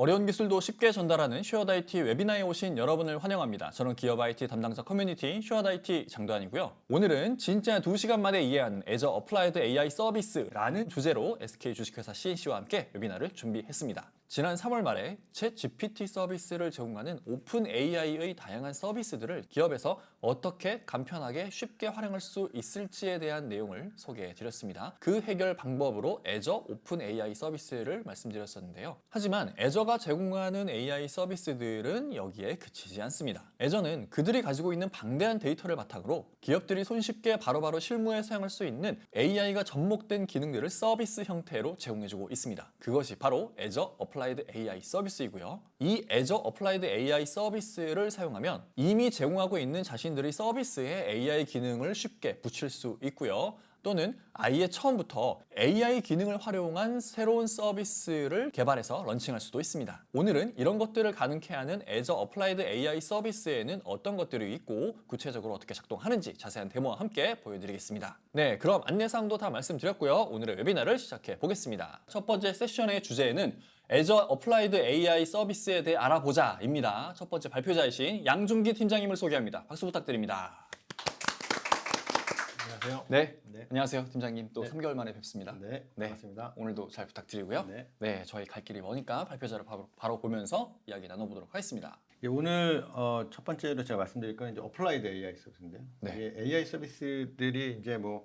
어려운 기술도 쉽게 전달하는 슈어드 IT 웨비나에 오신 여러분을 환영합니다. 저는 기업 IT 담당자 커뮤니티 슈어드 IT 장도환이고요. 오늘은 진짜 2시간 만에 이해한 애저 어플라이드 AI 서비스라는 주제로 SK 주식회사 CNC와 함께 웨비나를 준비했습니다. 지난 3월 말에 챗 GPT 서비스를 제공하는 오픈 AI의 다양한 서비스들을 기업에서 어떻게 간편하게 쉽게 활용할 수 있을지에 대한 내용을 소개해 드렸습니다. 그 해결 방법으로 애저 오픈 AI 서비스를 말씀드렸었는데요. 하지만 애저가 제공하는 AI 서비스들은 여기에 그치지 않습니다. 애저는 그들이 가지고 있는 방대한 데이터를 바탕으로 기업들이 손쉽게 바로바로 실무에 사용할 수 있는 AI가 접목된 기능들을 서비스 형태로 제공해주고 있습니다. 그것이 바로 애저 어플라이드 AI 서비스이고요. 이 애저 어플라이드 AI 서비스를 사용하면 이미 제공하고 있는 자신들의 서비스에 AI 기능을 쉽게 붙일 수 있고요. 또는 아예 처음부터 AI 기능을 활용한 새로운 서비스를 개발해서 런칭할 수도 있습니다. 오늘은 이런 것들을 가능케 하는 애저 어플라이드 AI 서비스에는 어떤 것들이 있고 구체적으로 어떻게 작동하는지 자세한 데모와 함께 보여드리겠습니다. 네, 그럼 안내사항도 다 말씀드렸고요. 오늘의 웨비나를 시작해 보겠습니다. 첫 번째 세션의 주제는 애저 어플라이드 AI 서비스에 대해 알아보자입니다. 첫 번째 발표자이신 양준기 팀장님을 소개합니다. 박수 부탁드립니다. 안녕하세요. 네, 네. 안녕하세요 팀장님. 또 네. 3개월 만에 뵙습니다. 네, 반갑습니다. 오늘도 잘 부탁드리고요. 네. 네, 저희 갈 길이 머니까 발표자를 바로 보면서 이야기 나눠보도록 하겠습니다. 예, 오늘 첫 번째로 제가 말씀드릴 건 이제 어플라이드 AI 서비스인데요. 네. 이게 AI 서비스들이 이제 뭐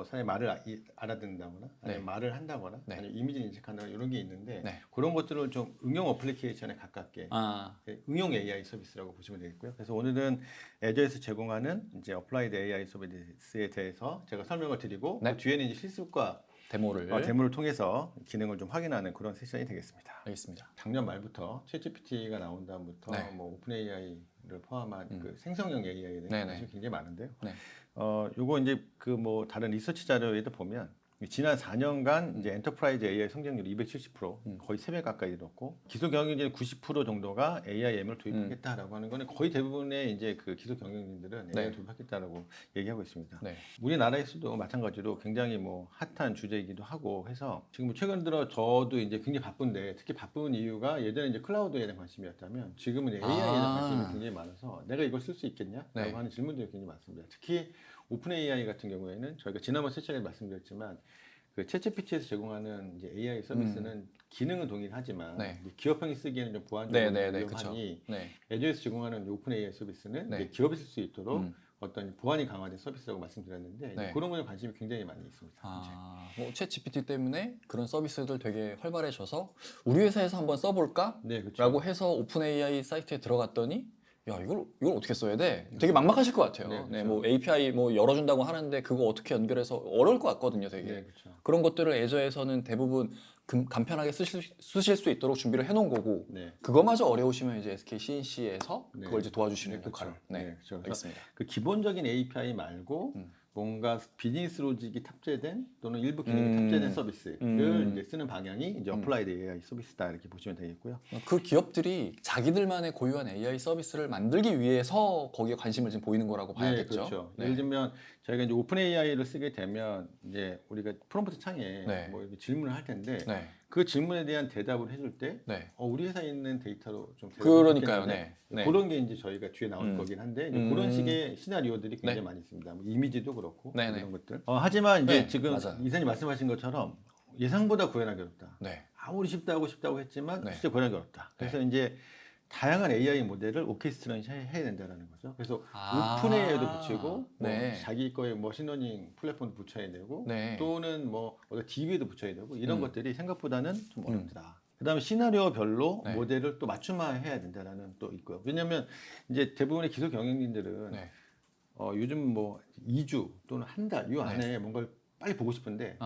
사람의 말을 알아듣는다거나 아니면 네. 말을 한다거나 네. 아니면 이미지를 인식한다거나 이런 게 있는데 네. 그런 것들을 좀 응용 어플리케이션에 가깝게 응용 AI 서비스라고 보시면 되겠고요. 그래서 오늘은 애저에서 제공하는 이제 어플라이드 AI 서비스에 대해서 제가 설명을 드리고 네. 그 뒤에는 이제 실습과 데모를 통해서 기능을 좀 확인하는 그런 세션이 되겠습니다. 알겠습니다. 작년 말부터 챗GPT가 나온 다음부터 네. 뭐 오픈 AI를 포함한 그 생성형 AI에 대한 네네. 관심이 굉장히 많은데요. 네. 요거 이제 그 뭐 다른 리서치 자료에도 보면 지난 4년간 이제 엔터프라이즈 AI 성장률이 270% 거의 3배 가까이 늘었고 기술 경영진 90% 정도가 AIM을 도입하겠다라고 하는 거는 거의 대부분의 이제 그 기술 경영진들은 네. AI 도입하겠다라고 얘기하고 있습니다. 네. 우리나라에서도 마찬가지로 굉장히 뭐 핫한 주제이기도 하고 해서 지금 뭐 최근 들어 저도 이제 굉장히 바쁜데 특히 바쁜 이유가 예전에 이제 클라우드에 대한 관심이었다면 지금은 AI에 대한 관심이 굉장히 많아서 내가 이걸 쓸 수 있겠냐? 네. 라고 하는 질문들이 굉장히 많습니다. 특히 오픈 AI 같은 경우에는 저희가 지난번 세션에 말씀드렸지만 그 챗GPT에서 제공하는 이제 AI 서비스는 기능은 동일하지만 네. 기업형이 쓰기에는 좀 보안적으로 네네네, 위험하니 네. 애저에서 제공하는 오픈 AI 서비스는 네. 이제 기업이 쓸 수 있도록 어떤 보안이 강화된 서비스라고 말씀드렸는데 네. 그런 거에 관심이 굉장히 많이 있습니다. 뭐 챗 GPT 때문에 그런 서비스들 되게 활발해져서 우리 회사에서 한번 써볼까? 네, 그렇죠. 라고 해서 오픈 AI 사이트에 들어갔더니 야 이걸 어떻게 써야 돼? 되게 막막하실 것 같아요. 네, 네, 그렇죠. 뭐 API 뭐 열어준다고 하는데 그거 어떻게 연결해서 어려울 것 같거든요, 되게. 네, 그렇죠. 그런 것들을 애저에서는 대부분 간편하게 쓰실 수 있도록 준비를 해놓은 거고 네. 그거마저 어려우시면 이제 SK CNC에서 네. 그걸 이제 도와주시는 네, 그렇죠. 역할을. 네, 그렇죠. 알겠습니다. 그 기본적인 API 말고 뭔가 비즈니스 로직이 탑재된 또는 일부 기능이 탑재된 서비스를 이제 쓰는 방향이 이제 어플라이드 AI 서비스다 이렇게 보시면 되겠고요. 그 기업들이 자기들만의 고유한 AI 서비스를 만들기 위해서 거기에 관심을 지금 보이는 거라고 봐야겠죠. 네, 그렇죠. 네. 예를 들면 저희가 이제 오픈 AI를 쓰게 되면 이제 우리가 프롬프트 창에 네. 뭐 이렇게 질문을 할 텐데 네. 그 질문에 대한 대답을 해줄 때 네. 우리 회사에 있는 데이터로 좀 그러니까요. 좋겠는데 네. 네. 그런 게 이제 저희가 뒤에 나올 거긴 한데 이제 그런 식의 시나리오들이 굉장히 네. 많이 있습니다. 뭐 이미지도 그렇고 네네. 이런 것들. 하지만 이제 네, 지금 맞아요. 이사님 말씀하신 것처럼 예상보다 구현하기 어렵다. 네. 아무리 쉽다고 했지만 네. 진짜 구현하기 어렵다. 그래서 이제 다양한 AI 모델을 오케스트레이션 해야 된다는 거죠. 그래서 오픈 AI도 붙이고 네. 뭐 자기 거에 머신러닝 플랫폼도 붙여야 되고 네. 또는 뭐 DB에도 붙여야 되고 이런 것들이 생각보다는 좀 어렵다. 그다음에 시나리오별로 네. 모델을 또 맞춤화해야 된다는 또 있고요. 왜냐하면 이제 대부분의 기술 경영진들은 네. 요즘 뭐 2주 또는 한 달 이 안에 뭔가를 빨리 보고 싶은데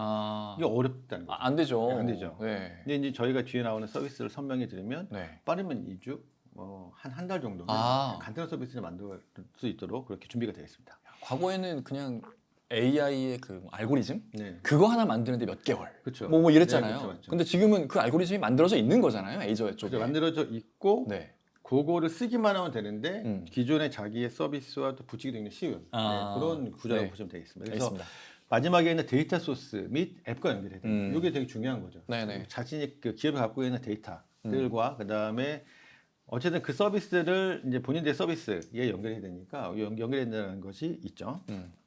이게 어렵다는 거죠. 안 되죠. 안 되죠. 네. 근데 이제 저희가 뒤에 나오는 서비스를 설명해 드리면 네. 빠르면 2주, 한 달 정도는 간단한 서비스를 만들 수 있도록 그렇게 준비가 되어 있습니다. 과거에는 그냥 AI의 그 알고리즘 네. 그거 하나 만드는데 몇 개월 그렇죠. 뭐 이랬잖아요. 네, 그렇죠. 근데 지금은 그 알고리즘이 만들어져 있는 거잖아요. 애저 쪽에. 그렇죠. 만들어져 있고 네. 그거를 쓰기만 하면 되는데 기존의 자기의 서비스와 또 붙이기 굉장히 쉬운 그런 구조라고 네. 보시면 되겠습니다. 그래서 알겠습니다. 마지막에는 데이터 소스 및 앱과 연결해야 됩니다. 이게 되게 중요한 거죠. 네네. 자신이 그 기업이 갖고 있는 데이터 서비스들과 그다음에 어쨌든 그 서비스를 이제 본인들의 서비스에 연결해야 되니까 연결된다는 것이 있죠.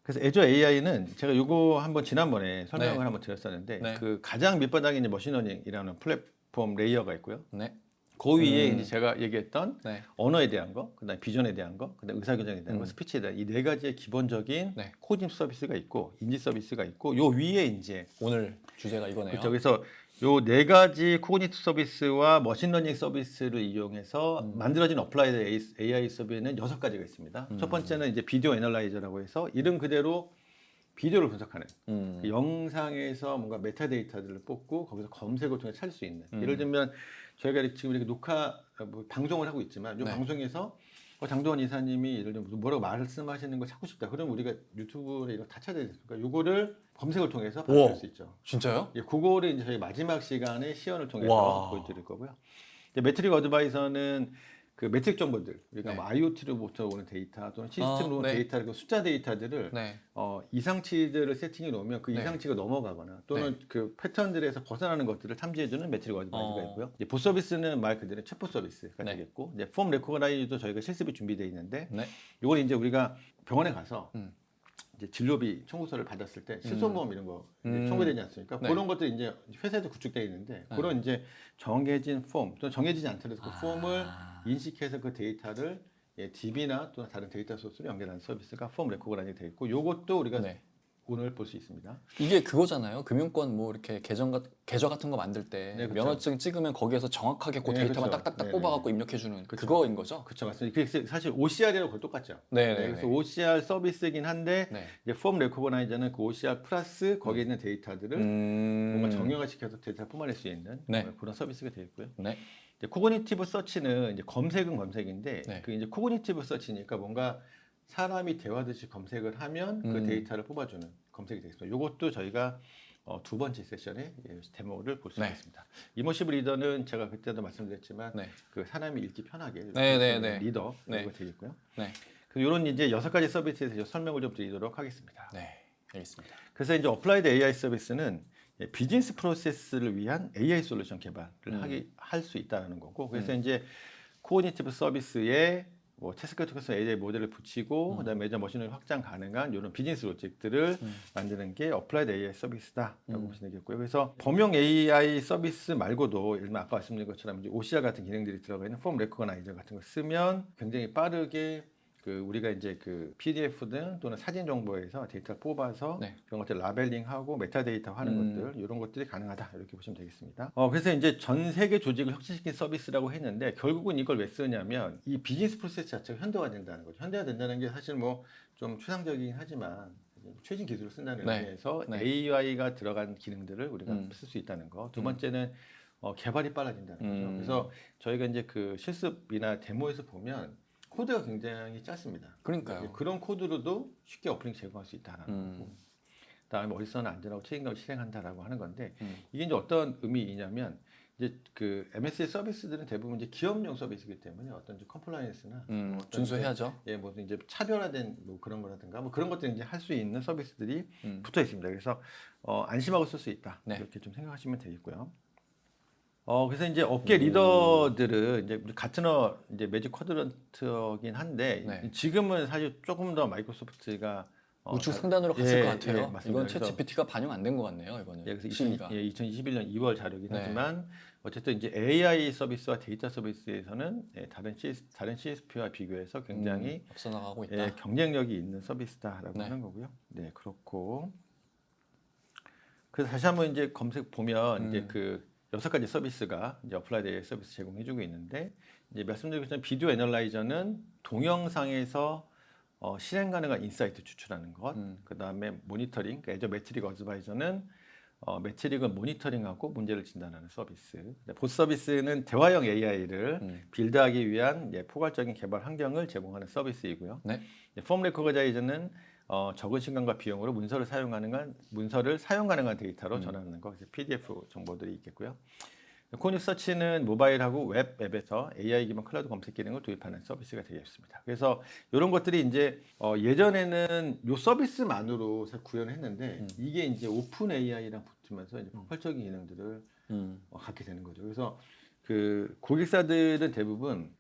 그래서 애저 AI는 제가 이거 한번 지난번에 설명을 네. 한번 드렸었는데 네. 그 가장 밑바닥에 이제 머신러닝이라는 플랫폼 레이어가 있고요. 네. 그 위에 이제 제가 얘기했던 네. 언어에 대한 거, 그다음에 비전에 대한 거, 그다음에 의사결정에 대한 거, 스피치에 대한 이 네 가지의 기본적인 네. 코딩 서비스가 있고 인지 서비스가 있고 요 위에 이제 오늘 주제가 이거네요. 그렇죠. 그래서 요 네 가지 코그니티브 서비스와 머신러닝 서비스를 이용해서 만들어진 어플라이드 AI 서비스는 6가지가 있습니다. 첫 번째는 이제 비디오 애널라이저라고 해서 이름 그대로 비디오를 분석하는 그 영상에서 뭔가 메타데이터들을 뽑고 거기서 검색을 통해 찾을 수 있는 예를 들면 저희가 지금 이렇게 방송을 하고 있지만 이 네. 방송에서 장도원 이사님이 예를 들면 뭐라고 말씀하시는 걸 찾고 싶다. 그러면 우리가 유튜브에 이거 다 찾아야 되니까 요거를 검색을 통해서 받을 수 있죠. 진짜요? 예, 그거를 이제 저희 마지막 시간에 시연을 통해서 와. 보여드릴 거고요. 이제 매트릭 어드바이저는 그 매트릭 정보들, 그러니까 네. 뭐 IoT로부터 오는 데이터 또는 시스템으로 오는 네. 데이터, 그 숫자 데이터들을 네. 이상치들을 세팅해 놓으면 그 네. 이상치가 넘어가거나 또는 그 패턴들에서 벗어나는 것들을 탐지해주는 매트릭 어드바이저가 있고요. 이제 보 서비스는 말 그대로 챗보 서비스가 네. 되겠고, 이제 폼 레코그나이즈도 저희가 실습이 준비되어 있는데, 네. 이걸 이제 우리가 병원에 가서 이제 진료비 청구서를 받았을 때 실손보험 이런 거 이제 청구되지 않습니까? 네. 그런 것들이 이제 회사에도 구축되어 있는데 그런 이제 정해진 폼 또는 정해지지 않더라도 그 폼을 인식해서 그 데이터를 DB나 또는 다른 데이터 소스로 연결하는 서비스가 폼 레코그라인이 되어 있고 이것도 우리가 네. 오늘 볼 수 있습니다. 이게 그거잖아요. 금융권 뭐 이렇게 계좌 같은 거 만들 때 네, 그렇죠. 면허증 찍으면 거기에서 정확하게 그 네, 데이터만 그렇죠. 딱딱딱 네, 뽑아갖고 네. 입력해주는 그렇죠. 그거인 거죠? 그렇죠, 맞습니다. 그게 사실 OCR이라고 그걸 똑같죠. 네. 그래서 OCR 서비스이긴 한데 네. 이제 폼 레코그나이저는 그 OCR 플러스 거기에 있는 데이터들을 뭔가 정형화시켜서 데이터를 뽑아낼 수 있는 네. 그런 서비스가 되어 있고요. 네. 이제 코그니티브 서치는 이제 검색은 검색인데 네. 그 이제 코그니티브 서치니까 뭔가 사람이 대화듯이 검색을 하면 그 데이터를 뽑아주는 검색이 되겠습니다. 이것도 저희가 두 번째 세션에 데모를 볼 수 네. 있습니다. 이머시브 리더는 제가 그때도 말씀드렸지만 네. 그 사람이 읽기 편하게 네. 리더 네. 이거 되겠고요. 네. 이런 이제 6가지 서비스에 대해서 설명을 좀 드리도록 하겠습니다. 네. 알겠습니다. 그래서 이제 어플라이드 AI 서비스는 비즈니스 프로세스를 위한 AI 솔루션 개발을 할 수 있다는 거고, 그래서 이제 코그니티브 서비스에 뭐 태스크 통해서 AI 모델을 붙이고 그다음에 메저 머신을 확장 가능한 이런 비즈니스 로직들을 만드는 게 어플라이드 AI 서비스다라고 보시면 되겠고요. 그래서 범용 AI 서비스 말고도 예를 들면 아까 말씀드린 것처럼 이제 OCR 같은 기능들이 들어가 있는 폼 레코그나이저 같은 걸 쓰면 굉장히 빠르게 그 우리가 이제 그 PDF 또는 사진 정보에서 데이터를 뽑아서 네. 그런 것들 라벨링하고 메타데이터 하는 것들 이런 것들이 가능하다 이렇게 보시면 되겠습니다. 그래서 이제 전 세계 조직을 혁신시킨 서비스라고 했는데 결국은 이걸 왜 쓰냐면 이 비즈니스 프로세스 자체가 현대화된다는 거죠. 현대화된다는 게 사실 뭐 좀 추상적이긴 하지만 최신 기술을 쓴다는 네. 의미에서 네. AI가 들어간 기능들을 우리가 쓸 수 있다는 거. 두 번째는 개발이 빨라진다는 거죠. 그래서 저희가 이제 그 실습이나 데모에서 보면 코드가 굉장히 짧습니다. 그러니까요. 그런 코드로도 쉽게 어플링 제공할 수 있다라는 거고, 그다음에 어디서나 안전하고 책임감을 실행한다라고 하는 건데 이게 이제 어떤 의미이냐면 이제 그 MS의 서비스들은 대부분 이제 기업용 서비스이기 때문에 어떤 이제 컴플라이언스나 어떤 준수해야죠. 이제 무슨 이제 차별화된 뭐 그런 거라든가 뭐 그런 것들 이제 할 수 있는 서비스들이 붙어 있습니다. 그래서 안심하고 쓸 수 있다 네. 이렇게 좀 생각하시면 되겠고요. 그래서 이제 업계 리더들은 이제 가트너 이제 매직 쿼드런트긴 한데 네. 지금은 사실 조금 더 마이크로소프트가 우측 상단으로 갔을 예, 것 같아요. 예, 맞습니다. 이건 챗 그래서- GPT가 반영 안 된 것 같네요. 이거는. 그래서 심의가. 2021년 2월 자료긴 네. 하지만 어쨌든 이제 AI 서비스와 데이터 서비스에서는 다른 CSP와 비교해서 굉장히 앞서 나가고 있다. 경쟁력이 있는 서비스다라고 네. 하는 거고요. 네, 그렇고 그래서 다시 한번 이제 검색 보면 이제 그 6가지 서비스가 이제 어플라이드 AI 서비스 제공해주고 있는데 이제 말씀드린 것처럼 비디오 애널라이저는 동영상에서 실행 가능한 인사이트 추출하는 것, 그 다음에 모니터링, 그러니까 애저 매트릭 어드바이저는 매트릭을 모니터링하고 문제를 진단하는 서비스. 보스 서비스는 대화형 AI를 빌드하기 위한 포괄적인 개발 환경을 제공하는 서비스이고요. 네. 폼 레코그나이저는 적은 시간과 비용으로 문서를 사용 가능한 데이터로 전환하는 거, 그래서 PDF 정보들이 있겠고요. 코닉 서치는 모바일하고 웹 앱에서 AI 기반 클라우드 검색 기능을 도입하는 서비스가 되겠습니다. 그래서 이런 것들이 이제 예전에는 이 서비스만으로 구현을 했는데 이게 이제 오픈 AI랑 붙으면서 이제 폭발적인 기능들을 갖게 되는 거죠. 그래서 그 고객사들은 대부분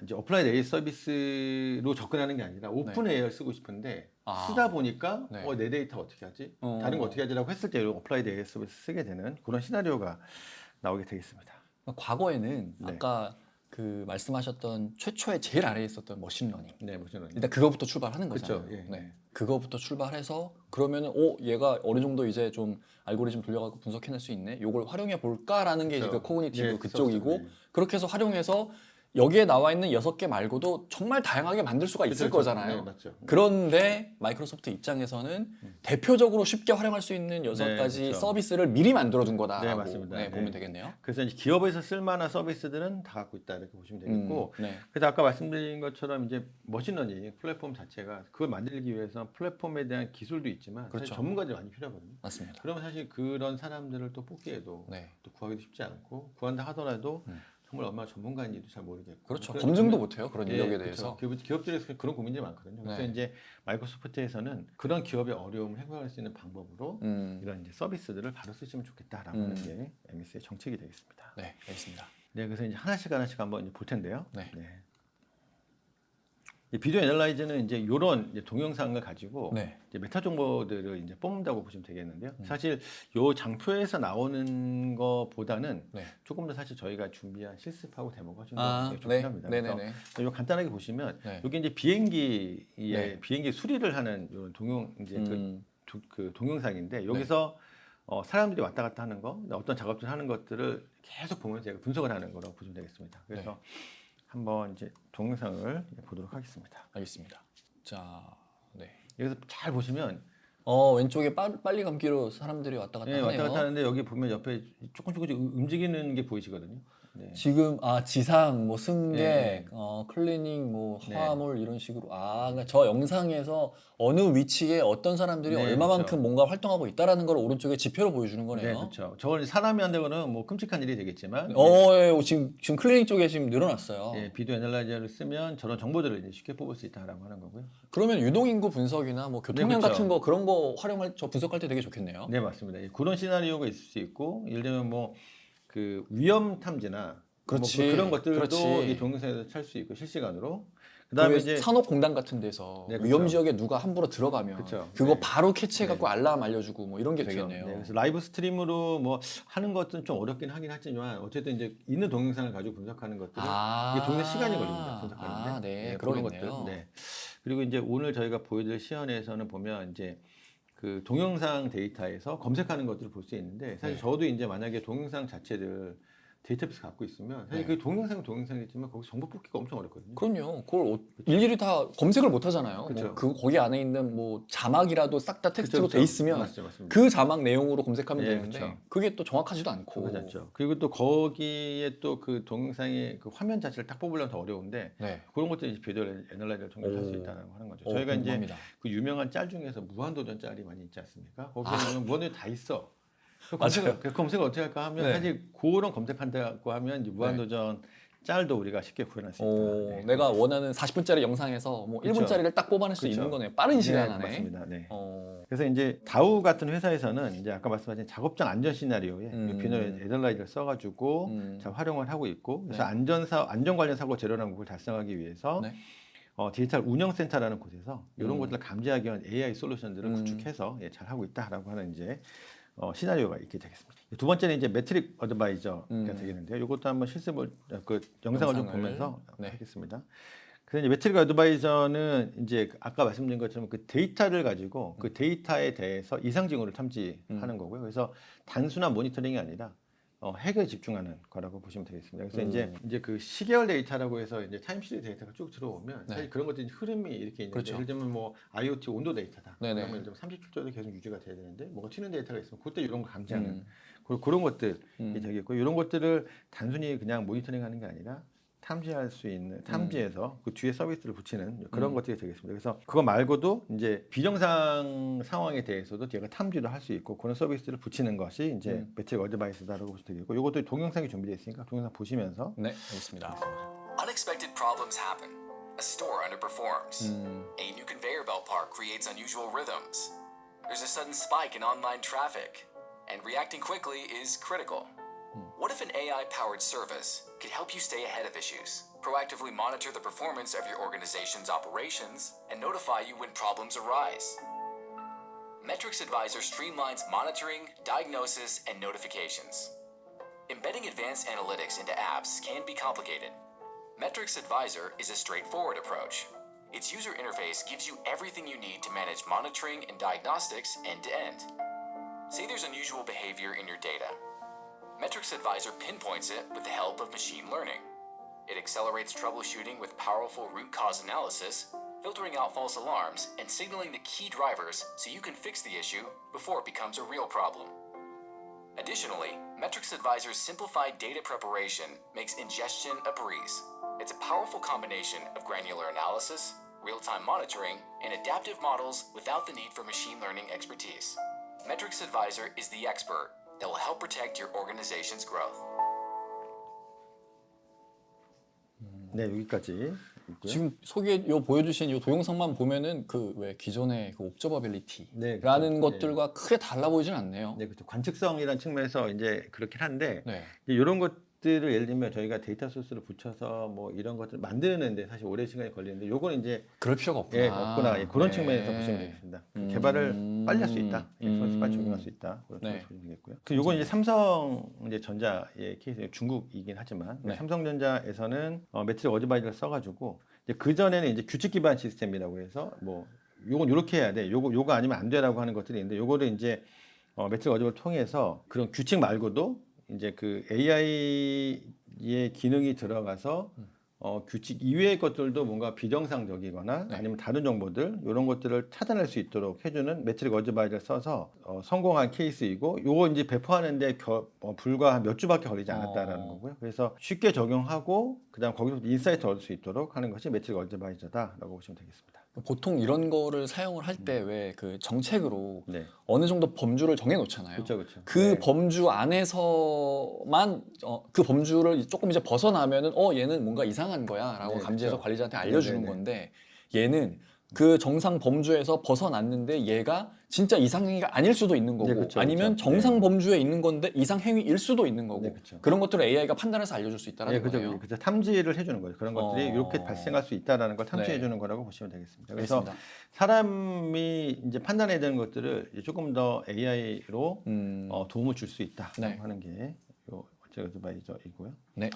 이제 어플라이드 AI 서비스로 접근하는 게 아니라 오픈 AI를 쓰고 싶은데 쓰다 보니까 네. 내 데이터 어떻게 하지? 다른 거 어떻게 하지라고 했을 때 어플라이드 AI 서비스 쓰게 되는 그런 시나리오가 나오게 되겠습니다. 과거에는 네. 아까 그 말씀하셨던 최초에 제일 아래에 있었던 머신러닝. 네, 머신러닝. 일단 그거부터 출발하는 거잖아요. 그쵸, 예. 네. 그거부터 출발해서 그러면은 얘가 어느 정도 이제 좀 알고리즘 돌려가지고 분석해낼 수 있네. 요걸 활용해 볼까라는 게 그쵸. 그 코그니티브 예, 그쪽이고 네. 그렇게 해서 활용해서 여기에 나와 있는 6개 말고도 정말 다양하게 만들 수가 있을 그쵸, 거잖아요. 네, 맞죠. 그런데 마이크로소프트 입장에서는 대표적으로 쉽게 활용할 수 있는 6가지 그쵸. 서비스를 미리 만들어 둔 거다라고 네, 맞습니다. 네. 보면 되겠네요. 그래서 이제 기업에서 쓸만한 서비스들은 다 갖고 있다 이렇게 보시면 되겠고, 네. 그래서 아까 말씀드린 것처럼 이제 머신러닝 플랫폼 자체가 그걸 만들기 위해서 플랫폼에 대한 기술도 있지만 그렇죠. 사실 전문가들이 많이 필요하거든요. 맞습니다. 그러면 사실 그런 사람들을 또 뽑기에도 네. 또 구하기도 쉽지 않고 구한다 하더라도 정말 얼마나 전문가인지도 잘 모르겠고 그렇죠. 그런 검증도 고민- 못해요. 그런 예, 인력에 그렇죠. 대해서. 기업들에서 그런 고민들이 많거든요. 그래서 네. 이제 마이크로소프트에서는 그런 기업의 어려움을 해결할 수 있는 방법으로 이런 이제 서비스들을 바로 쓰시면 좋겠다라고 하는 게 MS의 정책이 되겠습니다. 네, 알겠습니다. 네, 그래서 이제 하나씩 한번 이제 볼 텐데요. 네. 이 비디오 애널라이저는 이제 이런 동영상을 가지고 네. 이제 메타 정보들을 이제 뽑는다고 보시면 되겠는데요. 사실 요 장표에서 나오는 것보다는 네. 조금 더 사실 저희가 준비한 실습하고 데모가 좀 아, 더 좋긴 네. 합니다. 네네네. 그래서 요 간단하게 보시면 네. 여기 이제 비행기의 네. 비행기 수리를 하는 요 이제 그 동영상인데 여기서 네. 사람들이 왔다 갔다 하는 거, 어떤 작업들 하는 것들을 계속 보면서 제가 분석을 하는 거라고 보시면 되겠습니다. 그래서 네. 한번 이제 동영상을 보도록 하겠습니다. 알겠습니다. 자, 네. 여기서 잘 보시면 왼쪽에 빨리 감기로 사람들이 왔다 갔다 하네요. 왔다 갔다 하는데 여기 보면 옆에 조금씩 움직이는 게 보이시거든요. 네. 지금 지상, 뭐 승객, 네. 클리닝, 뭐 네. 화물 이런 식으로 그러니까 저 영상에서 어느 위치에 어떤 사람들이 네, 얼마만큼 그렇죠. 뭔가 활동하고 있다라는 걸 오른쪽에 지표로 보여주는 거네요. 네, 그렇죠. 저걸 사람이 한다고는 뭐 끔찍한 일이 되겠지만 예, 지금 클리닝 쪽에 지금 늘어났어요. 비디오 애널라이저를 쓰면 저런 정보들을 이제 쉽게 뽑을 수 있다라고 하는 거고요. 그러면 유동인구 분석이나 뭐 교통량 그렇죠. 같은 거 그런 거 분석할 때 되게 좋겠네요. 네, 맞습니다. 그런 시나리오가 있을 수 있고 예를 들면 뭐 그 위험 탐지나 그렇지. 뭐 그런 것들도 그렇지. 이 동영상에서 찰 수 있고 실시간으로. 그다음에 그 이제 산업공단 같은 데서 네, 위험 그렇죠. 지역에 누가 함부로 들어가면 그렇죠. 그거 네. 바로 캐치해갖고 알람 알려주고 뭐 이런 게 그렇죠. 되겠네요. 네, 그래서 라이브 스트림으로 뭐 하는 것은 좀 어렵긴 하긴 하지만 어쨌든 이제 있는 동영상을 가지고 분석하는 것들은 이게 동영상 시간이 걸립니다. 분석하는데. 네, 그런 그러겠네요. 것들. 네. 그리고 이제 오늘 저희가 보여드릴 시연에서는 보면 이제 그 동영상 데이터에서 검색하는 것들을 볼 수 있는데 사실 저도 이제 만약에 동영상 자체를 데이터베이스 갖고 있으면 사실 그 동영상이지만 거기서 정보 뽑기가 엄청 어렵거든요. 그럼요. 그걸 일일이 다 검색을 못 하잖아요. 그쵸. 뭐 거기 안에 있는 뭐 자막이라도 싹 다 텍스트로 그쵸, 돼 있으면 맞습니다. 그 자막 내용으로 검색하면 예, 되는데 그쵸. 그게 또 정확하지도 않고. 그렇죠. 그리고 또 거기에 또 그 동영상의 그 화면 자체를 딱 뽑으려면 더 어려운데 네. 그런 것들이 이제 비디오 애널라이저를 통해서 할 수 있다는 하는 거죠. 저희가 궁금합니다. 이제 그 유명한 짤 중에서 무한도전 짤이 많이 있지 않습니까? 거기에 보면 무한도전 다 있어. 검색을 어떻게 할까 하면 네. 사실 그런 검색한다고 하면 이제 무한도전 짤도 우리가 쉽게 구현할 수 있다. 네. 내가 원하는 40분짜리 영상에서 뭐 그쵸. 1분짜리를 딱 뽑아낼 수 있는 거네요. 빠른 시간 안에. 맞습니다. 네. 어, 그래서 이제 다우 같은 회사에서는 이제 아까 말씀하신 작업장 안전 시나리오에 비디오 애널라이저를 써가지고 잘 활용을 하고 있고 그래서 안전 관련 사고 재료라는 걸 달성하기 위해서 네. 디지털 운영센터라는 곳에서 이런 것들을 감지하기 위한 AI 솔루션들을 구축해서 잘 하고 있다라고 하는 이제 시나리오가 있게 되겠습니다. 두 번째는 이제 매트릭 어드바이저가 되겠는데요. 이것도 한번 실습을 그 영상을 좀 보면서 하겠습니다. 그래서 이제 매트릭 어드바이저는 이제 아까 말씀드린 것처럼 그 데이터를 가지고 그 데이터에 대해서 이상 징후를 탐지하는 거고요. 그래서 단순한 모니터링이 아니라 핵에 집중하는 거라고 보시면 되겠습니다. 그래서 이제 그 시계열 데이터라고 해서 이제 타임 시리즈 데이터가 쭉 들어오면 사실 그런 것들이 흐름이 이렇게 있는데 그렇죠. 예를 들면 뭐 IoT 온도 데이터다. 네네. 그러면 좀 37도도 계속 유지가 돼야 되는데 뭐가 튀는 데이터가 있으면 그때 이런 거 감지하는 그런 것들이 되겠고 이런 것들을 단순히 그냥 모니터링하는 게 아니라 탐지할 수 있는 탐지해서 그 뒤에 서비스를 붙이는 그런 것들이 되겠습니다. 그래서 그거 말고도 이제 비정상 상황에 대해서도 제가 탐지를 할 수 있고 그런 서비스를 붙이는 것이 이제 매트릭 어드바이스다라고 보시면 되겠고 이것도 동영상이 준비되어 있으니까 동영상 보시면서 네, 알겠습니다. Unexpected problems happen. A store underperforms. A new conveyor belt part creates unusual rhythms. There's a sudden spike in online traffic. And reacting quickly is critical. What if an AI-powered service could help you stay ahead of issues, proactively monitor the performance of your organization's operations, and notify you when problems arise? Metrics Advisor streamlines monitoring, diagnosis, and notifications. Embedding advanced analytics into apps can be complicated. Metrics Advisor is a straightforward approach. Its user interface gives you everything you need to manage monitoring and diagnostics end to end. Say there's unusual behavior in your data. Metrics Advisor pinpoints it with the help of machine learning. It accelerates troubleshooting with powerful root cause analysis, filtering out false alarms, and signaling the key drivers so you can fix the issue before it becomes a real problem. Additionally, Metrics Advisor's simplified data preparation makes ingestion a breeze. It's a powerful combination of granular analysis, real-time monitoring, and adaptive models without the need for machine learning expertise. Metrics Advisor is the expert that will help protect your organization's growth. 네, 여기까지 있고요. 지금 요 보여주신 요 동영상만 보면은 그 왜 기존의 그 네, 옵저버빌리티라는 그렇죠. 것들과 크게 달라 보이진 않네요. 네, 그렇죠. 관측성이라는 측면에서 이제 그렇긴 한데 네. 이런 것들을 예를 들면 저희가 데이터 소스를 붙여서 뭐 이런 것들 만드는데 사실 오래 시간이 걸리는데 요거는 이제 그럴 필요가 없구나. 예, 없구나. 예, 그런 네. 측면에서 보시면 되겠습니다. 그 개발을 빨리 할 수 있다. 소스 빨리 적용할 수 있다. 그렇게 네. 보시면 되겠고요. 그 요건 이제 삼성 이제 전자의 케이스, 중국이긴 하지만 네. 삼성전자에서는 매트릭 어드바이저를 써가지고 이제 그 전에는 이제 규칙 기반 시스템이라고 해서 뭐 요건 요렇게 해야 돼. 요거 아니면 안 돼라고 하는 것들이 있는데 요거를 이제 매트릭 어드바이저를 통해서 그런 규칙 말고도 이제 그 AI의 기능이 들어가서 규칙 이외의 것들도 뭔가 비정상적이거나 네. 아니면 다른 정보들 이런 것들을 차단할 수 있도록 해주는 매트릭 어드바이저를 써서 성공한 케이스이고 요거 이제 배포하는데 불과 몇 주밖에 걸리지 않았다라는 거고요. 그래서 쉽게 적용하고 그다음 거기서 인사이트 얻을 수 있도록 하는 것이 매트릭 어드바이저다라고 보시면 되겠습니다. 보통 이런 거를 사용을 할 때 왜 그 정책으로 네, 어느 정도 범주를 정해 놓잖아요. 그렇죠, 그렇죠. 그 네. 범주 안에서만 그 범주를 조금 이제 벗어나면은 얘는 뭔가 이상한 거야라고 네, 감지해서 그렇죠. 관리자한테 알려주는 네, 네, 네. 건데 얘는 그 정상 범주에서 벗어났는데 얘가 진짜 이상 행위가 아닐 수도 있는 거고 네, 그렇죠, 아니면 그렇죠. 정상 네. 범주에 있는 건데 이상 행위일 수도 있는 거고 네, 그렇죠. 그런 것들을 AI가 판단해서 알려줄 수 있다는 예, 그죠. 거예요. 그래서 탐지를 해주는 거죠. 그런 것들이 이렇게 발생할 수 있다라는 걸 탐지해주는 네. 거라고 보시면 되겠습니다. 그래서 알겠습니다. 사람이 이제 판단해야 되는 것들을 이제 조금 더 AI로 도움을 줄 수 있다라고 네. 하는 게 요 어드바이저이고요. 네.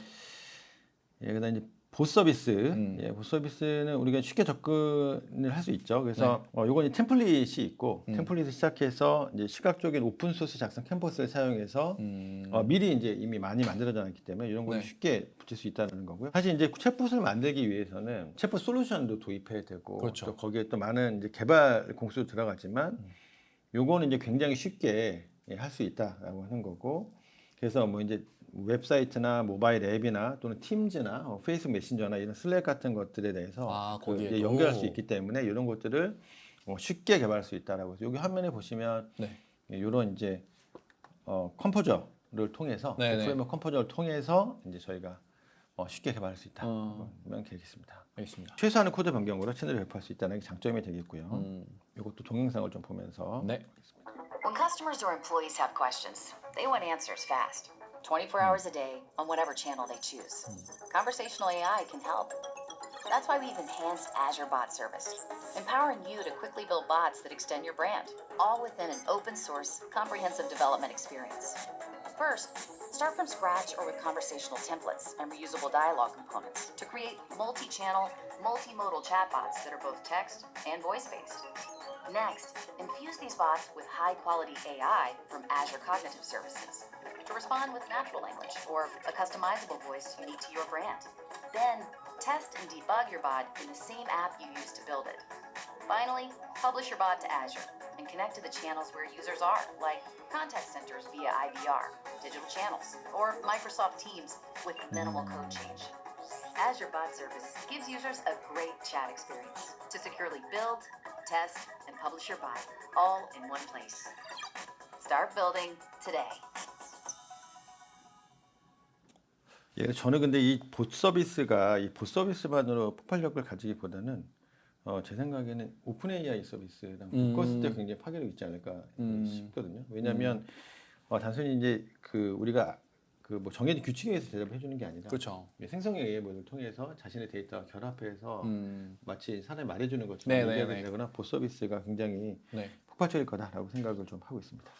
예, 그다음 이제 보스 서비스. 예, 보스 서비스는 우리가 쉽게 접근을 할 수 있죠. 그래서 요건 이제 템플릿이 있고 템플릿을 시작해서 이제 시각적인 오픈 소스 작성 캔버스를 사용해서 미리 이제 이미 많이 만들어져 있기 때문에 이런 걸 네. 쉽게 붙일 수 있다는 거고요. 사실 이제 챗봇을 만들기 위해서는 챗봇 솔루션도 도입해야 되고 그렇죠. 또 거기에 또 많은 이제 개발 공수도 들어가지만 요거는 이제 굉장히 쉽게 할 수 있다라고 하는 거고 그래서 뭐 이제 웹사이트나 모바일 앱이나 또는 팀즈나 페이스북 메신저나 이런 슬랙 같은 것들에 대해서 거기에도. 이제 연결할 수 있기 때문에 이런 것들을 쉽게 개발할 수 있다라고 해서 여기 화면에 보시면 네. 이런 이제 컴포저를 통해서 네네. 프레임워크 컴포저를 통해서 이제 저희가 쉽게 개발할 수 있다. 그러면 되겠습니다. 알겠습니다. 최소한의 코드 변경으로 채널을 배포할 수 있다는 게 장점이 되겠고요. 이것도 동영상을 좀 보면서 네. When customers or employees have questions, they want answers fast. 24 hours a day on whatever channel they choose. Conversational AI can help. That's why we've enhanced Azure Bot Service, empowering you to quickly build bots that extend your brand, all within an open source, comprehensive development experience. First, start from scratch or with conversational templates and reusable dialogue components to create multi-channel, multimodal chatbots that are both text and voice-based. Next, infuse these bots with high-quality AI from Azure Cognitive Services to respond with natural language or a customizable voice unique to your brand. Then, test and debug your bot in the same app you used to build it. Finally, publish your bot to Azure and connect to the channels where users are, like contact centers via IVR, digital channels, or Microsoft Teams with minimal code change. Azure Bot Service gives users a great chat experience to securely build, test, and publish your bot all in one place. Start building today. 예, 저는 근데 이 봇 서비스가 이 봇 서비스만으로 폭발력을 가지기보다는 제 생각에는 오픈 AI 서비스랑 묶었을 때 굉장히 파괴력이 있지 않을까 싶거든요. 왜냐하면 단순히 이제 우리가 그 뭐 정해진 규칙에 의해서 대답을 해주는 게 아니라 그렇죠. 생성형 AI 모델을 통해서 자신의 데이터와 결합해서 마치 사람이 말해주는 것처럼 네네네. 얘기하게 되거나 보트 서비스가 굉장히 네. 폭발적일 거다라고 생각을 좀 하고 있습니다.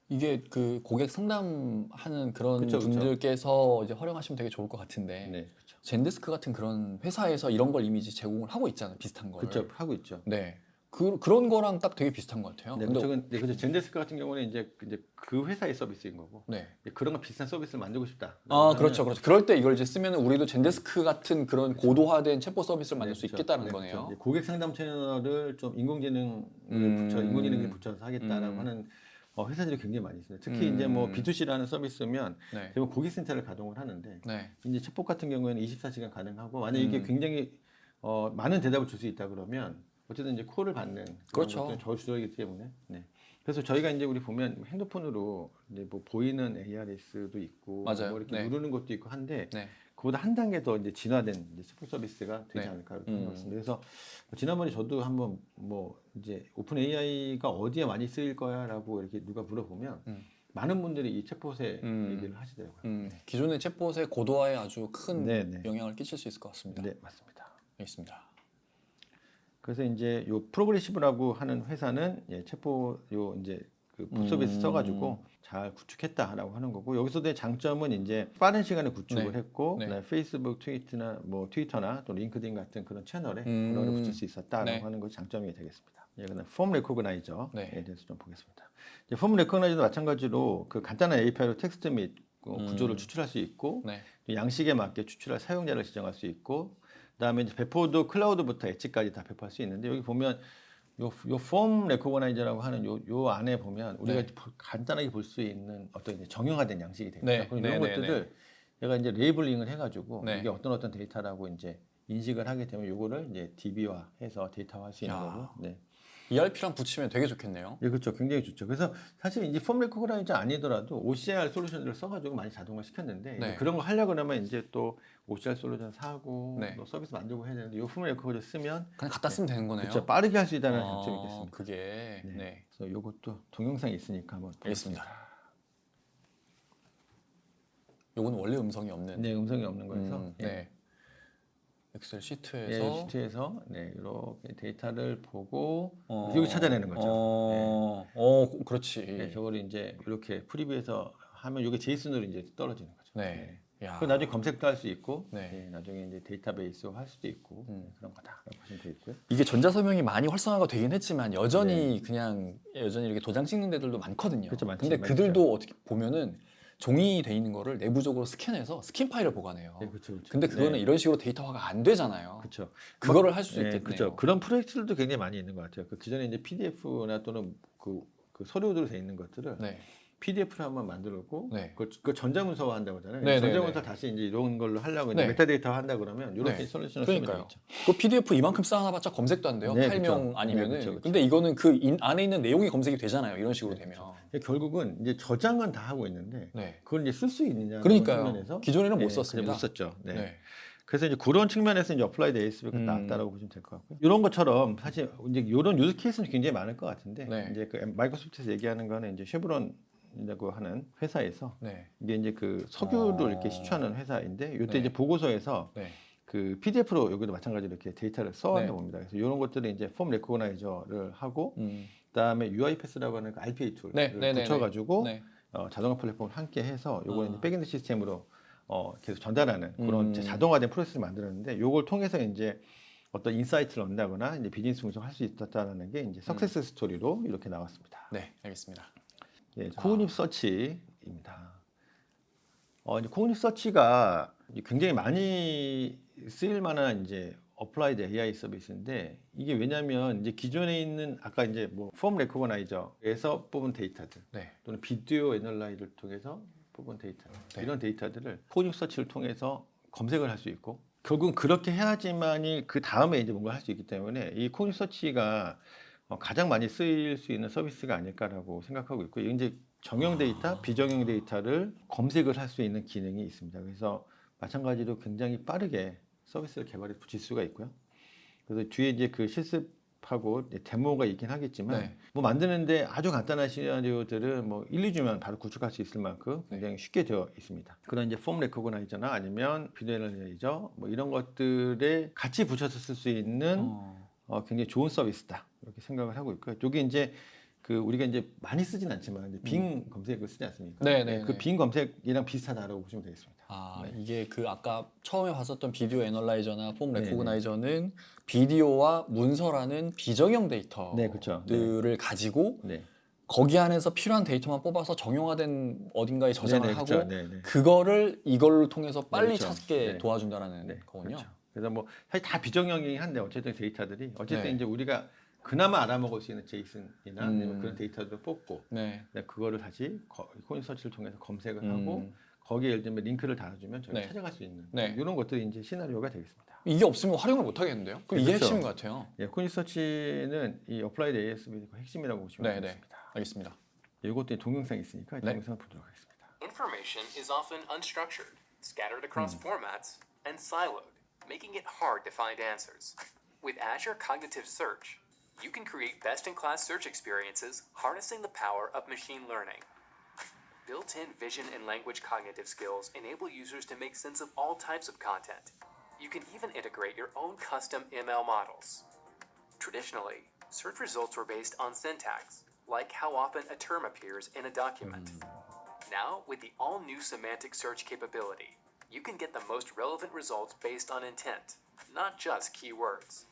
이게 그 고객 상담하는 그런 그쵸, 그쵸. 분들께서 이제 활용하시면 되게 좋을 것 같은데 네, 그렇죠. 젠데스크 같은 그런 회사에서 이런 걸 이미 이제 제공을 하고 있잖아요. 비슷한 걸. 그렇죠, 하고 있죠. 네. 그런 거랑 딱 되게 비슷한 것 같아요. 네, 근데 그렇죠. 젠데스크 같은 경우는 이제 그 회사의 서비스인 거고 네. 그런 거 비슷한 서비스를 만들고 싶다. 아, 그렇죠. 그렇죠. 그럴 때 이걸 이제 쓰면 우리도 젠데스크 같은 그런 고도화된 챗봇 서비스를 만들 수 있겠다는 거네요. 그렇죠. 고객 상담 채널을 좀 인공지능을 인공지능을 붙여서 하겠다라고 하는 회사들이 굉장히 많이 있습니다. 특히 이제 뭐 B2C라는 서비스면 네. 대부분 고객센터를 가동을 하는데 네. 이제 챗봇 같은 경우에는 24시간 가능하고 만약 이게 굉장히 많은 대답을 줄 수 있다 그러면 어쨌든 이제 콜을 받는 그렇죠. 저주적이기 때문에 네. 그래서 저희가 이제 우리 보면 핸드폰으로 이제 뭐 보이는 ARS도 있고 맞아요. 뭐 이렇게 네. 누르는 것도 있고 한데 네. 그보다 한 단계 더 이제 진화된 이제 챗봇 서비스가 되지 네. 않을까 이렇게 생각했습니다. 그래서 지난번에 저도 한번 뭐 이제 오픈 AI가 어디에 많이 쓰일 거야라고 이렇게 누가 물어보면 많은 분들이 이 챗봇에 얘기를 하시더라고요. 기존의 챗봇의 고도화에 아주 큰 네, 네. 영향을 끼칠 수 있을 것 같습니다. 네, 맞습니다. 알겠습니다. 그래서 이제 요 프로그레시브라고 하는 회사는 챗봇 요 이제 그 봇서비스 써가지고 잘 구축했다라고 하는 거고 여기서 의 장점은 이제 빠른 시간에 구축을 네. 했고 네. 그다음에 페이스북, 트위터나 또 링크드인 같은 그런 채널에 그런 붙일 수 있었다라고 네. 하는 것이 장점이 되겠습니다. 그다음 폼 레코그나이저에 네. 대해서 좀 보겠습니다. 이제 폼 레코그나이저도 마찬가지로 그 간단한 API로 텍스트 및 구조를 추출할 수 있고 네. 또 양식에 맞게 추출할 사용자를 지정할 수 있고 그다음에 이제 배포도 클라우드부터 엣지까지 다 배포할 수 있는데 여기 보면 폼 레코그나이저라고 하는 요 안에 보면 우리가 네. 간단하게 볼 수 있는 어떤 이제 정형화된 양식이 됩니다. 네. 그럼 네, 이런 네, 것들을 얘가 이제 레이블링을 해가지고 네. 이게 어떤 데이터라고 이제 인식을 하게 되면 요거를 이제 DB화해서 데이터화할 수 있는 야. 거고. 네. ERP랑 붙이면 되게 좋겠네요. 예, 그렇죠. 굉장히 좋죠. 그래서 사실 이제 폼 레코그나이저 아니더라도 OCR 솔루션들을 써가지고 많이 자동화 시켰는데 네. 이제 그런 거 하려고 그러면 이제 또 OCR 솔루션 사고 네. 또 서비스 만들고 해야 되는데 요 폼 레코그나이저 쓰면 그냥 갖다 쓰면 되는 거네요. 그렇죠. 빠르게 할 수 있다는 장점이 있겠습니다. 그게 네. 네. 그래서 요것도 동영상이 있으니까 한번 알겠습니다. 요건 원래 음성이 없는. 네, 음성이 없는 거여서 네. 엑셀 시트에서 예, 시트에서 네, 이렇게 데이터를 보고 여기 찾아내는 거죠. 그렇지. 네, 저걸 이제 이렇게 프리뷰에서 하면 이게 제이슨으로 이제 떨어지는 거죠. 네. 야. 그 나중에 검색도 할 수 있고, 네. 네, 나중에 이제 데이터베이스로 할 수도 있고 그런 거다라고 보시면 되겠고요. 이게 전자서명이 많이 활성화가 되긴 했지만 여전히 여전히 이렇게 도장 찍는 데들도 많거든요. 그렇죠, 많죠, 근데 많죠. 그들도 어떻게 보면은 종이 돼 있는 거를 내부적으로 스캔해서 스킨 파일을 보관해요. 네, 그렇죠, 그렇죠. 근데 그거는 네. 이런 식으로 데이터화가 안 되잖아요. 그렇죠. 그거를 할 수 네, 있겠네요. 그렇죠. 그런 프로젝트들도 굉장히 많이 있는 것 같아요. 그 기존에 이제 PDF나 또는 그 서류로 돼 있는 것들을 네. PDF로 한번 만들고 네. 그 전자문서화 한다고 하잖아요. 네, 네, 전자문서 네. 다시 이제 이런 걸로 하려고 네. 이제 메타데이터 한다 그러면 이렇게 네. 솔루션을 쓰면 그러니까요. 되겠죠. 그 PDF 이만큼 쌓아봤자 검색도 안 돼요. 네, 8명 그쵸. 아니면은. 네, 그쵸, 그쵸. 근데 이거는 안에 있는 내용이 검색이 되잖아요. 이런 식으로 되면. 결국은 이제 저장은 다 하고 있는데 네. 그걸 이제 쓸 수 있느냐 그러니까요. 측면에서 기존에는 못 네, 썼습니다. 못 썼죠. 네. 네. 그래서 이제 그런 측면에서 이제 어플라이드 ASB가 나왔다라고 보시면 될 것 같고요. 이런 것처럼 사실 이제 이런 유즈 케이스는 굉장히 많을 것 같은데 네. 이제 그 마이크로소프트에서 얘기하는 거는 이제 쉐브론이라고 하는 회사에서 네. 이게 이제 그 석유를 이렇게 시추하는 회사인데 이때 네. 이제 보고서에서 네. 그 PDF로 여기도 마찬가지로 이렇게 데이터를 써왔나 네. 봅니다. 그래서 이런 것들을 이제 폼 레코그나이저를 하고 그다음에 UiPath라고 하는 그 RPA 툴을 네. 네. 네. 붙여가지고 네. 자동화 플랫폼을 함께 해서 요거는 이제 백엔드 시스템으로 계속 전달하는 그런 이제 자동화된 프로세스를 만들었는데 요걸 통해서 이제 어떤 인사이트를 얻는다거나 이제 비즈니스 분석을 할 수 있었다는 게 이제 석세스 스토리로 이렇게 나왔습니다. 네. 알겠습니다. 예, 코그니티브 서치입니다. 이제 코그니티브 서치가 굉장히 많이 쓰일 만한 이제 어플라이드 AI 서비스인데 이게 왜냐면 이제 기존에 있는 아까 이제 뭐 폼 레코그나이저에서 뽑은 데이터들 네. 또는 비디오 애널라이즈를 통해서 뽑은 데이터 네. 이런 데이터들을 코그니티브 서치를 통해서 검색을 할 수 있고 결국은 그렇게 해야지만이 그 다음에 이제 뭔가 할 수 있기 때문에 이 코그니티브 서치가 가장 많이 쓰일 수 있는 서비스가 아닐까라고 생각하고 있고 이제 정형 데이터, 비정형 데이터를 검색을 할 수 있는 기능이 있습니다. 그래서 마찬가지로 굉장히 빠르게 서비스를 개발해 붙일 수가 있고요. 그래서 뒤에 이제 그 실습 하고 데모가 있긴 하겠지만 네. 뭐 만드는데 아주 간단한 시나리오들은 뭐 1, 2주면 바로 구축할 수 있을 만큼 네. 굉장히 쉽게 되어 있습니다. 그런 이제 폼 레코그나이저나 아니면 비디오 애널라이저 뭐 이런 것들에 같이 붙여서 쓸 수 있는 굉장히 좋은 서비스다 이렇게 생각을 하고 있고요. 이게 이제 그 우리가 이제 많이 쓰진 않지만 이제 빙 검색을 쓰지 않습니까? 네. 그 빙 검색이랑 비슷하다라고 보시면 되겠습니다. 아, 네. 이게 그 아까 처음에 봤었던 비디오 애널라이저나 폼 네, 레코그나이저는 비디오와 문서라는 비정형 데이터들을 네, 그렇죠. 가지고 네. 거기 안에서 필요한 데이터만 뽑아서 정형화된 어딘가에 저장을 네, 하고 그렇죠. 네, 네. 그거를 이걸 통해서 빨리 그렇죠. 찾게 네. 도와준다라는 네, 거군요. 그렇죠. 그래서 뭐 사실 다 비정형이긴 한데 어쨌든 데이터들이 어쨌든 네. 이제 우리가 그나마 알아먹을 수 있는 제이슨이나 아니면 그런 데이터들을 뽑고 네. 그거를 다시 코인 서치를 통해서 검색을 하고 거기에 예를 들면 링크를 달아주면 저희가 네. 찾아갈 수 있는 네. 이런 것들이 이제 시나리오가 되겠습니다. 이게 없으면 활용을 못 하겠는데요? 그럼 이게 그렇죠. 핵심인 것 같아요. 예, 코인 서치는 이 어플라이드 ASB의 핵심이라고 보시면 네, 네. 되겠습니다. 알겠습니다. 이것도 동영상이 있으니까 네. 동영상을 보도록 하겠습니다. Information is often unstructured, scattered across formats, and siloed, making it hard to find answers. With Azure Cognitive Search, you can create best-in-class search experiences harnessing the power of machine learning. Built-in vision and language cognitive skills enable users to make sense of all types of content. You can even integrate your own custom ML models. Traditionally, search results were based on syntax, like how often a term appears in a document. Now, with the all-new semantic search capability, you can get the most relevant results based on intent, not just keywords.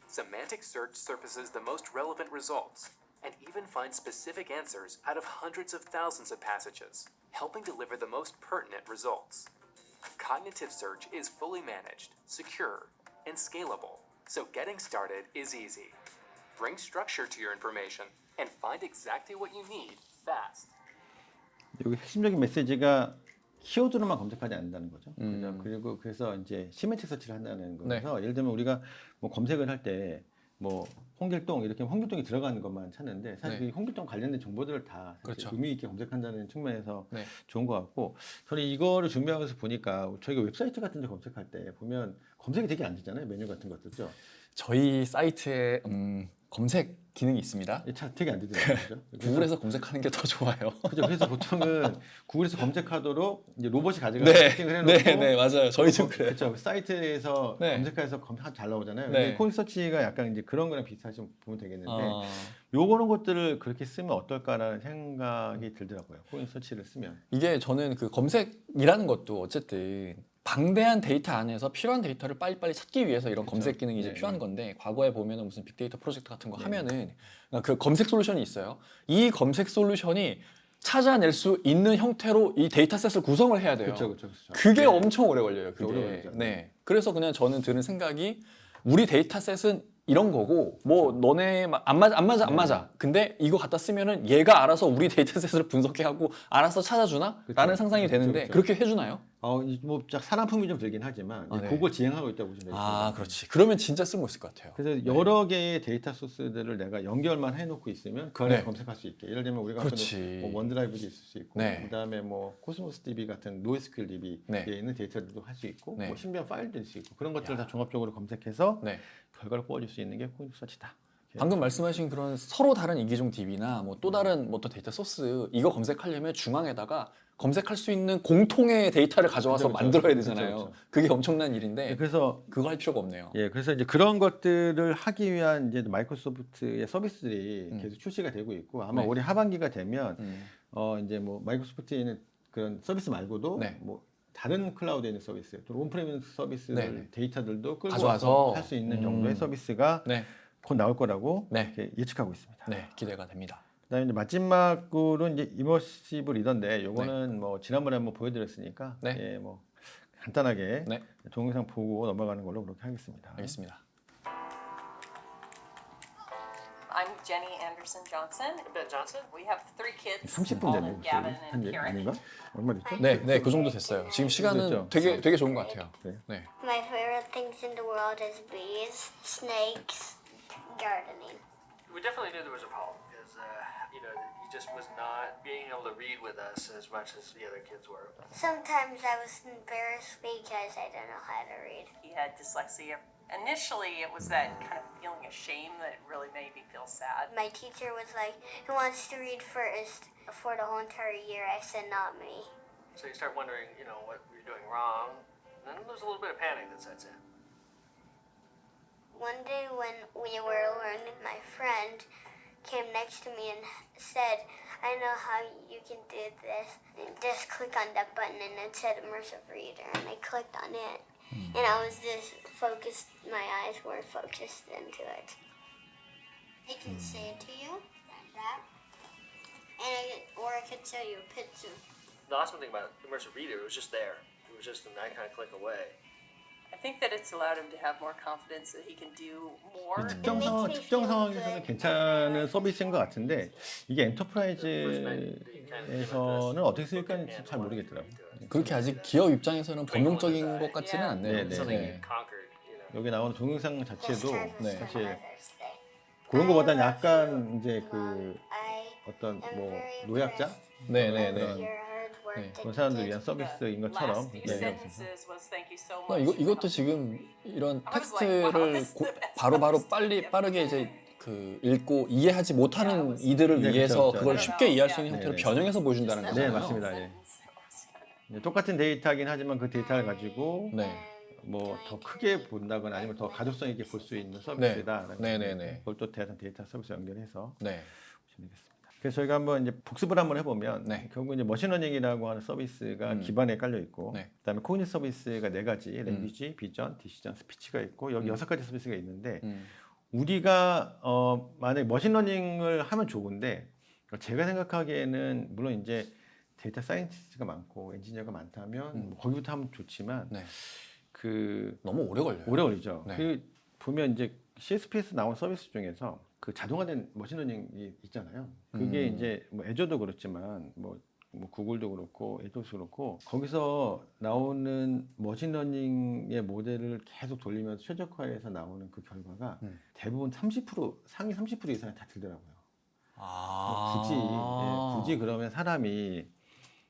Semantic search surfaces the most relevant results, and even finds specific answers out of hundreds of thousands of passages, helping deliver the most pertinent results. Cognitive search is fully managed, secure, and scalable, so getting started is easy. Bring structure to your information and find exactly what you need fast. 여기 핵심적인 메시지가 키워드로만 검색하지 않는다는 거죠. 그죠? 그리고 그래서 이제 시멘틱 서치를 한다는 거여서 예를 들면 우리가 뭐 검색을 할 때 뭐 홍길동 이렇게 하면 홍길동이 들어가는 것만 찾는데 사실 네. 그 홍길동 관련된 정보들을 다 그렇죠. 의미 있게 검색한다는 측면에서 네. 좋은 것 같고 저는 이거를 준비하면서 보니까 저희가 웹사이트 같은 데 검색할 때 보면 검색이 되게 안 되잖아요. 메뉴 같은 것들죠. 저희 사이트에 검색 기능이 있습니다. 되게 안 되더라고요. 그죠? 구글에서 검색하는 게 더 좋아요. 그죠? 그래서 보통은 구글에서 검색하도록 이제 로봇이 가져가서 네, 세팅을 해놓고 네, 맞아요. 저희도 그래요. 그렇죠. 사이트에서 네. 검색해서 잘 나오잖아요. 네. 근데 코인 서치가 약간 이제 그런 거랑 비슷하시 보면 되겠는데 어, 요거는 것들을 그렇게 쓰면 어떨까라는 생각이 들더라고요. 코인 서치를 쓰면. 이게 저는 그 검색이라는 것도 어쨌든 방대한 데이터 안에서 필요한 데이터를 빨리빨리 찾기 위해서 이런 검색 기능이 이제 네, 필요한 네. 건데 과거에 보면은 무슨 빅데이터 프로젝트 같은 거 네. 하면은 그 검색 솔루션이 있어요. 이 검색 솔루션이 찾아낼 수 있는 형태로 이 데이터셋을 구성을 해야 돼요. 그렇죠. 그게 네. 엄청 오래 걸려요. 그게. 오래 걸리죠. 네. 그래서 그냥 저는 드는 생각이 우리 데이터셋은 이런 거고 뭐 너네 안 맞아. 근데 이거 갖다 쓰면은 얘가 알아서 우리 데이터셋을 분석해하고 알아서 찾아주나? 그쵸. 라는 상상이 되는데 그쵸. 그렇게 해주나요? 뭐쫙 사람품이 좀 들긴 하지만 아, 네. 그걸 지향하고 있다고 보시면 되겠습니다. 아, 그렇지. 그러면 진짜 쓸모 있을 것 같아요. 그래서 여러 개의 데이터 소스들을 내가 연결만 해놓고 있으면 그 안에서 네. 검색할 수 있게. 예를 들면 우리가 그렇지. 뭐 원드라이브도 있을 수 있고, 네. 그다음에 뭐 코스모스 DB 같은 노에스큐엘 DB에 네. 있는 데이터들도 할 수 있고, 네. 뭐 신비한 파일도 있을 수 있고 그런 것들을 다 종합적으로 검색해서 네. 결과를 뽑아줄 수 있는 게 코인 서치다. 방금 말씀하신 그런 서로 다른 이기종 DB나 뭐 또 다른 뭐 또 데이터 소스 이거 검색하려면 중앙에다가 검색할 수 있는 공통의 데이터를 가져와서 그쵸, 그쵸. 만들어야 그쵸, 되잖아요. 그쵸. 그게 엄청난 일인데 네, 그래서 그거 할 필요가 없네요. 그래서 이제 그런 것들을 하기 위한 이제 마이크로소프트의 서비스들이 계속 출시가 되고 있고 아마 네. 올해 하반기가 되면 이제 뭐 마이크로소프트에 있는 그런 서비스 말고도 네. 뭐 다른 클라우드에 있는 서비스, 또 온프레미스 서비스 네, 네. 데이터들도 끌고 가져와서 와서 할 수 있는 정도의 서비스가 네. 곧 나올 거라고 네. 이렇게 예측하고 있습니다. 네, 기대가 됩니다. 그다음에 이제 마지막으로 이제 이머시브 리더인데 요거는 뭐 지난번에 한번 보여드렸으니까 네. 뭐 간단하게 네. 동영상 보고 넘어가는 걸로 그렇게 하겠습니다. 알겠습니다. I'm Jenny Anderson Johnson. Ben Johnson? We have 3 kids. 30분 all 됐네요. Gavin 한 and 일 Kieran. 아닌가? 얼마 됐죠? 네, 네, 그 정도 됐어요. 지금 시간은 됐죠? 되게 좋은 것 같아요. 네. 네. My favorite things in the world is bees, snakes, gardening. We definitely knew there was a problem because, he just was not being able to read with us as much as the other kids were. Sometimes I was embarrassed because I don't know how to read. He had dyslexia Initially, it was that kind of feeling of shame that really made me feel sad. My teacher was like, "Who wants to read first for the whole entire year?" I said, "Not me." So you start wondering, you know, what you're doing wrong. And then there's a little bit of panic that sets in. One day when we were learning, my friend came next to me and said, "I know how you can do this. Just click on that button," and it said immersive reader, and I clicked on it. And I was just focused, my eyes were focused into it. I can say it to you, like that. Or I could show you a picture. The awesome thing about immersive reader, it was just there. It was just an icon click away. I think that it's allowed him to have more confidence that he can do more. 특정 상황에서는 괜찮은 서비스인 것 같은데 이게 엔터프라이즈에서는 어떻게 쓰일까는 잘 모르겠더라고요. 그렇게 아직 기업 입장에서는 본능적인 것 같지는 않네요. 네, 네. Something 네. you conquered, you know. 여기 나오는 동영상 자체도 네. 사실 그런 것보다는 약간 이제 그 I 어떤 am 뭐 very 노약자 네, 네, impressed 네. with your hard work 네. that 그런 사람들 you 위한 did. 서비스인 것처럼 Last few 네. sentences was thank you so 그러니까 much. 이것도 지금 이런 I was like, wow, 텍스트를 this is the best 바로바로 service. 빠르게 이제 그 읽고 이해하지 못하는 이들을 네, 위해서 그렇죠, 그걸 그렇죠. 쉽게 이해할 수 있는 네, 형태로 네. 변형해서 보여준다는 Just 거잖아요. 네, 맞습니다. 예. 네, 똑같은 데이터긴 하지만 그 데이터를 가지고 네. 뭐 더 크게 본다거나 아니면 더 가독성 있게 볼 수 있는 서비스다. 네, 네, 네. 그걸 또 대한 데이터 서비스 연결해서 네. 보시면 되겠습니다. 그래서 저희가 한번 이제 복습을 한번 해보면 네. 결국 이제 머신러닝이라고 하는 서비스가 기반에 깔려 있고 네. 그다음에 코그니티 서비스가 4가지 랭귀지, 비전, 디시전, 스피치가 있고 여기 6가지 서비스가 있는데 우리가 만약에 머신러닝을 하면 좋은데 제가 생각하기에는 물론 이제 데이터 사이언티스트가 많고 엔지니어가 많다면 뭐 거기부터 하면 좋지만 네. 그 너무 오래 걸려요. 오래 걸리죠. 네. 그 보면 이제 CSP에서 나온 서비스 중에서 그 자동화된 머신러닝이 있잖아요. 그게 이제 뭐 애저도 그렇지만 뭐 구글도 그렇고 AWS도 그렇고 거기서 나오는 머신러닝의 모델을 계속 돌리면서 최적화해서 나오는 그 결과가 대부분 30% 상위 30% 이상이 다 들더라고요. 굳이 그러면 사람이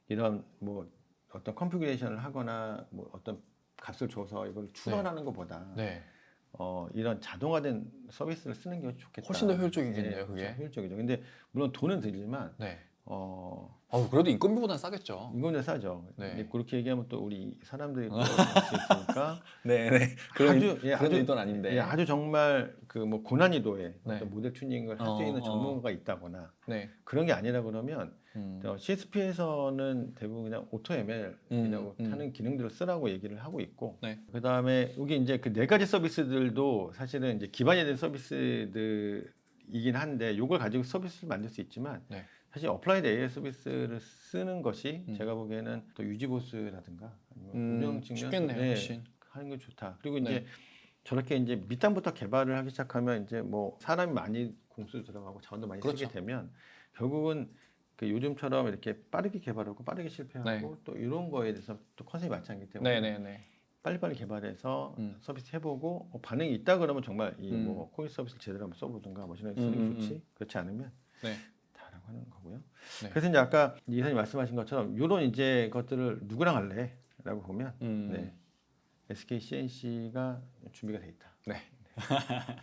이런 뭐 어떤 컨피그레이션을 하거나 뭐 어떤 값을 줘서 이걸 추론하는 것보다 네. 이런 자동화된 서비스를 쓰는 게 좋겠다. 훨씬 더 효율적이겠네요, 네, 그게. 그렇죠. 효율적이죠. 근데 물론 돈은 들지만 네. 어, 그래도 인건비보다는 싸겠죠. 인건비가 싸죠. 네. 근데 그렇게 얘기하면 또 우리 사람들이 또 있으니까 네, 네. 그런 의도는 아닌데. 아주 정말 그 뭐 고난이도의 네. 어떤 모델 튜닝을 할 수 있는 전문가가 있다거나 네. 그런 게 아니라 그러면 CSP에서는 대부분 그냥 오토 ML이라고 하는 기능들을 쓰라고 얘기를 하고 있고 네. 그 다음에 여기 이제 그 4가지 서비스들도 사실은 이제 기반이 된 서비스들이긴 한데 이걸 가지고 서비스를 만들 수 있지만 네. 사실 어플라이드 AI 서비스를 쓰는 것이 제가 보기에는 또 유지보수라든가 아니면 운영 측면 쉽겠네요, 훨씬. 하는 게 좋다. 그리고 이제 네. 저렇게 이제 밑단부터 개발을 하기 시작하면 이제 뭐 사람이 많이 공수 들어가고 자원도 많이 그렇죠. 쓰게 되면 결국은 그 요즘처럼 이렇게 빠르게 개발하고 빠르게 실패하고 네. 또 이런 거에 대해서 또 컨셉이 맞지 않기 때문에 네, 네, 네. 빨리빨리 개발해서 서비스 해보고 반응이 있다 그러면 정말 이 뭐 코인 서비스를 제대로 한번 써보든가 머신러닝 쓰는 게 좋지. 그렇지 않으면 네. 다라고 하는 거고요. 네. 그래서 이제 아까 이 기사님 말씀하신 것처럼 이런 이제 것들을 누구랑 할래라고 보면 네. SK CNC가 준비가 돼 있다. 네.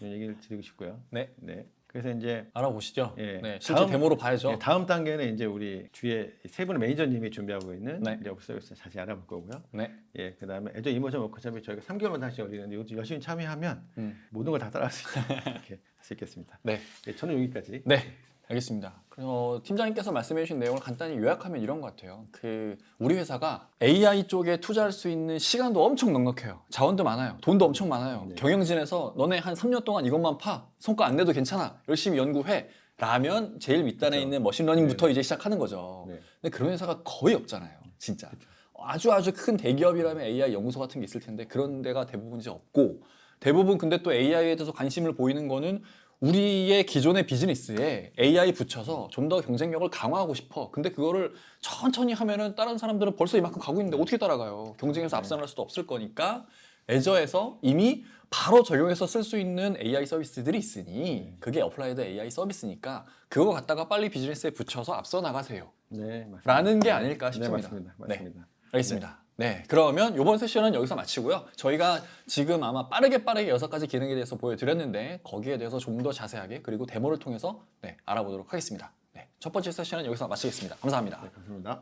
이런 얘기를 드리고 싶고요. 네. 네. 그래서 이제 알아보시죠. 예. 네. 실제 데모로 봐야죠. 예, 다음 단계는 이제 우리 주위에 세 분의 매니저님이 준비하고 있는 네. 이제 어플 서비스 자세히 알아볼 거고요. 네. 예, 그다음에 애저 이모션 워크숍이 저희가 3개월마다 다시 열리는데 이것도 열심히 참여하면 모든 걸 다 따라할 수 있다. 이렇게 할 수 있겠습니다. 네. 예, 저는 여기까지. 네. 알겠습니다. 팀장님께서 말씀해 주신 내용을 간단히 요약하면 이런 것 같아요. 우리 회사가 AI 쪽에 투자할 수 있는 시간도 엄청 넉넉해요. 자원도 많아요. 돈도 엄청 많아요. 네. 경영진에서 너네 한 3년 동안 이것만 파. 성과 안 내도 괜찮아. 열심히 연구해. 라면 제일 밑단에 그렇죠. 있는 머신러닝부터 네. 이제 시작하는 거죠. 네. 근데 그런 회사가 거의 없잖아요. 진짜. 아주 큰 대기업이라면 AI 연구소 같은 게 있을 텐데 그런 데가 대부분 이제 없고 대부분 근데 또 AI에 대해서 관심을 보이는 거는 우리의 기존의 비즈니스에 AI 붙여서 좀 더 경쟁력을 강화하고 싶어. 근데 그거를 천천히 하면은 다른 사람들은 벌써 이만큼 가고 있는데 어떻게 따라가요? 경쟁에서 앞서날 수도 없을 거니까 애저에서 이미 바로 적용해서 쓸 수 있는 AI 서비스들이 있으니 그게 어플라이드 AI 서비스니까 그거 갖다가 빨리 비즈니스에 붙여서 앞서 나가세요. 네, 맞습니다. 라는 게 아닐까 네, 싶습니다. 맞습니다. 맞습니다. 네, 알겠습니다. 네, 그러면 이번 세션은 여기서 마치고요. 저희가 지금 아마 빠르게 6가지 기능에 대해서 보여드렸는데 거기에 대해서 좀 더 자세하게 그리고 데모를 통해서 알아보도록 하겠습니다. 네, 첫 번째 세션은 여기서 마치겠습니다. 감사합니다. 감사합니다.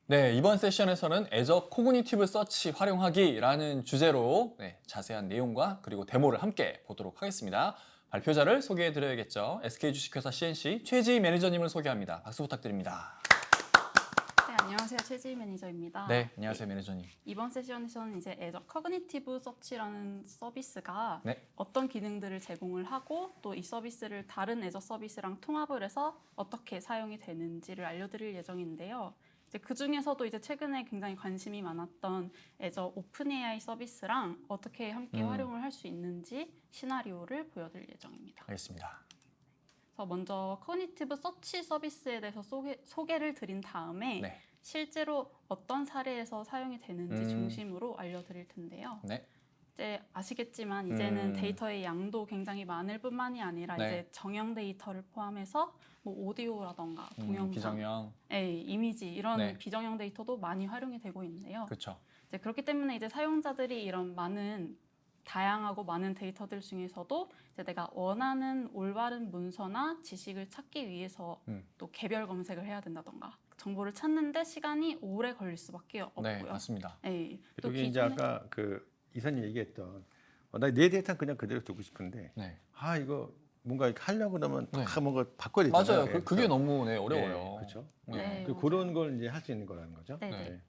네, 이번 세션에서는 애저 코그니티브 서치 활용하기라는 주제로 자세한 내용과 그리고 데모를 함께 보도록 하겠습니다. 발표자를 소개해드려야겠죠. SK주식회사 CNC 최지희 매니저님을 소개합니다. 박수 부탁드립니다. 네, 안녕하세요. 최지희 매니저입니다. 네, 안녕하세요 매니저님. 이번 세션에서는 이제 애저 커그니티브 서치라는 서비스가 네. 어떤 기능들을 제공을 하고 또 이 서비스를 다른 애저 서비스랑 통합을 해서 어떻게 사용이 되는지를 알려드릴 예정인데요. 이제 그 중에서도 이제 최근에 굉장히 관심이 많았던 애저 오픈 AI 서비스랑 어떻게 함께 활용을 할 수 있는지 시나리오를 보여드릴 예정입니다. 알겠습니다. 그래서 먼저 커그니티브 서치 서비스에 대해서 소개를 드린 다음에 네. 실제로 어떤 사례에서 사용이 되는지 중심으로 알려드릴 텐데요. 네. 이제 아시겠지만 이제는 데이터의 양도 굉장히 많을 뿐만이 아니라 네. 이제 정형 데이터를 포함해서 뭐 오디오라던가 동영상, 비정형. 이미지 이런 네. 비정형 데이터도 많이 활용이 되고 있는데요. 그렇죠. 이제 그렇기 때문에 이제 사용자들이 이런 다양하고 많은 데이터들 중에서도 이제 내가 원하는 올바른 문서나 지식을 찾기 위해서 또 개별 검색을 해야 된다던가 정보를 찾는데 시간이 오래 걸릴 수밖에 없고요. 네, 맞습니다. 네, 또 그리고 이제 기존에 아까 그 이사님 얘기했던 나 내 데이터는 그냥 그대로 두고 싶은데 네. 이거 뭔가 이렇게 하려고 그러면 네. 다 뭔가 바꿔야 되잖아요. 맞아요. 그게 너무 어려워요. 그렇죠. 네, 그런 걸 이제 할 수 있는 거라는 거죠. 네, 네.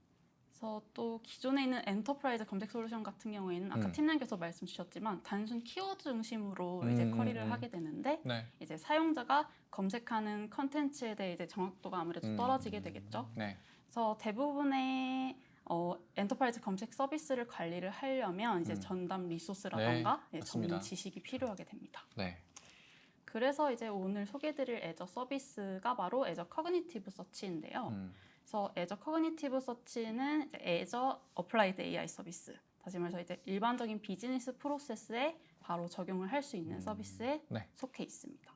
그래서 또 기존에 있는 엔터프라이즈 검색 솔루션 같은 경우에는 아까 팀장님께서 말씀 주셨지만 단순 키워드 중심으로 이제 쿼리를 하게 되는데 네. 이제 사용자가 검색하는 컨텐츠에 대해 이제 정확도가 아무래도 떨어지게 되겠죠. 네. 그래서 대부분의 엔터프라이즈 검색 서비스를 관리를 하려면 이제 전담 리소스라던가 네, 전문 맞습니다. 지식이 필요하게 됩니다. 네. 그래서 이제 오늘 소개드릴 애저 서비스가 바로 애저 커그니티브 서치인데요. 그래서 애저 커그니티브 서치는 이제 애저 어플라이드 AI 서비스. 다시 말해서 이제 일반적인 비즈니스 프로세스에 바로 적용을 할 수 있는 서비스에 네. 속해 있습니다.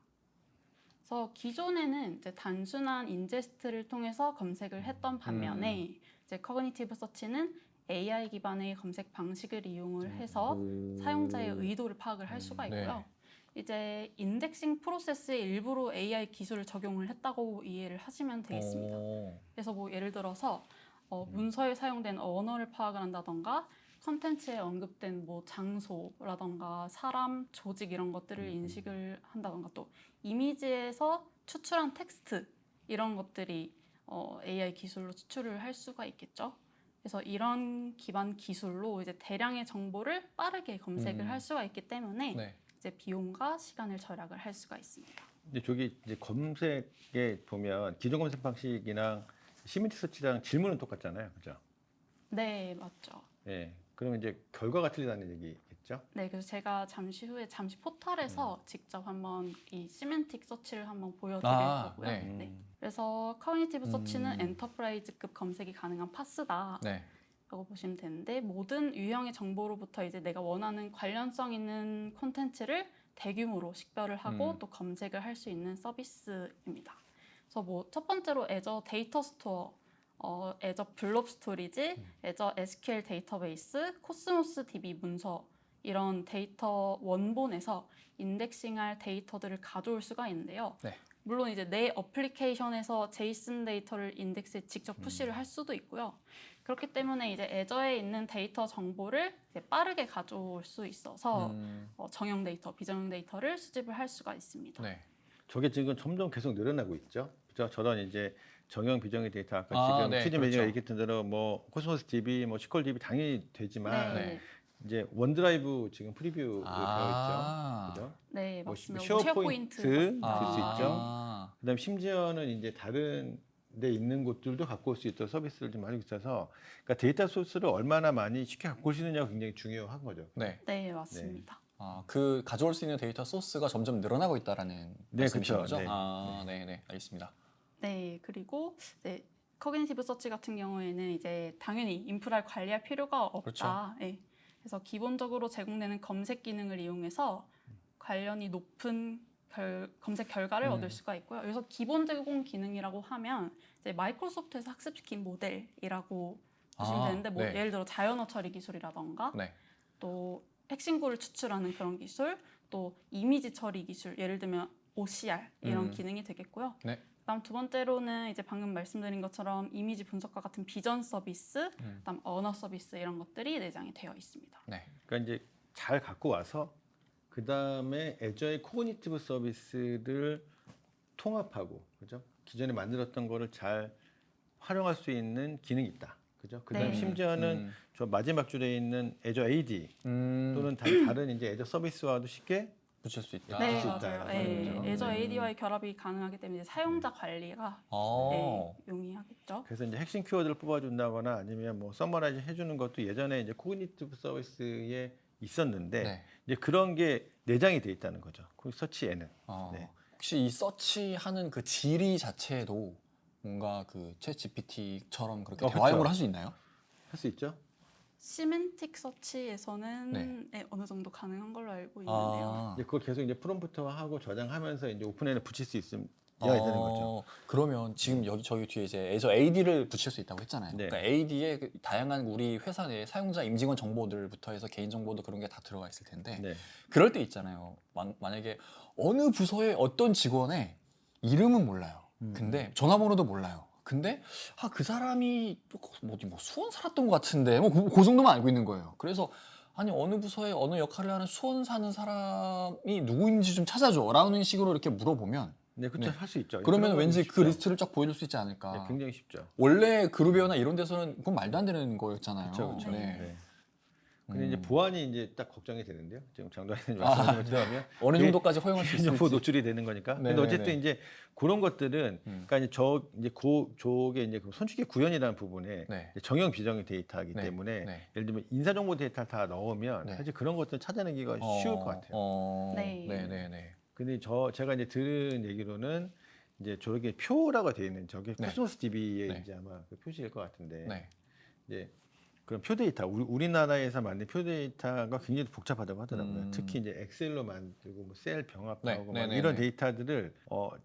그래서 기존에는 이제 단순한 인제스트를 통해서 검색을 했던 반면에 이제 커그니티브 서치는 AI 기반의 검색 방식을 이용을 해서 사용자의 의도를 파악을 할 수가 있고요. 이제 인덱싱 프로세스의 일부로 AI 기술을 적용을 했다고 이해를 하시면 되겠습니다. 그래서 뭐 예를 들어서 문서에 사용된 언어를 파악을 한다던가 컨텐츠에 언급된 뭐 장소라던가 사람, 조직 이런 것들을 인식을 한다던가 또 이미지에서 추출한 텍스트 이런 것들이 AI 기술로 추출을 할 수가 있겠죠. 그래서 이런 기반 기술로 이제 대량의 정보를 빠르게 검색을 할 수가 있기 때문에 네. 이제 비용과 시간을 절약을 할 수가 있습니다. 근데 저기 이제 검색에 보면 기존 검색 방식이랑 시민티 서치랑 질문은 똑같잖아요, 그죠? 네, 맞죠. 네. 그러면 이제 결과가 틀리다는 얘기겠죠? 네, 그래서 제가 잠시 포털에서 직접 한번 이 시멘틱 서치를 한번 보여드릴 거고요. 네. 네. 그래서 커그니티브 서치는 엔터프라이즈급 검색이 가능한 파스다. 네. 라고 보시면 되는데 모든 유형의 정보로부터 이제 내가 원하는 관련성 있는 콘텐츠를 대규모로 식별을 하고 또 검색을 할 수 있는 서비스입니다. 그래서 뭐 첫 번째로 애저 데이터 스토어, 애저 블록 스토리지, 애저 SQL 데이터베이스, 코스모스 DB 문서 이런 데이터 원본에서 인덱싱할 데이터들을 가져올 수가 있는데요. 네. 물론 이제 내 어플리케이션에서 제이슨 데이터를 인덱스에 직접 푸시를 할 수도 있고요. 그렇기 때문에 이제 애저에 있는 데이터 정보를 이제 빠르게 가져올 수 있어서 정형 데이터, 비정형 데이터를 수집을 할 수가 있습니다. 네. 저게 지금 점점 계속 늘어나고 있죠. 그죠? 저런 이제 정형 비정형 데이터 아까 지금 네, 최진 그렇죠. 매니저가 얘기했던 대로 뭐 코스모스 DB, 뭐 SQL DB 당연히 되지만 네. 이제 원드라이브 지금 프리뷰로 되어 있죠. 그죠? 네, 뭐 맞습니다. 쉐어포인트 쓸 수 있죠. 아. 그다음 심지어는 이제 다른 데 있는 곳들도 갖고 올 수 있도록 서비스를 좀 하고 있어서 그러니까 데이터 소스를 얼마나 많이 쉽게 갖고 올 수 있느냐가 굉장히 중요한 거죠. 네. 네, 맞습니다. 그 가져올 수 있는 데이터 소스가 점점 늘어나고 있다라는 말씀이신 그렇죠. 거죠? 네. 네, 알겠습니다. 네, 그리고 이제 커그니티브 서치 같은 경우에는 이제 당연히 인프라를 관리할 필요가 없다. 그렇죠. 네. 그래서 기본적으로 제공되는 검색 기능을 이용해서 관련이 높은 검색 결과를 얻을 수가 있고요. 여기서 기본 제공 기능이라고 하면 이제 마이크로소프트에서 학습시킨 모델이라고 보시면 아, 되는데 뭐 네. 예를 들어 자연어 처리 기술이라던가 네. 또 핵신고를 추출하는 그런 기술, 또 이미지 처리 기술, 예를 들면 OCR 이런 기능이 되겠고요. 네. 그다음 두 번째로는 이제 방금 말씀드린 것처럼 이미지 분석과 같은 비전 서비스, 그다음 언어 서비스 이런 것들이 내장이 되어 있습니다. 네. 그러니까 이제 잘 갖고 와서 그 다음에 애저의 코그니티브 서비스를 통합하고, 그죠? 기존에 만들었던 거를 잘 활용할 수 있는 기능이 있다, 그죠? 그다음 네. 심지어는 저 마지막 줄에 있는 애저 AD 또는 다른 이제 애저 서비스와도 쉽게 붙일 수 있다. 네, 수 있다. 맞아요. 네, 그렇죠. 애저 AD와의 결합이 가능하기 때문에 이제 사용자 관리가 어. 용이하겠죠. 그래서 이제 핵심 키워드를 뽑아준다거나 아니면 뭐 서머라이즈 해주는 것도 예전에 이제 코그니티브 서비스에 있었는데 네. 이제 그런 게 내장이 돼 있다는 거죠. 그 서치에는. 어. 네. 혹시 이 서치하는 그 질의 자체도 뭔가 그 챗 GPT처럼 그렇게 그쵸. 대화용으로 할 수 있나요? 할 수 있죠. 시멘틱 서치에서는 네. 어느 정도 가능한 걸로 알고 있는데요. 이제 그걸 계속 이제 프롬프트화하고 저장하면서 이제 오픈엔에 붙일 수 있으면 되는 거죠. 그러면 지금 여기 저기 뒤에 이제 애저 AD를 붙일 수 있다고 했잖아요. 네. 그러니까 AD에 그 다양한 우리 회사 내 사용자 임직원 정보들부터 해서 개인 정보도 그런 게 다 들어가 있을 텐데 네. 그럴 때 있잖아요. 만약에 어느 부서의 어떤 직원의 이름은 몰라요. 근데 전화번호도 몰라요. 근데 그 사람이 뭐 수원 살았던 것 같은데 뭐 그 정도만 알고 있는 거예요. 그래서 아니 어느 부서에 어느 역할을 하는 수원 사는 사람이 누구인지 좀 찾아줘라는 식으로 이렇게 물어보면 네, 그렇죠. 네. 할 수 있죠. 그러면 그런 왠지 건 그 쉽죠. 리스트를 쫙 보여줄 수 있지 않을까. 네, 굉장히 쉽죠. 원래 그룹웨어나 이런 데서는 그건 말도 안 되는 거였잖아요. 그렇죠. 네. 네. 근데 이제 보안이 이제 딱 걱정이 되는데요. 지금 장도환님 아, 말씀하신 것처럼 어느 정도까지 허용할 수 있을지. 개인정보 노출이 되는 거니까. 근데 네네네. 어쨌든 이제 그런 것들은 그러니까 이제 저게 이제 그 손쉽게 구현이라는 부분에 네. 이제 정형 비정형 데이터이기 네. 때문에 네. 예를 들면 인사정보 데이터를 다 넣으면 네. 사실 그런 것들은 찾아내기가 쉬울 것 같아요. 네. 네네네. 근데 제가 이제 들은 얘기로는 이제 저렇게 표라고 되어 있는 저게 네. 코스모스 DB의 네. 이제 아마 그 표시일 것 같은데 네. 이제 그런 표 데이터 우리나라에서 만든 표 데이터가 굉장히 복잡하다고 하더라고요. 특히 이제 엑셀로 만들고 뭐 셀 병합하고 네, 막 네네네. 이런 데이터들을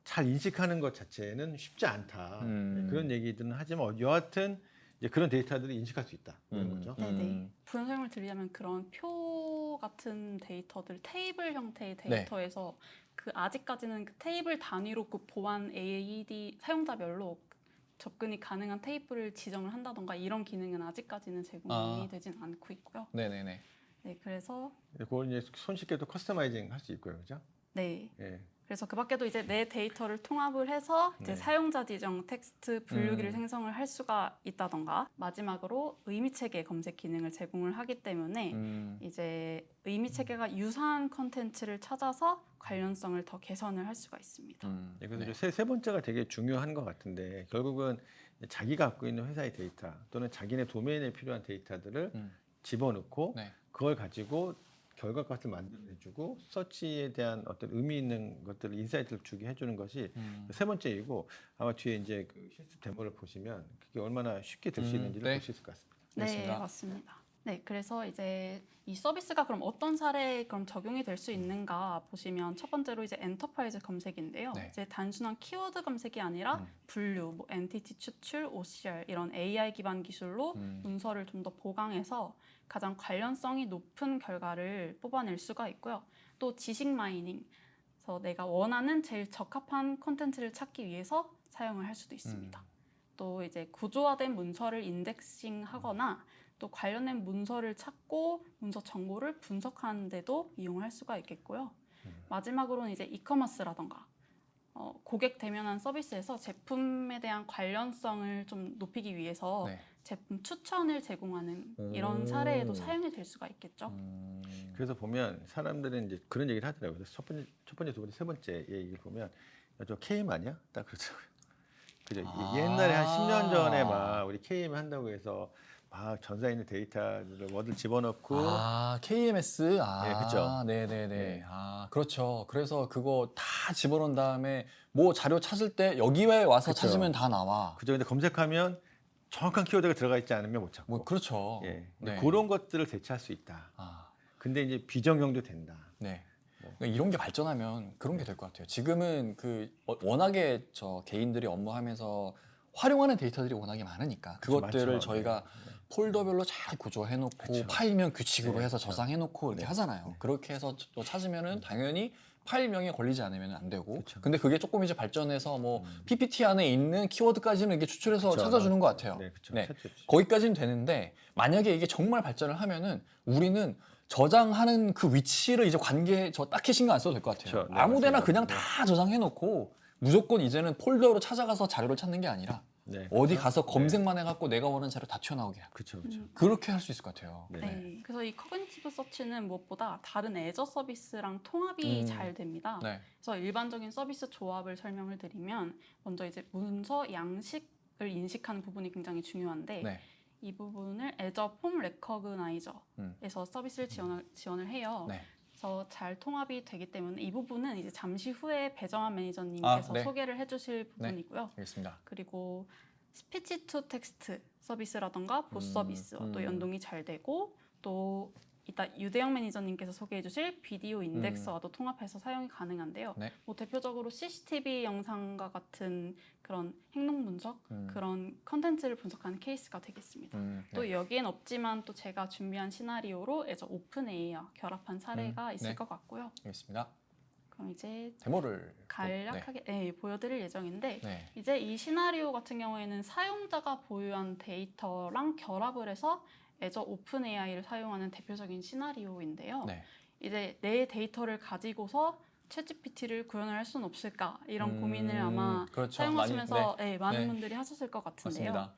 잘 인식하는 것 자체는 쉽지 않다. 음. 그런 얘기들은 하지만 여하튼 이제 그런 데이터들을 인식할 수 있다 이런 거죠. 네네. 부연 설명을 드리자면 그런 표 같은 데이터들, 테이블 형태의 데이터에서 그 아직까지는 그 테이블 단위로 그 보안 AD 사용자별로 접근이 가능한 테이블을 지정을 한다던가 이런 기능은 아직까지는 제공이 되진 않고 있고요. 네네네. 네, 그래서 그걸 이제 손쉽게도 커스터마이징 할 수 있고요, 그죠? 네. 예. 그래서 그 밖에도 이제 내 데이터를 통합을 해서 이제 네. 사용자 지정 텍스트 분류기를 생성을 할 수가 있다던가 마지막으로 의미 체계 검색 기능을 제공을 하기 때문에 이제 의미 체계가 유사한 컨텐츠를 찾아서 관련성을 더 개선을 할 수가 있습니다. 네, 그래서 세 번째가 되게 중요한 것 같은데 결국은 자기가 갖고 있는 회사의 데이터 또는 자기네 도메인에 필요한 데이터들을 집어넣고 네. 그걸 가지고 결과값을 만들어주고 서치에 대한 어떤 의미 있는 것들을 인사이트를 주게 해주는 것이 세 번째이고 아마 뒤에 이제 그 실습 데모를 보시면 그게 얼마나 쉽게 될 수 있는지를 네. 볼 수 있을 것 같습니다. 네, 알겠습니다. 맞습니다. 네, 그래서 이제 이 서비스가 그럼 어떤 사례에 그럼 적용이 될 수 있는가 보시면 첫 번째로 이제 엔터프라이즈 검색인데요. 네. 이제 단순한 키워드 검색이 아니라 분류, 뭐 엔티티 추출, OCR 이런 AI 기반 기술로 문서를 좀 더 보강해서 가장 관련성이 높은 결과를 뽑아낼 수가 있고요. 또 지식 마이닝, 그래서 내가 원하는 제일 적합한 콘텐츠를 찾기 위해서 사용을 할 수도 있습니다. 또 이제 구조화된 문서를 인덱싱하거나 또 관련된 문서를 찾고 문서 정보를 분석하는 데도 이용할 수가 있겠고요. 마지막으로는 이제 이커머스라던가 고객 대면한 서비스에서 제품에 대한 관련성을 좀 높이기 위해서 네. 제품 추천을 제공하는 이런 사례에도 사용이 될 수가 있겠죠. 그래서 보면 사람들은 이제 그런 얘기를 하더라고요. 그래서 첫 번째, 두 번째, 세 번째 얘기를 보면 야, 저 KM 아니야? 딱 그러더라고요. 그죠? 옛날에 한 10년 전에 막 우리 KM 한다고 해서 막 전사에 있는 데이터를 워드를 집어넣고 KMS. 네, 그쵸. 네네네. 네. 그렇죠. 그래서 그거 다 집어넣은 다음에 뭐 자료 찾을 때 여기에 와서 그쵸. 찾으면 다 나와. 그죠? 근데 검색하면 정확한 키워드가 들어가 있지 않으면 못 찾고. 뭐 그렇죠. 예. 네. 그런 것들을 대체할 수 있다. 근데 이제 비정형도 된다. 네. 그러니까 이런 게 발전하면 그런 게 될 것 같아요. 지금은 그 워낙에 저 개인들이 업무하면서 활용하는 데이터들이 워낙에 많으니까 그것들을 많죠. 저희가 폴더별로 잘 구조해놓고 그쵸. 파일명 규칙으로 네, 해서 그쵸. 저장해놓고 이렇게 네. 하잖아요. 네. 그렇게 해서 또 찾으면은 당연히 파일명에 걸리지 않으면 안 되고. 그쵸. 근데 그게 조금 이제 발전해서 뭐 PPT 안에 있는 키워드까지는 이게 추출해서 그쵸. 찾아주는 것 같아요. 네, 그렇죠. 네. 거기까지는 되는데 만약에 이게 정말 발전을 하면은 우리는 저장하는 그 위치를 이제 관계 저 딱히 신경 안 써도 될 것 같아요. 그쵸. 네, 아무데나 맞습니다. 그냥 네. 다 저장해놓고 무조건 이제는 폴더로 찾아가서 자료를 찾는 게 아니라 네. 어디 그렇죠? 가서 검색만 해갖고 내가 원하는 자료 다 튀어나오게 하고 그렇죠, 그렇죠. 그렇게 할 수 있을 것 같아요. 네. 네. 그래서 이 커그니티브 서치는 무엇보다 다른 애저 서비스랑 통합이 잘 됩니다. 네. 그래서 일반적인 서비스 조합을 설명을 드리면 먼저 이제 문서 양식을 인식하는 부분이 굉장히 중요한데 네. 이 부분을 애저 폼 레커그나이저에서 서비스를 지원을 해요. 네. 그래서 잘 통합이 되기 때문에 이 부분은 이제 잠시 후에 배정환 매니저님께서 네. 소개를 해주실 부분이고요. 알겠습니다. 그리고 스피치 투 텍스트 서비스라던가 보스 서비스와 또 연동이 잘 되고 또 이따 유대영 매니저님께서 소개해 주실 비디오 인덱스와도 통합해서 사용이 가능한데요. 네. 뭐 대표적으로 CCTV 영상과 같은 그런 행동 분석, 그런 컨텐츠를 분석하는 케이스가 되겠습니다. 또 네. 여기엔 없지만 또 제가 준비한 시나리오로 애저 오픈 AI와 결합한 사례가 있을 네. 것 같고요. 알겠습니다. 그럼 이제 데모를 간략하게 보여드릴 예정인데 네. 이제 이 시나리오 같은 경우에는 사용자가 보유한 데이터랑 결합을 해서 애저 오픈 AI를 사용하는 대표적인 시나리오인데요. 네. 이제 내 데이터를 가지고서 챗GPT를 구현을 할 수는 없을까 이런 고민을 아마 그렇죠. 사용하시면서 많은 네. 분들이 하셨을 것 같은데요. 맞습니다.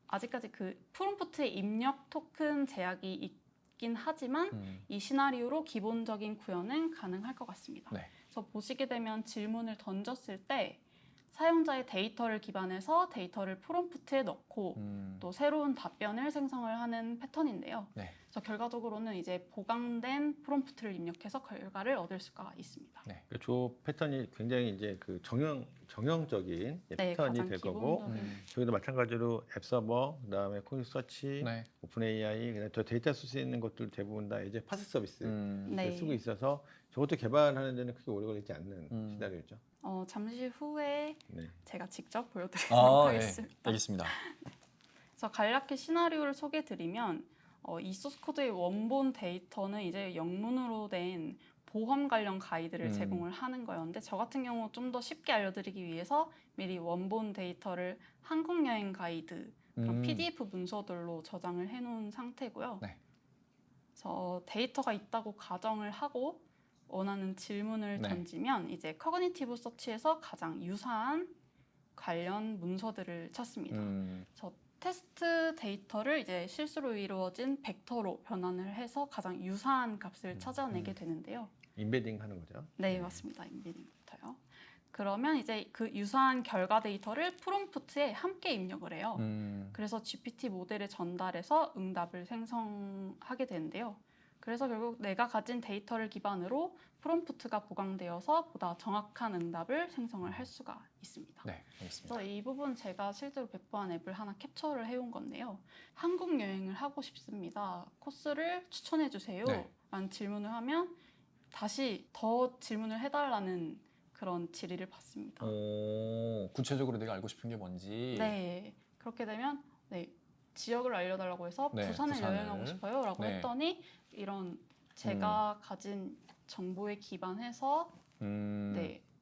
아직까지 그 프롬프트의 입력 토큰 제약이 있긴 하지만 이 시나리오로 기본적인 구현은 가능할 것 같습니다. 네. 그래서 보시게 되면 질문을 던졌을 때 사용자의 데이터를 기반해서 데이터를 프롬프트에 넣고 또 새로운 답변을 생성을 하는 패턴인데요. 네. 그래서 결과적으로는 이제 보강된 프롬프트를 입력해서 결과를 얻을 수가 있습니다. 네. 조 패턴이 굉장히 이제 그 정형적인 패턴이 가장 될 거고 기본적인. 저희도 마찬가지로 앱 서버, 그다음에 코닉 서치, 네. 오픈 AI, 그다음에 저 데이터 쓸 수 있는 것들 대부분 다 이제 파스 서비스 네. 쓰고 있어서 저것도 개발하는 데는 크게 오래 걸리지 않는 시나리오죠. 잠시 후에 네. 제가 직접 보여드리도록 네. 하겠습니다. 알겠습니다. 그래서 간략히 시나리오를 소개드리면 이 소스 코드의 원본 데이터는 이제 영문으로 된 보험 관련 가이드를 제공을 하는 거였는데 저 같은 경우 좀 더 쉽게 알려드리기 위해서 미리 원본 데이터를 한국 여행 가이드 그런 PDF 문서들로 저장을 해놓은 상태고요. 네. 그래서 데이터가 있다고 가정을 하고 원하는 질문을 네. 던지면 이제 커그니티브 서치에서 가장 유사한 관련 문서들을 찾습니다. 그래서 테스트 데이터를 이제 실수로 이루어진 벡터로 변환을 해서 가장 유사한 값을 찾아내게 되는데요. 인베딩 하는 거죠. 네, 맞습니다. 인베딩부터요. 그러면 이제 그 유사한 결과 데이터를 프롬프트에 함께 입력을 해요. 그래서 GPT 모델에 전달해서 응답을 생성하게 되는데요. 그래서 결국 내가 가진 데이터를 기반으로 프롬프트가 보강되어서 보다 정확한 응답을 생성을 할 수가 있습니다. 네, 알겠습니다. 그래서 이 부분 제가 실제로 배포한 앱을 하나 캡처를 해온 건데요. 한국 여행을 하고 싶습니다. 코스를 추천해 주세요. 네. 라는 질문을 하면 다시 더 질문을 해달라는 그런 질의를 받습니다. 구체적으로 내가 알고 싶은 게 뭔지. 네, 그렇게 되면 지역을 알려달라고 해서 네, 부산을 부산을. 여행하고 싶어요 라고 네. 했더니 이런 제가 가진 정보에 기반해서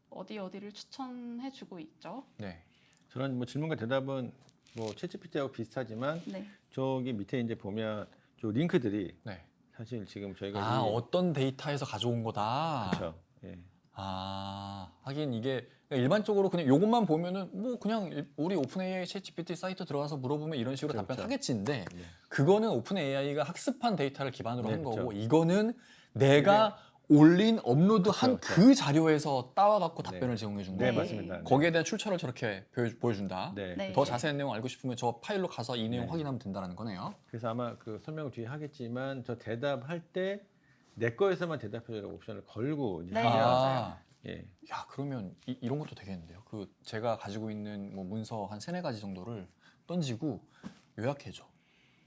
어디를 추천해주고 있죠. 네. 저런 뭐 질문과 대답은 뭐 챗GPT하고 비슷하지만 네. 저기 밑에 이제 보면 저 링크들이 네. 사실 지금 저희가 아, 어떤 데이터에서 가져온 거다. 그렇죠. 예. 하긴 이게 일반적으로 그냥 요것만 보면은 뭐 그냥 우리 오픈 AI 챗GPT 사이트 들어가서 물어보면 이런 식으로 그렇죠. 답변하겠지인데 네. 그거는 오픈 AI가 학습한 데이터를 기반으로 네, 한 거고 그렇죠. 이거는 내가 올린 업로드한 그렇죠, 그 자료에서 따와갖고 네. 답변을 제공해 준 네, 거예요. 맞습니다. 네. 거기에 대한 출처를 저렇게 보여준다. 네. 네. 더 자세한 내용 알고 싶으면 저 파일로 가서 이 내용 네. 확인하면 된다는 거네요. 그래서 아마 그 설명을 뒤에 하겠지만 저 대답할 때 내 거에서만 대답해주라고 옵션을 걸고 이제 네, 하면 맞아요. 예. 야, 그러면 이런 것도 되겠는데요. 그 제가 가지고 있는 뭐 문서 한 3-4가지 정도를 던지고 요약해줘.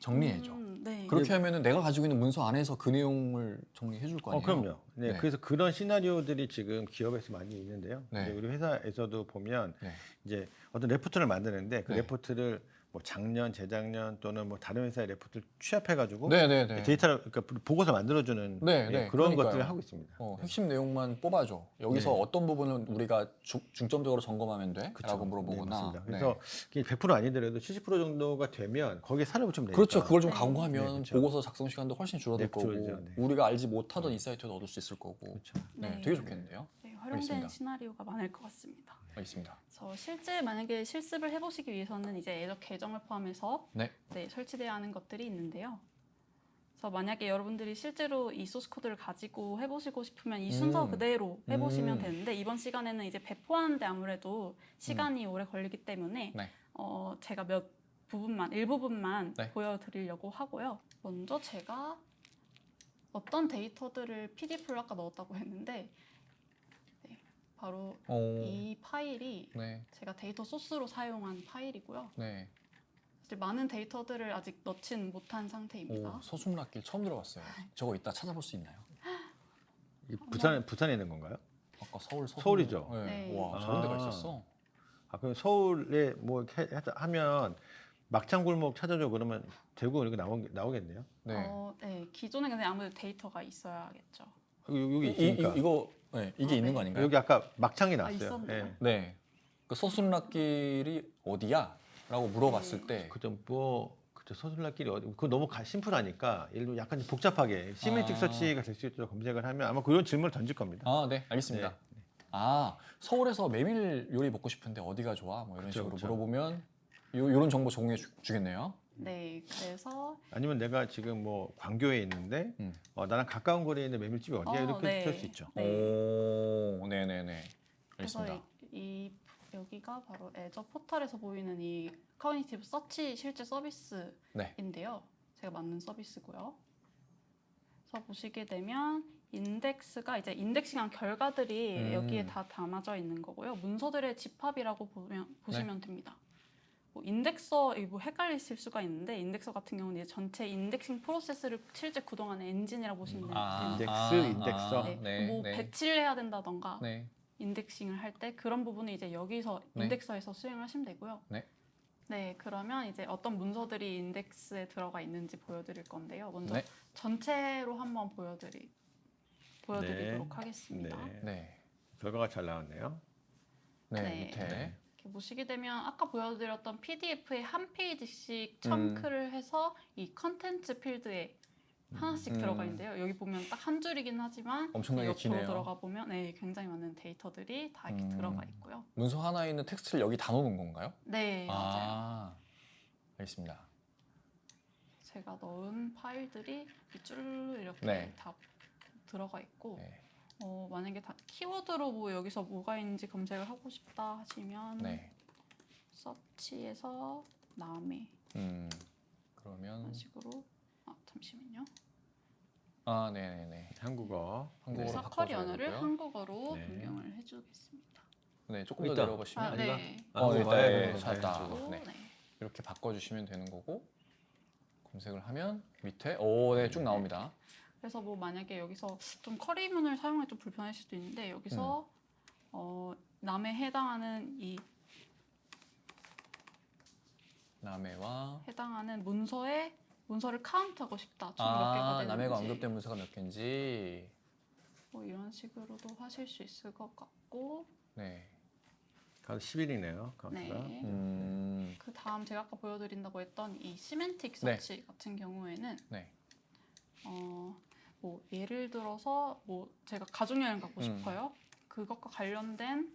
정리해줘. 네. 그렇게 하면은 내가 가지고 있는 문서 안에서 그 내용을 정리해 줄 거 아니에요? 그럼요. 네, 네. 그래서 그런 시나리오들이 지금 기업에서 많이 있는데요. 네. 이제 우리 회사에서도 보면 네. 이제 어떤 레포트를 만드는데 그 네. 레포트를 뭐 작년, 재작년 또는 뭐 다른 회사의 레포트를 취합해가지고 네네네. 데이터를 그러니까 보고서 만들어주는 네, 예, 네, 그런 그러니까요. 것들을 하고 있습니다. 핵심 내용만 뽑아줘. 여기서 네. 어떤 부분은 우리가 중점적으로 점검하면 돼? 그쵸. 라고 물어보거나. 네, 맞습니다. 네. 그래서 이게 100% 아니더라도 70% 정도가 되면 거기에 살을 붙이면 되니까. 그렇죠. 그걸 좀 네. 강화하면 네, 그렇죠. 보고서 작성 시간도 훨씬 줄어들 네, 거고 줄어들죠. 네. 우리가 알지 못하던 인사이트도 얻을 수 있을 거고. 그렇죠. 네, 네. 되게 좋겠는데요. 네, 활용된 알겠습니다. 시나리오가 많을 것 같습니다. 알겠습니다. 그래서 실제 만약에 실습을 해보시기 위해서는 이제 애저 계정을 포함해서 네. 설치돼야 하는 것들이 있는데요. 그래서 만약에 여러분들이 실제로 이 소스 코드를 가지고 해보시고 싶으면 이 순서 그대로 해보시면 되는데 이번 시간에는 이제 배포하는데 아무래도 시간이 오래 걸리기 때문에 네. 제가 일부분만 네. 보여드리려고 하고요. 먼저 제가 어떤 데이터들을 PDF로 아까 넣었다고 했는데 바로 이 파일이 네. 제가 데이터 소스로 사용한 파일이고요. 네. 사실 많은 데이터들을 아직 넣지는 못한 상태입니다. 서순락길 처음 들어봤어요. 저거 이따 찾아볼 수 있나요? 이 부산에 있는 건가요? 아까 서울 서울이죠. 네. 네. 와, 저런 데가 아. 있었어. 아, 그럼 서울에 뭐 이렇게 하면 막창 골목 찾아줘 그러면 대구 이렇게 나오겠네요. 네. 네. 기존에 근데 아무래도 데이터가 있어야겠죠. 여기 있으니까. 이게 있는 거 아닌가요? 여기 아까 막창이 나왔어요. 있었네요. 예. 네. 그 서순락길이 어디야? 라고 물어봤을 때 그죠. 그죠. 서술날길이 어디? 그거 너무 심플하니까 예를 들어 약간 복잡하게 시멘틱 서치가 될 수 있도록 검색을 하면 아마 그런 질문을 던질 겁니다. 네, 알겠습니다. 네. 서울에서 메밀 요리 먹고 싶은데 어디가 좋아? 뭐 이런 그쵸, 식으로 그쵸. 물어보면 요런 정보 제공해 주겠네요. 네, 그래서 아니면 내가 지금 뭐 광교에 있는데 나랑 가까운 거리에 있는 메밀집이 어디야? 이렇게 네. 할 수 있죠. 네. 네네네. 그래서 알겠습니다. 여기가 바로 애저 포털에서 보이는 이 커그니티브 서치 실제 서비스인데요. 제가 만든 서비스고요. 그래서 보시게 되면 인덱스가 이제 인덱싱한 결과들이 여기에 다 담아져 있는 거고요. 문서들의 집합이라고 보시면 됩니다. 인덱서 뭐 헷갈리실 수가 있는데 인덱서 같은 경우는 이제 전체 인덱싱 프로세스를 실제 구동하는 엔진이라고 보시면 됩니다. 인덱서. 뭐 배치를 해야 된다던가 네. 인덱싱을 할 때 그런 부분은 이제 여기서 네. 인덱서에서 수행을 하시면 되고요. 네. 네, 그러면 이제 어떤 문서들이 인덱스에 들어가 있는지 보여드릴 건데요. 먼저 네. 전체로 한번 보여드리도록 하겠습니다. 네. 네. 결과가 잘 나왔네요. 네. 네. 밑에. 이렇게 보시게 되면 아까 보여드렸던 PDF에 한 페이지씩 청크를 해서 이 컨텐츠 필드에 하나씩 들어가 있는데요. 여기 보면 딱 한 줄이긴 하지만 엄청나게 옆으로 기네요. 들어가 보면 굉장히 많은 데이터들이 다 이렇게 들어가 있고요. 문서 하나에 있는 텍스트를 여기 다 넣는 건가요? 네, 맞아요. 알겠습니다. 제가 넣은 파일들이 쭉 이렇게 네. 다 들어가 있고 네. 만약에 키워드로 뭐 여기서 뭐가 있는지 검색을 하고 싶다 하시면 네. 서치에서 남해 그러면 이런 식으로 잠시만요. 네네네. 한국어로 그래서 바꿔줘야 커리 언어를 되고요. 한국어로 네. 변경을 해주겠습니다. 네, 조금 더 있다. 내려가시면 네. 일단 찾았다. 그리고 네. 이렇게 바꿔주시면 되는 거고 검색을 하면 밑에 쭉 나옵니다. 그래서 뭐 만약에 여기서 좀 커리문을 사용하기 좀 불편할 수도 있는데 여기서 남에 해당하는 남해와 해당하는 문서를 카운트하고 싶다. 총 몇 개가 되는지. 남해가 언급된 문서가 몇 개인지. 뭐 이런 식으로도 하실 수 있을 것 같고. 네. 가서 10일이네요. 카운트가. 네. 그 다음 제가 아까 보여드린다고 했던 이 시멘틱 서치 같은 경우에는 네. 뭐 예를 들어서 뭐 제가 가족 여행 가고 싶어요. 그것과 관련된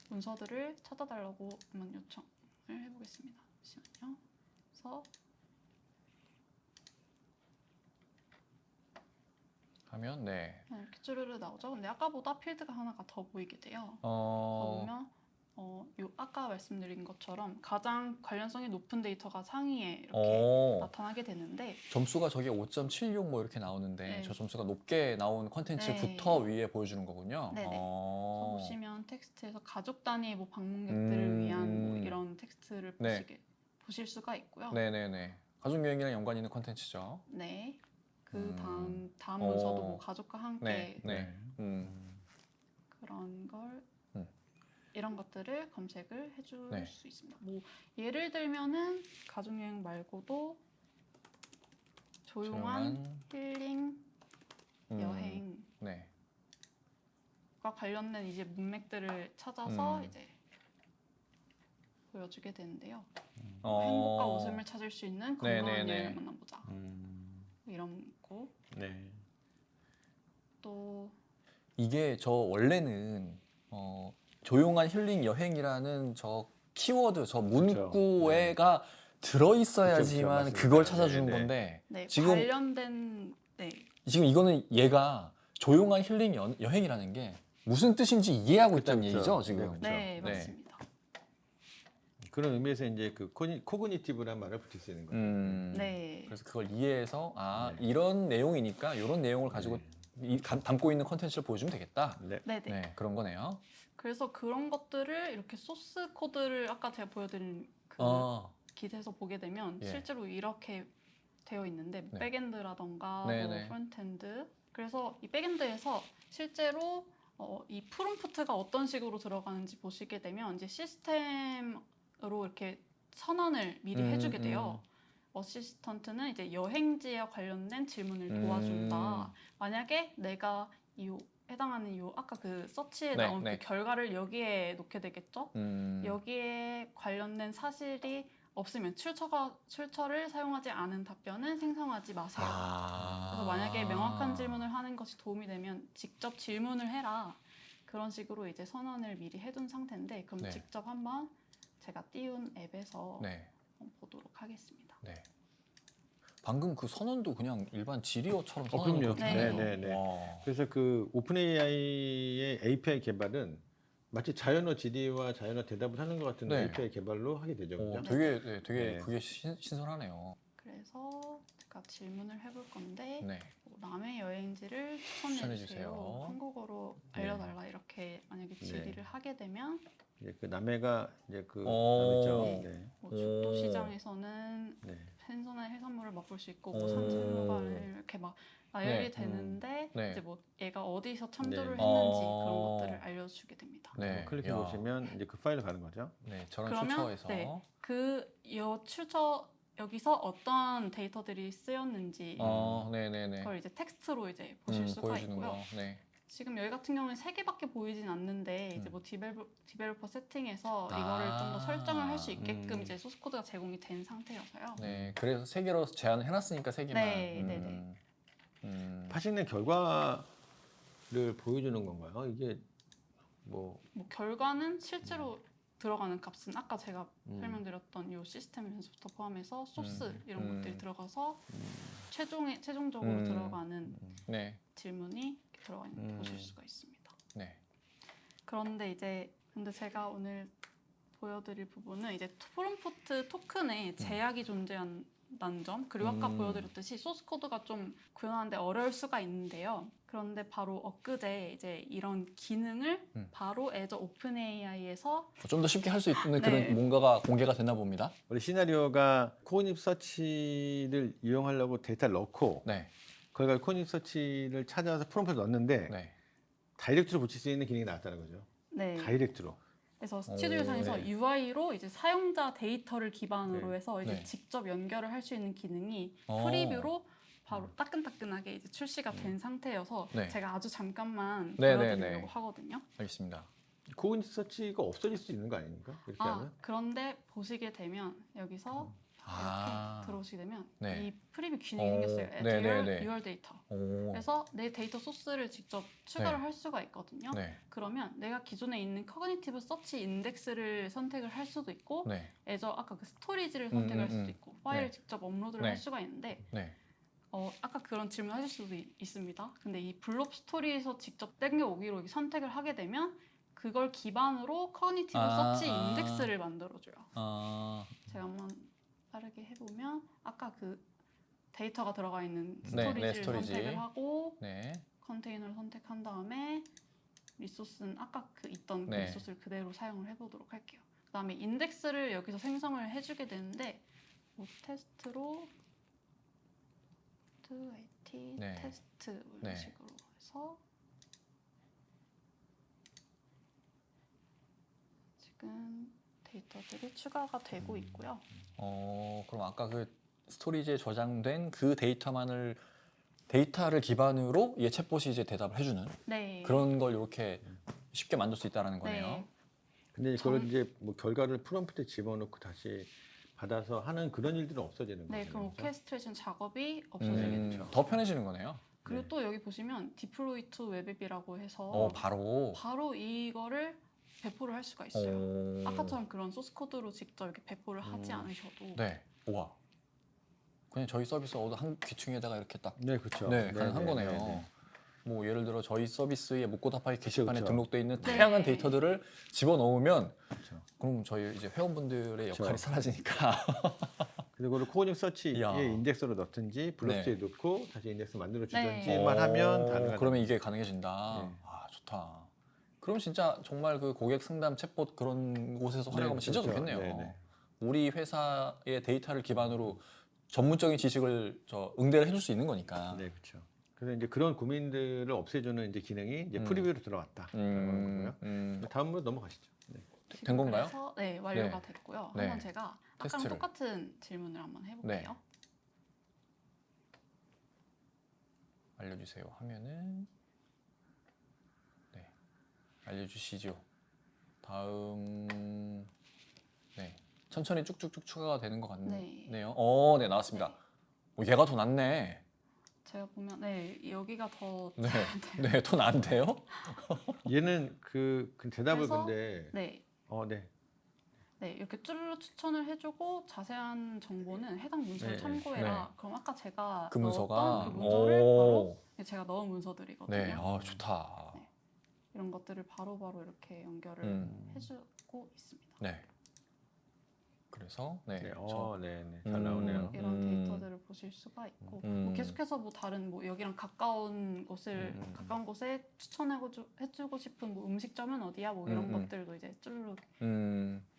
문서들을 찾아달라고 한번 요청을 해보겠습니다. 잠시만요. 그래서 하면 이렇게 쭈르르 나오죠. 근데 아까보다 필드가 하나가 더 보이게 돼요. 보면 아까 말씀드린 것처럼 가장 관련성이 높은 데이터가 상위에 이렇게 나타나게 되는데 점수가 저게 5.76 뭐 이렇게 나오는데 네. 저 점수가 높게 나온 컨텐츠부터 위에 보여주는 거군요. 네네. 보시면 텍스트에서 가족 단위 뭐 방문객들을 위한 뭐 이런 텍스트를 보실 수가 있고요. 네네네. 가족 여행이랑 연관 있는 컨텐츠죠. 네. 그 다음 문서도 뭐 가족과 함께 그런 그런 걸 이런 것들을 검색을 해줄 네. 수 있습니다. 뭐 예를 들면은 가족여행 말고도 조용한 힐링 여행과 네. 관련된 이제 문맥들을 찾아서 음. 이제 보여주게 되는데요. 어. 행복과 웃음을 찾을 수 있는 건강한 네네네. 여행을 만나보자. 이런 거. 네. 또 이게 저 원래는 조용한 힐링 여행이라는 저 키워드, 저 문구에가 들어있어야지만 그쵸, 그걸 맞습니다. 찾아주는 네네. 건데 네, 지금 관련된 네, 지금 이거는 얘가 조용한 힐링 여행이라는 게 무슨 뜻인지 이해하고 그쵸, 있다는 그쵸. 얘기죠 지금. 그쵸. 네, 네. 맞습니다. 그런 의미에서 이제 그 코그니티브란 말을 붙일 수 있는 거예요. 네. 그래서 그걸 이해해서 아 네. 이런 내용이니까 이런 내용을 가지고 담고 있는 컨텐츠를 보여주면 되겠다. 네. 네, 네. 네, 그런 거네요. 그래서 그런 것들을 이렇게 소스 코드를 아까 제가 보여드린 그 기사에서 보게 되면 예. 실제로 이렇게 되어 있는데 네. 백엔드라던가 네, 뭐 네. 프론트엔드. 그래서 이 백엔드에서 실제로 이 프롬프트가 어떤 식으로 들어가는지 보시게 되면 이제 시스템으로 이렇게 선언을 미리 해주게 돼요. 어시스턴트는 이제 여행지와 관련된 질문을 도와준다. 만약에 내가 이 해당하는 요 아까 그 서치에 네, 나온 네. 그 결과를 여기에 놓게 되겠죠. 여기에 관련된 사실이 없으면 출처를 사용하지 않은 답변은 생성하지 마세요. 그래서 만약에 명확한 질문을 하는 것이 도움이 되면 직접 질문을 해라. 그런 식으로 이제 선언을 미리 해둔 상태인데 그럼 네. 직접 한번 제가 띄운 앱에서 네. 한번 보도록 하겠습니다. 네. 방금 그 선언도 그냥 일반 지리어처럼 그럼요. 선언한 거잖아요. 네, 네, 네. 와. 그래서 그 오픈 AI의 API 개발은 마치 자연어 질의와 자연어 대답을 하는 것 같은 네. API 개발로 하게 되죠. 그죠? 되게 네. 그게 신선하네요. 그래서 제가 질문을 해볼 건데 네. 남의 여행지를 추천해 추천해 주세요. 주세요. 한국어로 네. 알려달라 이렇게 만약에 질의를 하게 되면 이제 그 남해가 이제 그 오. 남해죠. 네. 네. 뭐 죽도시장에서는 네. 신선한 해산물을 맛볼 수 있고 뭐 오. 산책로가를 이렇게 막 나열이 네. 되는데 네. 이제 뭐 얘가 어디서 참조를 네. 했는지 그런 것들을 알려주게 됩니다. 네. 클릭해 야. 보시면 이제 그 파일로 가는 거죠. 네, 저런 그러면 출처에서 네, 출처 여기서 어떤 데이터들이 쓰였는지 네네네. 그걸 이제 텍스트로 이제 보실 수가 보여주는 있고요. 거. 네. 지금 여기 같은 경우는 3개밖에 보이진 않는데 이제 뭐 디벨로퍼 세팅에서 이거를 좀 더 설정을 할 수 있게끔 이제 소스 코드가 제공이 된 상태여서요. 네, 그래서 3개로 제한을 해놨으니까 3개만. 네, 네, 네. 파식된 결과를 보여주는 건가요? 이게 뭐 뭐 결과는 실제로 들어가는 값은 아까 제가 설명드렸던 이 시스템에서부터 포함해서 소스 이런 것들이 들어가서 최종적으로 들어가는 네. 질문이 이렇게 들어가 있는 게 보실 수가 있습니다. 네. 그런데 근데 제가 오늘 보여드릴 부분은 이제 프롬프트 토큰에 제약이 존재한다는 점 그리고 아까 보여드렸듯이 소스 코드가 좀 구현하는데 어려울 수가 있는데요. 그런데 바로 엊그제 이제 이런 기능을 바로 애저 오픈 AI에서 좀 더 쉽게 할 수 있는 네. 그런 뭔가가 공개가 됐나 봅니다. 우리 시나리오가 코그니티브 서치를 이용하려고 데이터를 넣고 네. 거기가 코그니티브 서치를 찾아서 프롬프트를 넣었는데 네. 다이렉트로 붙일 수 있는 기능이 나왔다는 거죠. 네. 다이렉트로. 그래서 스튜디오상에서 네. UI로 이제 사용자 데이터를 기반으로 네. 해서 이제 네. 직접 연결을 할 수 있는 기능이 어. 프리뷰로 바로 따끈따끈하게 이제 출시가 된 상태여서 네. 제가 아주 잠깐만 네, 네, 보여드리려고 네. 하거든요. 알겠습니다. 코그니티브 서치가 없어질 수 있는 거 아닙니까? 그렇게 하면? 그런데 보시게 되면 여기서 이렇게 들어오시게 되면 네. 이 프리뷰 기능이 생겼어요. 네, Add 네, your, 네. your data. 오. 그래서 내 데이터 소스를 직접 추가를 네. 할 수가 있거든요. 네. 그러면 내가 기존에 있는 커그니티브 서치 인덱스를 선택을 할 수도 있고 네. 애저 아까 그 스토리지를 선택할 수도 있고 파일을 네. 직접 업로드를 네. 할 수가 있는데 네. 아까 그런 질문 하실 수도 있습니다. 근데 이 블록 스토리에서 직접 땡겨오기로 선택을 하게 되면 그걸 기반으로 커그니티브 서치 인덱스를 만들어줘요. 제가 한번 빠르게 해보면 아까 그 데이터가 들어가 있는 스토리지를 스토리지. 선택을 하고 네. 컨테이너를 선택한 다음에 리소스는 아까 있던 그 네. 리소스를 그대로 사용을 해보도록 할게요. 그 다음에 인덱스를 여기서 생성을 해주게 되는데 뭐 테스트로 AT 네. 테스트 이런 네. 식으로 해서 지금 데이터들이 추가가 되고 있고요. 그럼 아까 그 스토리지에 저장된 그 데이터를 기반으로 이 챗봇이 이제 대답을 해주는 네. 그런 걸 이렇게 쉽게 만들 수 있다는 거네요. 네. 근데 그걸 이제 뭐 결과를 프롬프트에 집어넣고 다시 받아서 하는 그런 일들은 없어지는 거예요. 네, 그럼 오케스트레이션 작업이 없어지겠죠. 더 편해지는 거네요. 그리고 네. 또 여기 보시면 디플로이 투 웹앱이라고 해서 바로. 이거를 배포를 할 수가 있어요. 아까처럼 그런 소스 코드로 직접 이렇게 배포를 하지 않으셔도 네. 우와. 그냥 저희 서비스 한 귀퉁이에다가 이렇게 딱 네, 그렇죠. 네, 가능한 네, 거네요. 네, 네. 뭐 예를 들어 저희 서비스의 묵고답하기 게시판에 그쵸. 등록돼 있는 네. 다양한 데이터들을 집어넣으면 그렇죠. 그럼 저희 이제 회원분들의 그쵸. 역할이 사라지니까. 그리고 그걸 코딩 서치에 이야. 인덱스로 넣든지 블록스에 네. 넣고 다시 인덱스 만들어 네. 주든지만 하면 가능하다. 그러면 이게 가능해진다. 네. 아, 좋다. 그럼 진짜 정말 그 고객 상담 챗봇 그런 곳에서 활용하면 진짜 그렇죠. 좋겠네요. 네, 네. 우리 회사의 데이터를 기반으로 전문적인 지식을 응대를 해줄 수 있는 거니까. 네, 그렇죠. 그래서 이제 그런 고민들을 없애주는 이제 기능이 이제 프리뷰로 들어왔다. 거고요. 다음으로 넘어가시죠. 네. 된 건가요? 그래서 네, 완료가 됐고요. 네. 한번 제가 아까랑 테스트를. 똑같은 질문을 한번 해볼게요. 알려주세요 하면은 네 알려주시죠. 다음 네 천천히 쭉쭉쭉 추가가 되는 것 같네요. 네 나왔습니다. 얘가 더 낫네. 제가 보면 여기가 더 네, 더 나은데요? 얘는 그 대답을 그래서, 근데 네. 네, 이렇게 쭈르르 추천을 해주고 자세한 정보는 해당 문서를 네, 참고해라. 네. 그럼 아까 제가 그 문서가 넣었던 그 문서를 바로 제가 넣은 문서들이거든요. 네, 좋다. 네. 이런 것들을 바로바로 이렇게 연결을 해주고 있습니다. 네. 그래서 잘 나오네요. 이런 데이터들을 보실 수가 있고 뭐 계속해서 뭐 다른 뭐 여기랑 가까운 곳에 추천해주고 싶은 뭐 음식점은 어디야 뭐 이런 것들도 이제 쭈르륵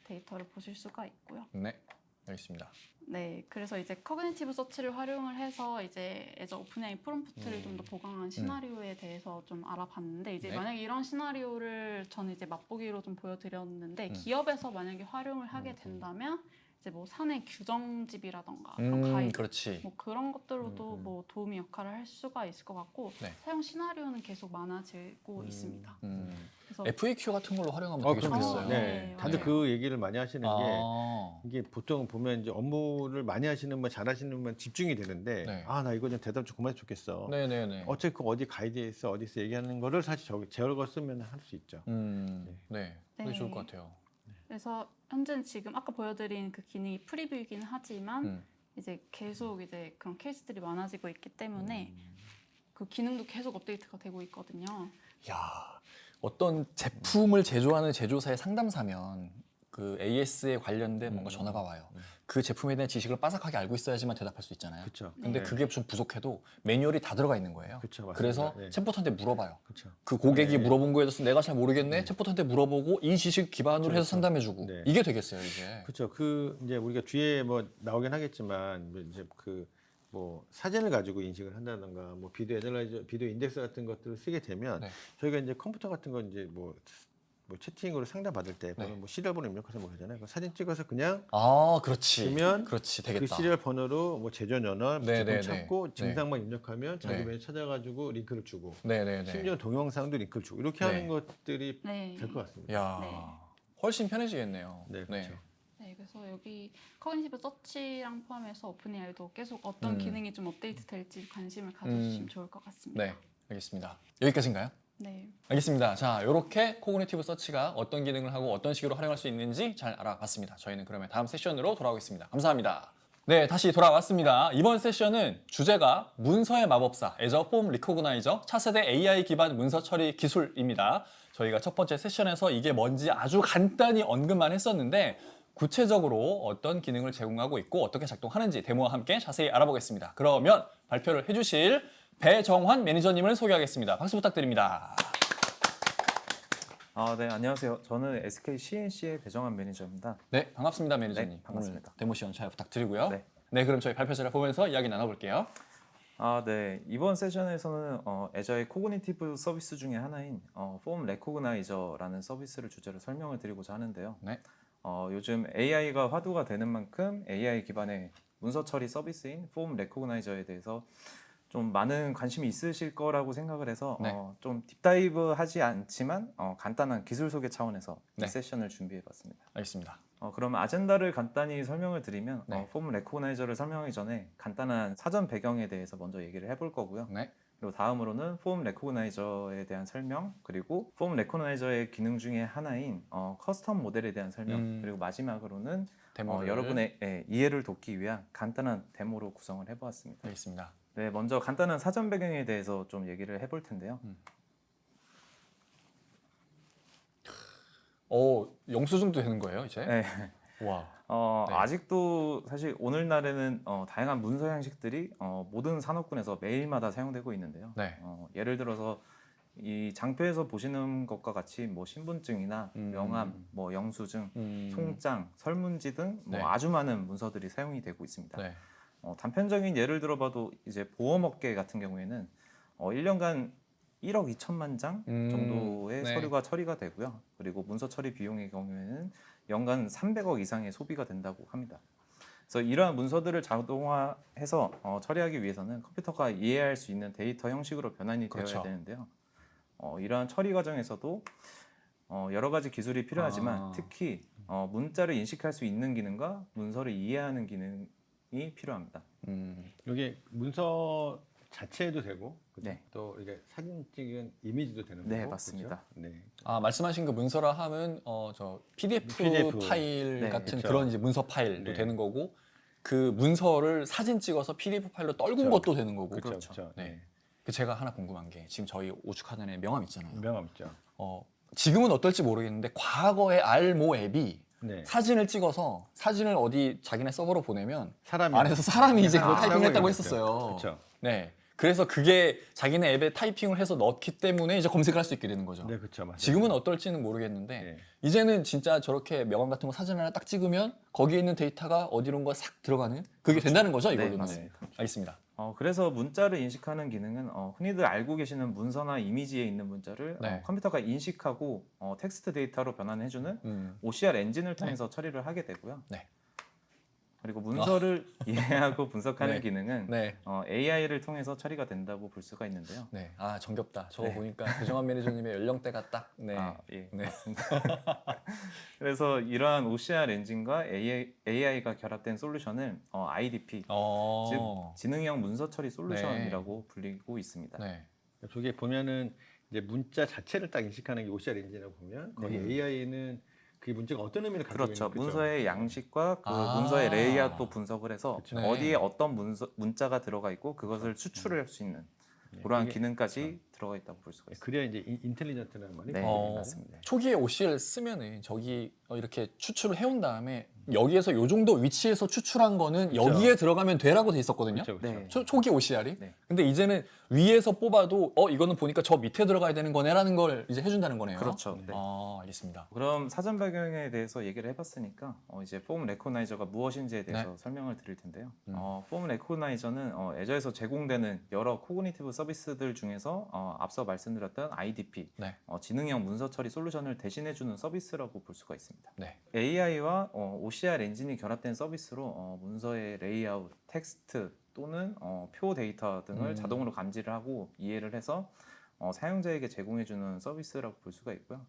데이터를 보실 수가 있고요. 네, 알겠습니다. 네, 그래서 이제 커그니티브 서치를 활용을 해서 이제 애저 오픈AI 프롬프트를 좀 더 보강한 시나리오에 대해서 좀 알아봤는데 이제 만약에 이런 시나리오를 저는 이제 맛보기로 좀 보여드렸는데 기업에서 만약에 활용을 하게 된다면 이제 뭐 사내 규정집이라던가 그런 가이드 그렇지. 뭐 그런 것들로도 뭐 도움이 역할을 할 수가 있을 것 같고 사용 시나리오는 계속 많아지고 있습니다. 그래서 FAQ 같은 걸로 활용하면 되게 좋겠어요. 네, 다들 그 얘기를 많이 하시는 게 이게 보통 보면 이제 업무를 많이 하시는 분, 잘하시는 분 집중이 되는데 나 이거 좀 대답 좀 그만했으면 좋겠어. 네네네. 어차피 그 어디 가이드에 있어 어디서 얘기하는 거를 사실 제어걸 쓰면 할 수 있죠. 네, 그게 좋을 것 같아요. 그래서 현재는 지금 아까 보여드린 그 기능이 프리뷰이긴 하지만 이제 계속 이제 그런 케이스들이 많아지고 있기 때문에 그 기능도 계속 업데이트가 되고 있거든요. 야, 어떤 제품을 제조하는 제조사의 상담사면 그 AS에 관련된 뭔가 전화가 와요. 그 제품에 대한 지식을 빠삭하게 알고 있어야지만 대답할 수 있잖아요. 그렇죠. 근데 그게 좀 부족해도 매뉴얼이 다 들어가 있는 거예요. 그쵸, 그래서 네. 챗봇한테 물어봐요. 그렇죠. 그 고객이 물어본 거에 대해서 내가 잘 모르겠네. 챗봇한테 물어보고 이 지식 기반으로 해서 상담해주고 네. 이게 되겠어요, 이게. 그렇죠. 그 이제 우리가 뒤에 뭐 나오긴 하겠지만 이제 그 뭐 사진을 가지고 인식을 한다던가 뭐 비디오 애널라이저, 비디오 인덱스 같은 것들을 쓰게 되면 저희가 이제 컴퓨터 같은 거 이제 뭐 채팅으로 상담 받을 때 보면 뭐 시리얼 번호 입력해서 뭐 하잖아요. 그 사진 찍어서 그냥 그렇지. 주면 그렇지, 되겠다. 그 시리얼 번호로 뭐 제조 연월 네, 제품 네, 찾고 네. 증상만 입력하면 자기 네. 메일 찾아가지고 링크를 주고 네네네. 심지어 동영상도 링크를 주고 이렇게 하는 것들이 네. 될 것 같습니다. 야, 훨씬 편해지겠네요. 네, 그렇죠. 네, 그래서 여기 커그니티브 서치랑 포함해서 오픈AI도 계속 어떤 기능이 좀 업데이트 될지 관심을 가져주시면 좋을 것 같습니다. 네, 알겠습니다. 여기까지인가요? 네. 알겠습니다. 자, 이렇게 코그니티브 서치가 어떤 기능을 하고 어떤 식으로 활용할 수 있는지 잘 알아봤습니다. 저희는 그러면 다음 세션으로 돌아오겠습니다. 감사합니다. 네, 다시 돌아왔습니다. 이번 세션은 주제가 문서의 마법사, 애저 폼 리코그나이저, 차세대 AI 기반 문서 처리 기술입니다. 저희가 첫 번째 세션에서 이게 뭔지 아주 간단히 언급만 했었는데 구체적으로 어떤 기능을 제공하고 있고 어떻게 작동하는지 데모와 함께 자세히 알아보겠습니다. 그러면 발표를 해주실 배정환 매니저님을 소개하겠습니다. 박수 부탁드립니다. 네, 안녕하세요. 저는 SK CNC의 배정환 매니저입니다. 네, 반갑습니다, 매니저님. 네, 반갑습니다. 오늘 데모 시연 잘 부탁드리고요. 네. 네, 그럼 저희 발표자를 보면서 이야기 나눠볼게요. 네. 이번 세션에서는 애저의 코그니티브 서비스 중에 하나인 폼 레코그나이저라는 서비스를 주제로 설명을 드리고자 하는데요. 네. 요즘 AI가 화두가 되는 만큼 AI 기반의 문서 처리 서비스인 폼 레코그나이저에 대해서 좀 많은 관심이 있으실 거라고 생각을 해서 네. 좀 딥다이브 하지 않지만 간단한 기술 소개 차원에서 네. 이 세션을 준비해봤습니다. 알겠습니다. 그럼 아젠다를 간단히 설명을 드리면 네. 폼 레코그나이저를 설명하기 전에 간단한 사전 배경에 대해서 먼저 얘기를 해볼 거고요. 네. 그리고 다음으로는 폼 레코그나이저에 대한 설명, 그리고 폼 레코그나이저의 기능 중에 하나인 커스텀 모델에 대한 설명, 그리고 마지막으로는 데모를. 여러분의 이해를 돕기 위한 간단한 데모로 구성을 해보았습니다. 알겠습니다. 네, 먼저 간단한 사전 배경에 대해서 좀 얘기를 해볼 텐데요. 영수증도 되는 거예요, 이제? 네. 와. 네. 아직도 사실 오늘날에는 다양한 문서 형식들이 모든 산업군에서 매일마다 사용되고 있는데요. 네. 예를 들어서 이 장표에서 보시는 것과 같이 뭐 신분증이나 명함, 뭐 영수증, 송장, 설문지 등 뭐 네. 아주 많은 문서들이 사용이 되고 있습니다. 네. 단편적인 예를 들어봐도 이제 보험업계 같은 경우에는 1년간 1억 2천만 장 정도의 네. 서류가 처리가 되고요. 그리고 문서 처리 비용의 경우에는 연간 300억 이상의 소비가 된다고 합니다. 그래서 이러한 문서들을 자동화해서 처리하기 위해서는 컴퓨터가 이해할 수 있는 데이터 형식으로 변환이 그렇죠. 되어야 되는데요. 이러한 처리 과정에서도 여러 가지 기술이 필요하지만 특히 문자를 인식할 수 있는 기능과 문서를 이해하는 기능이 필요합니다. 이게 문서 자체도 되고 그죠? 네. 또 이게 사진 찍은 이미지도 되는 네, 거고 맞습니다. 그죠? 네. 말씀하신 그 문서라 함은 저 PDF 파일 네, 같은 그쵸. 그런 이제 문서 파일도 네. 되는 거고 그 문서를 사진 찍어서 PDF 파일로 떨군 그쵸. 것도 되는 거고. 그렇죠. 그렇죠. 그렇죠. 네. 그 제가 하나 궁금한 게 지금 저희 오죽하는 애 명함 있잖아요. 명함 있죠. 지금은 어떨지 모르겠는데 과거에 알모 앱이 네. 사진을 찍어서 사진을 어디 자기네 서버로 보내면 사람이 안에서 사람이 이제 그걸 아, 타이핑을 했다고 그렇죠. 했었어요. 그렇죠. 네. 그래서 그게 자기네 앱에 타이핑을 해서 넣기 때문에 이제 검색을 할 수 있게 되는 거죠. 네, 그렇죠. 맞아요. 지금은 어떨지는 모르겠는데 네. 이제는 진짜 저렇게 명함 같은 거 사진 하나 딱 찍으면 거기에 있는 데이터가 어디론가 싹 들어가는 그게 된다는 거죠, 네, 이걸로는. 맞습니다. 알겠습니다. 그래서 문자를 인식하는 기능은 흔히들 알고 계시는 문서나 이미지에 있는 문자를 네. 컴퓨터가 인식하고 텍스트 데이터로 변환해주는 OCR 엔진을 통해서 처리를 하게 되고요. 네. 그리고 문서를 이해하고 분석하는 네. 기능은 네. AI를 통해서 처리가 된다고 볼 수가 있는데요. 네. 아, 정겹다. 저거 네. 보니까 배정환 매니저님의 연령대가 딱. 네. 예, 네. 맞습니다. 그래서 이러한 OCR 엔진과 AI가 결합된 솔루션을 IDP, 즉 지능형 문서 처리 솔루션이라고 불리고 있습니다. 네. 저게 보면은 이제 문자 자체를 딱 인식하는 게 OCR 엔진이라고 보면 거기 AI는 그 문자가 어떤 의미를 가지고 그렇죠. 있는 문서의 양식과 그 아. 문서의 레이아웃도 분석을 해서 그렇죠. 네. 어디에 어떤 문자가 들어가 있고 그것을 추출할 수 있는 그러한 이게- 기능까지 들어가 있다고 볼 수가 있습니다. 그래야 이제 인텔리전트라는 말이 네, 어. 맞습니다. 초기에 OCR 쓰면은 저기 이렇게 추출을 해온 다음에 여기에서 요 정도 위치에서 추출한 거는 그렇죠. 여기에 들어가면 돼라고 돼 있었거든요. 그렇죠, 그렇죠. 네. 초기 OCR이. 네. 근데 이제는 위에서 뽑아도 이거는 보니까 저 밑에 들어가야 되는 거네라는 걸 이제 해준다는 거네요. 그렇죠. 네. 알겠습니다. 그럼 사전 배경에 대해서 얘기를 해봤으니까 이제 폼 레코나이저가 무엇인지에 대해서 설명을 드릴 텐데요. 폼 레코나이저는 애저에서 제공되는 여러 코그니티브 서비스들 중에서 앞서 말씀드렸던 IDP, 네. 지능형 문서 처리 솔루션을 대신해주는 서비스라고 볼 수가 있습니다. 네. AI와 OCR 엔진이 결합된 서비스로 문서의 레이아웃, 텍스트 또는 표 데이터 등을 자동으로 감지를 하고 이해를 해서 사용자에게 제공해주는 서비스라고 볼 수가 있고요.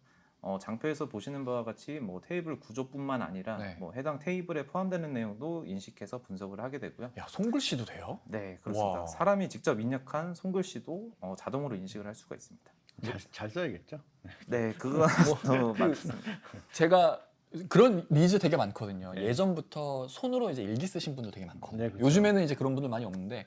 장표에서 보시는 바와 같이 뭐 테이블 구조뿐만 아니라 네. 뭐 해당 테이블에 포함되는 내용도 인식해서 분석을 하게 되고요. 야, 손글씨도 돼요? 네, 그렇습니다. 와. 사람이 직접 입력한 손글씨도 자동으로 인식을 할 수가 있습니다. 잘 써야겠죠. 네, 그건 또 맞습니다. 제가 그런 니즈 되게 많거든요. 네. 예전부터 손으로 이제 일기 쓰신 분들 되게 많거든요. 네, 그렇죠. 요즘에는 이제 그런 분들 많이 없는데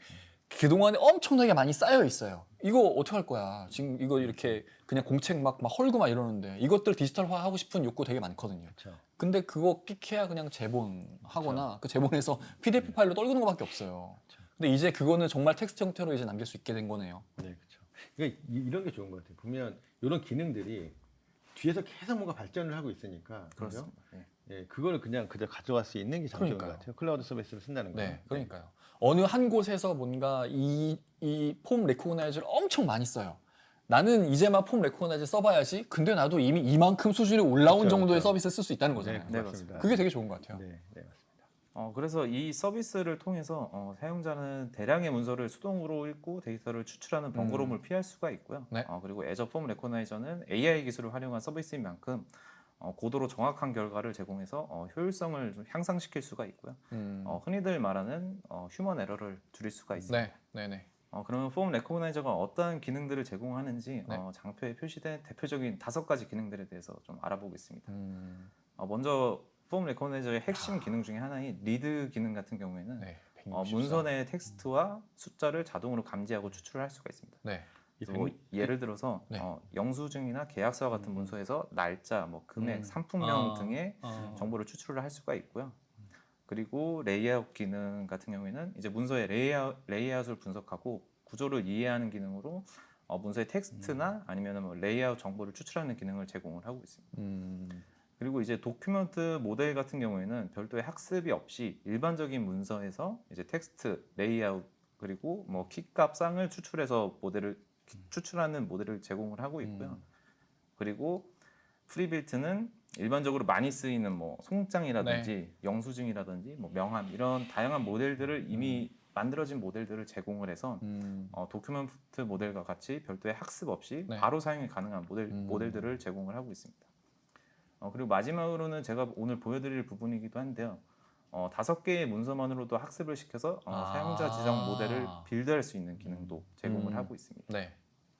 그동안에 엄청나게 많이 쌓여 있어요. 이거 어떻게 할 거야? 지금 이거 이렇게 그냥 공책 막 헐고 막 이러는데 이것들 디지털화 하고 싶은 욕구 되게 많거든요. 그렇죠. 근데 그거 끽해야 그냥 제본하거나 그 제본에서 PDF 파일로 떨구는 것밖에 없어요. 근데 이제 그거는 정말 텍스트 형태로 이제 남길 수 있게 된 거네요. 네, 그렇죠. 그러니까 이런 게 좋은 것 같아요. 보면 이런 기능들이 뒤에서 계속 뭔가 발전을 하고 있으니까 그죠? 그렇습니다. 네. 예, 그걸 그냥 그대로 가져갈 수 있는 게 장점인 것 그러니까요. 같아요. 클라우드 서비스를 쓴다는 거예요. 네, 그러니까요. 어느 한 곳에서 뭔가 이 폼 레코그나이즈를 엄청 많이 써요. 나는 이제만 폼 레코그나이즈 써봐야지. 근데 나도 이미 이만큼 수준이 올라온 그렇죠, 정도의 그렇죠. 서비스를 쓸 수 있다는 거잖아요. 네, 네, 맞습니다. 그게 되게 좋은 것 같아요. 네, 네, 맞습니다. 그래서 이 서비스를 통해서 사용자는 대량의 문서를 수동으로 읽고 데이터를 추출하는 번거로움을 피할 수가 있고요. 네. 그리고 애저 폼 레코나이저는 AI 기술을 활용한 서비스인 만큼 고도로 정확한 결과를 제공해서 효율성을 좀 향상시킬 수가 있고요. 흔히들 말하는 휴먼 에러를 줄일 수가 있습니다. 네, 네, 네. 그러면 폼 레코그나이저가 어떠한 기능들을 제공하는지 네. 장표에 표시된 대표적인 5가지 기능들에 대해서 좀 알아보겠습니다. 먼저 폼 레코그나이저의 핵심 기능 중에 하나인 리드 기능 같은 경우에는 네, 164. 문서 내 텍스트와 숫자를 자동으로 감지하고 추출을 할 수가 있습니다. 네. 그래서 예를 들어서 네. 영수증이나 계약서와 같은 문서에서 날짜, 금액, 상품명 등의 정보를 추출을 할 수가 있고요. 그리고 레이아웃 기능 같은 경우에는 이제 문서의 레이아웃을 분석하고 구조를 이해하는 기능으로 문서의 텍스트나 아니면 레이아웃 정보를 추출하는 기능을 제공을 하고 있습니다. 그리고 이제 도큐먼트 모델 같은 경우에는 별도의 학습이 없이 일반적인 문서에서 이제 텍스트, 레이아웃 그리고 키값 쌍을 추출해서 추출하는 모델을 제공을 하고 있고요. 그리고 프리빌트는 일반적으로 많이 쓰이는 송장이라든지 영수증이라든지 명함 이런 다양한 모델들을 이미 만들어진 모델들을 제공을 해서 도큐먼트 모델과 같이 별도의 학습 없이 네. 바로 사용이 가능한 모델들을 제공을 하고 있습니다. 그리고 마지막으로는 제가 오늘 보여드릴 부분이기도 한데요. 5개의 문서만으로도 학습을 시켜서 사용자 지정 모델을 빌드할 수 있는 기능도 제공을 하고 있습니다. 네.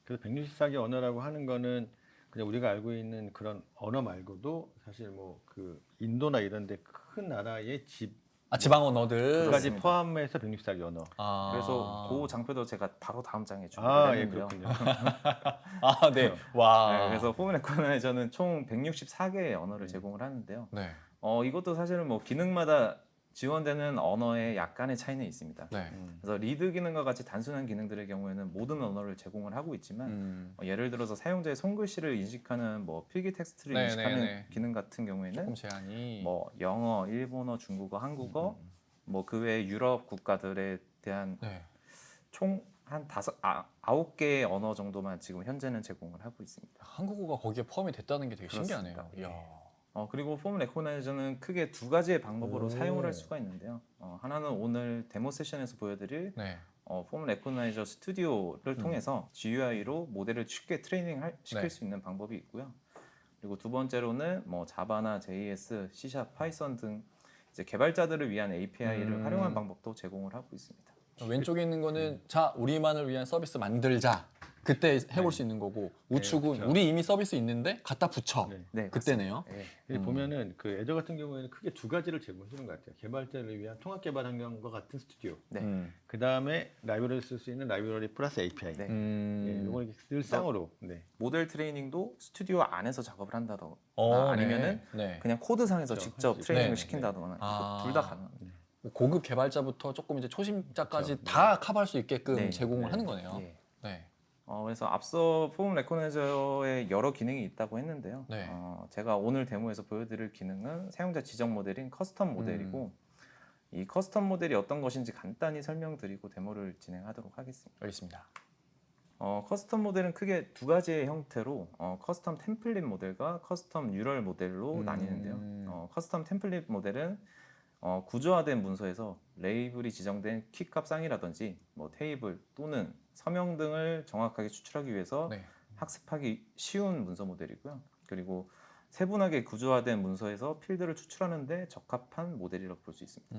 그래서 164개 언어라고 하는 거는 그냥 우리가 알고 있는 그런 언어 말고도 사실 그 인도나 이런 데 큰 나라의 지방 언어들. 까지 그렇습니다. 포함해서 164개 언어. 그래서 그 장표도 제가 바로 다음 장에 예, 준비를 했는데요. 그렇군요. 네. 와. 네, 그래서 폼 레코나이저는 총 164개의 언어를 제공을 하는데요. 네. 이것도 사실은 기능마다 지원되는 언어에 약간의 차이는 있습니다. 네. 그래서 리드 기능과 같이 단순한 기능들의 경우에는 모든 언어를 제공을 하고 있지만 예를 들어서 사용자의 손글씨를 인식하는 필기 텍스트를 네, 인식하는 네, 네. 기능 같은 경우에는 조금 제한이. 영어, 일본어, 중국어, 한국어 그 외 유럽 국가들에 대한 네. 총 한 9개의 언어 정도만 지금 현재는 제공을 하고 있습니다. 한국어가 거기에 포함이 됐다는 게 되게 신기하네요. 그렇습니다. 이야. 그리고 폼 레코나이저는 크게 2가지의 방법으로 오. 사용을 할 수가 있는데요. 하나는 오늘 데모 세션에서 보여드릴 네. 폼 레코나이저 스튜디오를 통해서 GUI로 모델을 쉽게 트레이닝 시킬 네. 수 있는 방법이 있고요. 그리고 두 번째로는 자바나 JS, C#, 파이썬 등 이제 개발자들을 위한 API를 활용한 방법도 제공을 하고 있습니다. 왼쪽에 있는 거는 자 우리만을 위한 서비스 만들자. 그때 해볼 수 있는 거고 우측은 그렇죠. 우리 이미 서비스 있는데 갖다 붙여. 네. 네, 그때네요. 맞습니다. 여기 보면은 그 애저 같은 경우에는 크게 2가지를 제공해주는 것 같아요. 개발자를 위한 통합 개발 환경과 같은 스튜디오. 네. 그 다음에 라이브러리 쓸 수 있는 라이브러리 플러스 API. 네. 이걸 이렇게 늘상으로. 네. 모델 트레이닝도 스튜디오 안에서 작업을 한다거나 네. 아니면은 네. 그냥 코드상에서 그렇죠. 직접 네. 트레이닝을 네. 시킨다거나 아. 둘 다 가능합니다. 고급 개발자부터 조금 이제 초심자까지 그렇죠. 다 커버할 수 있게끔 네. 제공을 네. 하는 거네요. 예. 네. 그래서 앞서 폼 레코나이저에 여러 기능이 있다고 했는데요. 네. 제가 오늘 데모에서 보여드릴 기능은 사용자 지정 모델인 커스텀 모델이고 이 커스텀 모델이 어떤 것인지 간단히 설명드리고 데모를 진행하도록 하겠습니다. 알겠습니다. 커스텀 모델은 크게 2가지의 형태로 커스텀 템플릿 모델과 커스텀 뉴럴 모델로 나뉘는데요. 커스텀 템플릿 모델은 구조화된 문서에서 레이블이 지정된 키값 쌍이라든지 테이블 또는 서명 등을 정확하게 추출하기 위해서 네. 학습하기 쉬운 문서 모델이고요. 그리고 세분하게 구조화된 문서에서 필드를 추출하는 데 적합한 모델이라고 볼 수 있습니다.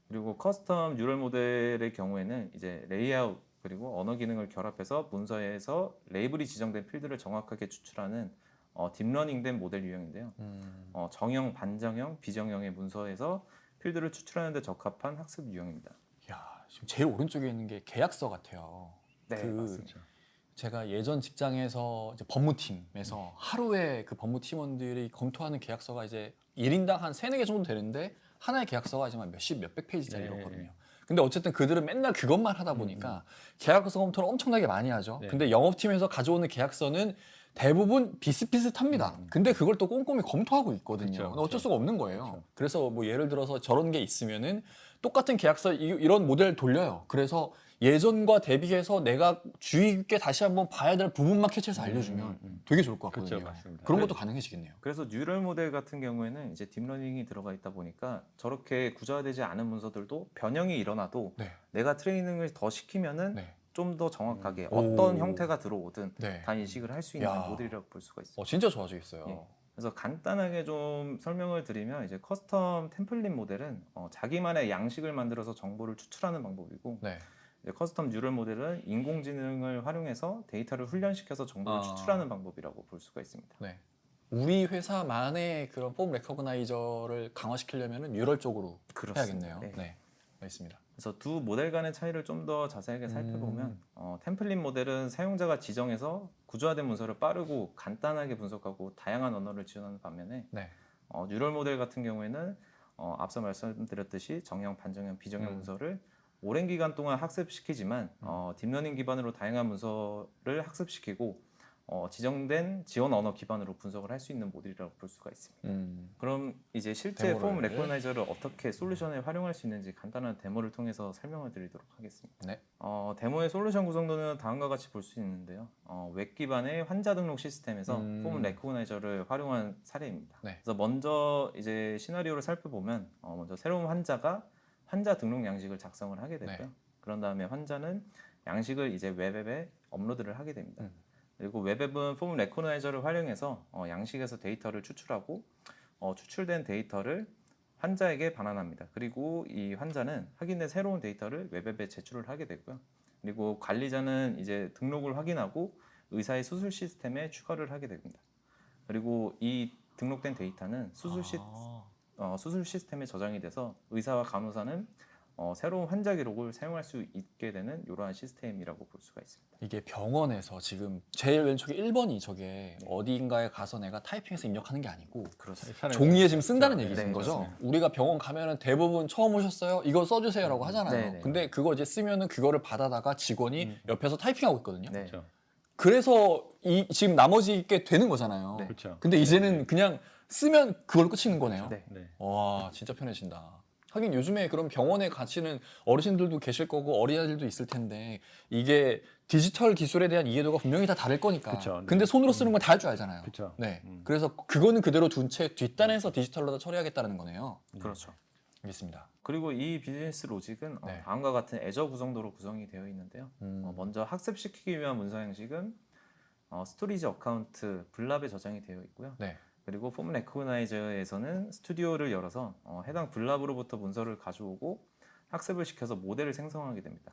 그리고 커스텀 뉴럴 모델의 경우에는 이제 레이아웃 그리고 언어 기능을 결합해서 문서에서 레이블이 지정된 필드를 정확하게 추출하는 딥러닝된 모델 유형인데요. 정형, 반정형, 비정형의 문서에서 필드를 추출하는 데 적합한 학습 유형입니다. 야, 지금 제일 오른쪽에 있는 게 계약서 같아요. 네, 맞습니다. 제가 예전 직장에서 이제 법무팀에서 하루에 그 법무팀원들이 검토하는 계약서가 이제 1인당 한 3, 4개 정도 되는데 하나의 계약서가 이제 몇백 페이지짜리였거든요. 근데 어쨌든 그들은 맨날 그것만 하다 보니까 계약서 검토를 엄청나게 많이 하죠. 네. 근데 영업팀에서 가져오는 계약서는 대부분 비슷비슷합니다. 근데 그걸 또 꼼꼼히 검토하고 있거든요. 그쵸, 근데 어쩔 그쵸. 수가 없는 거예요. 그쵸. 그래서 뭐 예를 들어서 저런 게 있으면은 똑같은 계약서 이런 모델을 돌려요. 그래서 예전과 대비해서 내가 주의 깊게 다시 한번 봐야 될 부분만 캐치해서 알려주면 되게 좋을 것 같거든요. 그쵸, 맞습니다. 그런 것도 가능해지겠네요. 그래서 뉴럴 모델 같은 경우에는 이제 딥러닝이 들어가 있다 보니까 저렇게 구조화되지 않은 문서들도 변형이 일어나도 네. 내가 트레이닝을 더 시키면은 네. 좀 더 정확하게 오. 어떤 형태가 들어오든 네. 다 인식을 할 수 있는 야. 모델이라고 볼 수가 있어요. 진짜 좋아지겠어요. 예. 그래서 간단하게 좀 설명을 드리면 이제 커스텀 템플릿 모델은 자기만의 양식을 만들어서 정보를 추출하는 방법이고 네. 이제 커스텀 뉴럴 모델은 인공지능을 활용해서 데이터를 훈련시켜서 정보를 아. 추출하는 방법이라고 볼 수가 있습니다. 네. 우리 회사만의 그런 폼 레커그나이저를 강화시키려면 뉴럴 쪽으로 그렇습니다. 해야겠네요. 네. 네. 알겠습니다. 그래서 두 모델 간의 차이를 좀 더 자세하게 살펴보면 템플릿 모델은 사용자가 지정해서 구조화된 문서를 빠르고 간단하게 분석하고 다양한 언어를 지원하는 반면에 네. 뉴럴 모델 같은 경우에는 앞서 말씀드렸듯이 정형, 반정형, 비정형 문서를 오랜 기간 동안 학습시키지만 딥러닝 기반으로 다양한 문서를 학습시키고 지정된 지원 언어 기반으로 분석을 할 수 있는 모델이라고 볼 수가 있습니다. 그럼 이제 실제 데모를. 폼 레코그나이저를 어떻게 솔루션에 활용할 수 있는지 간단한 데모를 통해서 설명을 드리도록 하겠습니다. 네. 데모의 솔루션 구성도는 다음과 같이 볼 수 있는데요. 웹 기반의 환자 등록 시스템에서 폼 레코그나이저를 활용한 사례입니다. 네. 그래서 먼저 이제 시나리오를 살펴보면 먼저 새로운 환자가 환자 등록 양식을 작성을 하게 되고요. 네. 그런 다음에 환자는 양식을 이제 웹앱에 업로드를 하게 됩니다. 그리고 웹앱은 폼 레코그나이저를 활용해서 양식에서 데이터를 추출하고 추출된 데이터를 환자에게 반환합니다. 그리고 이 환자는 확인된 새로운 데이터를 웹앱에 제출을 하게 되고요. 그리고 관리자는 이제 등록을 확인하고 의사의 수술 시스템에 추가를 하게 됩니다. 그리고 이 등록된 데이터는 수술 시스템에 저장이 돼서 의사와 간호사는 새로운 환자 기록을 사용할 수 있게 되는 이러한 시스템이라고 볼 수가 있습니다. 이게 병원에서 지금 제일 왼쪽에 1번이 저게 어디인가에 가서 내가 타이핑해서 입력하는 게 아니고 그렇습니다. 종이에 지금 쓴다는 얘기인 네, 거죠. 그렇습니다. 우리가 병원 가면은 대부분 처음 오셨어요? 이거 써주세요라고 하잖아요. 네, 네. 근데 그거 이제 쓰면은 그거를 받아다가 직원이 옆에서 타이핑하고 있거든요. 네. 그렇죠. 그래서 지금 나머지 게 되는 거잖아요. 네. 그렇죠. 근데 이제는 그냥 쓰면 그걸로 끝이는 거네요. 네. 네. 와, 진짜 편해진다. 하긴 요즘에 그런 병원에 가시는 어르신들도 계실 거고 어린아이들도 있을 텐데 이게 디지털 기술에 대한 이해도가 분명히 다 다를 거니까. 그쵸, 네. 근데 손으로 쓰는 건 다 할 줄 알잖아요. 그쵸. 네. 그래서 그거는 그대로 둔 채 뒷단에서 디지털로 다 처리하겠다는 거네요. 그렇죠. 알겠습니다. 그리고 이 비즈니스 로직은 네. 다음과 같은 애저 구성도로 구성이 되어 있는데요. 먼저 학습시키기 위한 문서 양식은 스토리지 어카운트 블랍에 저장이 되어 있고요. 네. 그리고 폼 레코그나이저에서는 스튜디오를 열어서 해당 블랍으로부터 문서를 가져오고 학습을 시켜서 모델을 생성하게 됩니다.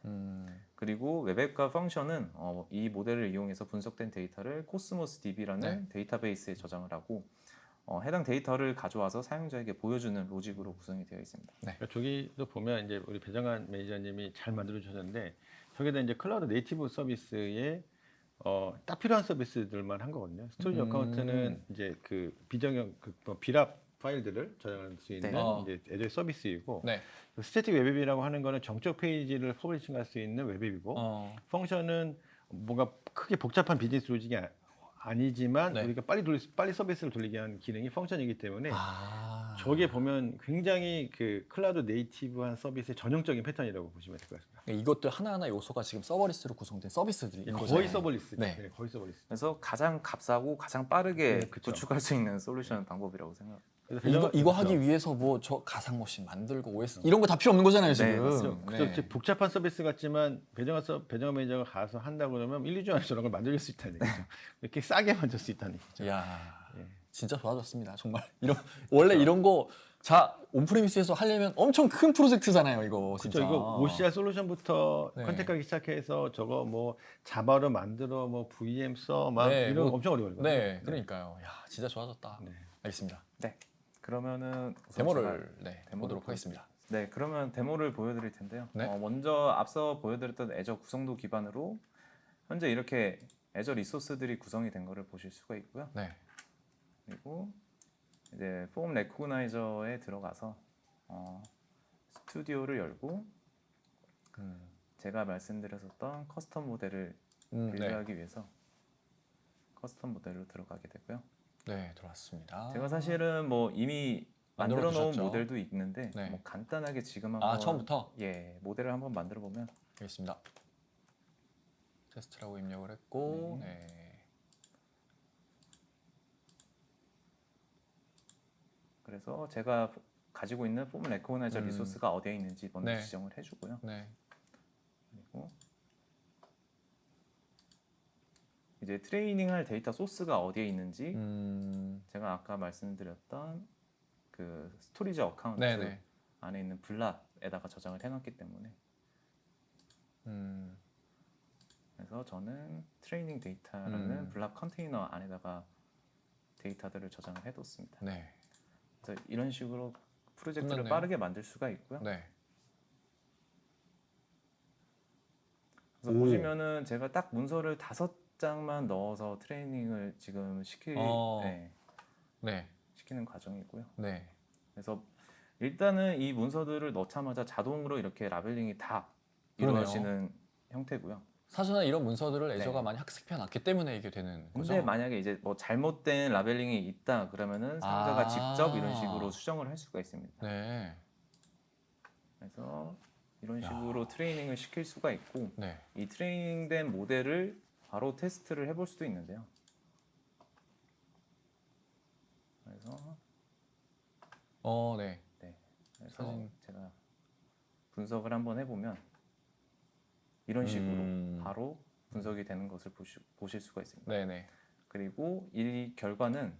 그리고 웹앱과 펑션은 이 모델을 이용해서 분석된 데이터를 코스모스 DB라는 데이터베이스에 저장을 하고 해당 데이터를 가져와서 사용자에게 보여주는 로직으로 구성이 되어 있습니다. 그러니까 저기도 보면 이제 우리 배정환 매니저님이 잘 만들어 주셨는데 저기다 이제 클라우드 네이티브 서비스에 딱 필요한 서비스들만 한 거거든요. 스토리지 어카운트는 이제 그 비정형 비랍 파일들을 저장할 수 있는 이제 애저의 서비스이고 네. 스태틱 웹앱이라고 하는 거는 정적 페이지를 퍼블리싱할 수 있는 웹앱이고 펑션은 뭔가 크게 복잡한 비즈니스 로직이 아니지만 네. 우리가 빨리 서비스를 돌리게 하는 기능이 펑션이기 때문에 저게 보면 굉장히 그 클라우드 네이티브한 서비스의 전형적인 패턴이라고 보시면 될 것 같습니다. 이것들 하나하나 요소가 지금 서버리스로 구성된 서비스들인 거죠. 거의 서버리스. 네. 네, 거의 서버리스. 그래서 가장 값싸고 가장 빠르게 그쵸. 구축할 수 있는 솔루션 방법이라고 생각합니다. 이거 하기 위해서 뭐 저 가상머신 만들고 OS 이런 거 다 필요 없는 거잖아요 지금. 맞습니다. 그래서 복잡한 서비스 같지만 배정환 매니저가 가서 한다고 그러면 1, 2주 안에 저런 걸 만들 수 있다는 얘기죠. 이렇게 싸게 만들 수 있다는 얘기죠. 이야, 예. 진짜 좋아졌습니다. 정말 원래 이런 거 온프리미스에서 하려면 엄청 큰 프로젝트잖아요. 이거 진짜. 그렇죠. 이거 OCR 솔루션부터 네. 컨택하기 시작해서 저거 뭐 자바로 만들어 뭐 VM 써 막 네, 이런 거 뭐, 엄청 어려워요. 네, 그러니까요. 야, 진짜 좋아졌다. 네. 알겠습니다. 네. 그러면 우선 데모를 제가 보도록 하겠습니다. 네, 그러면 데모를 보여드릴 텐데요. 네. 먼저 앞서 보여드렸던 애저 구성도 기반으로 현재 이렇게 애저 리소스들이 구성이 된 거를 보실 수가 있고요. 네. 그리고 이제 폼 레코그나이저에 들어가서 스튜디오를 열고 제가 말씀드렸었던 커스텀 모델을 네. 빌드하기 위해서 커스텀 모델로 들어가게 되고요. 네, 들어왔습니다. 제가 사실은 뭐 이미 만들어 놓은 만들어두셨죠? 모델도 있는데 네. 뭐 간단하게 지금 한번 처음부터? 예 모델을 한번 만들어 보면 알겠습니다. 테스트라고 입력을 했고, 네. 그래서 제가 가지고 있는 폼 레코그나이저 리소스가 어디에 있는지 먼저 네. 지정을 해주고요. 네. 그리고 이제 트레이닝할 데이터 소스가 어디에 있는지 제가 아까 말씀드렸던 그 스토리지 어카운트 네네. 안에 있는 블랍에다가 저장을 해놨기 때문에 그래서 저는 트레이닝 데이터라는 블랍 컨테이너 안에다가 데이터들을 저장을 해뒀습니다. 네. 그래서 이런 식으로 프로젝트를 끝났네요. 빠르게 만들 수가 있고요. 네. 그래서 보시면은 제가 딱 문서를 5장만 넣어서 트레이닝을 지금 네. 시키는 과정이고요. 네. 그래서 일단은 이 문서들을 넣자마자 자동으로 이렇게 라벨링이 다 그러네요. 이루어지는 형태고요. 사전에 이런 문서들을 애저가 네. 많이 학습해 놨기 때문에 이게 되는 거죠. 근데 만약에 이제 뭐 잘못된 라벨링이 있다 그러면은 상자가 직접 이런 식으로 수정을 할 수가 있습니다. 네. 그래서 이런 식으로 트레이닝을 시킬 수가 있고 네. 이 트레이닝된 모델을 바로 테스트를 해볼 수도 있는데요. 그래서 네. 그래서 사진. 제가 분석을 한번 해보면 이런 식으로 바로 분석이 되는 것을 보실 수가 있습니다. 네네. 그리고 이 결과는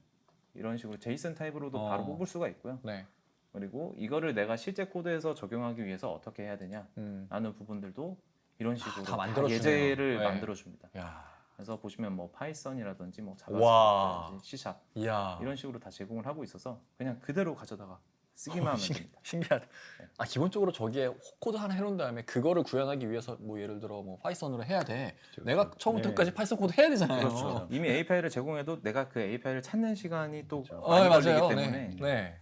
이런 식으로 제이슨 타입으로도 바로 뽑을 수가 있고요. 네. 그리고 이거를 내가 실제 코드에서 적용하기 위해서 어떻게 해야 되냐 라는 부분들도 이런 식으로 다 다 만들어주네요. 예제를 네. 만들어줍니다. 야. 그래서 보시면 뭐 파이썬이라든지 뭐 와. 자바스크립트라든지 C샵 이야. 이런 식으로 다 제공을 하고 있어서 그냥 그대로 가져다가 쓰기만 하면 됩니다. 신기하다. 기본적으로 저기에 코드 하나 해놓은 다음에 그거를 구현하기 위해서 뭐 예를 들어 뭐 파이썬으로 해야 돼. 내가 처음부터 끝까지 파이썬 코드 해야 되잖아요. 그렇죠. 이미 API를 제공해도 내가 그 API를 찾는 시간이 또 맞아요. 많이 걸리기 때문에 네. 네.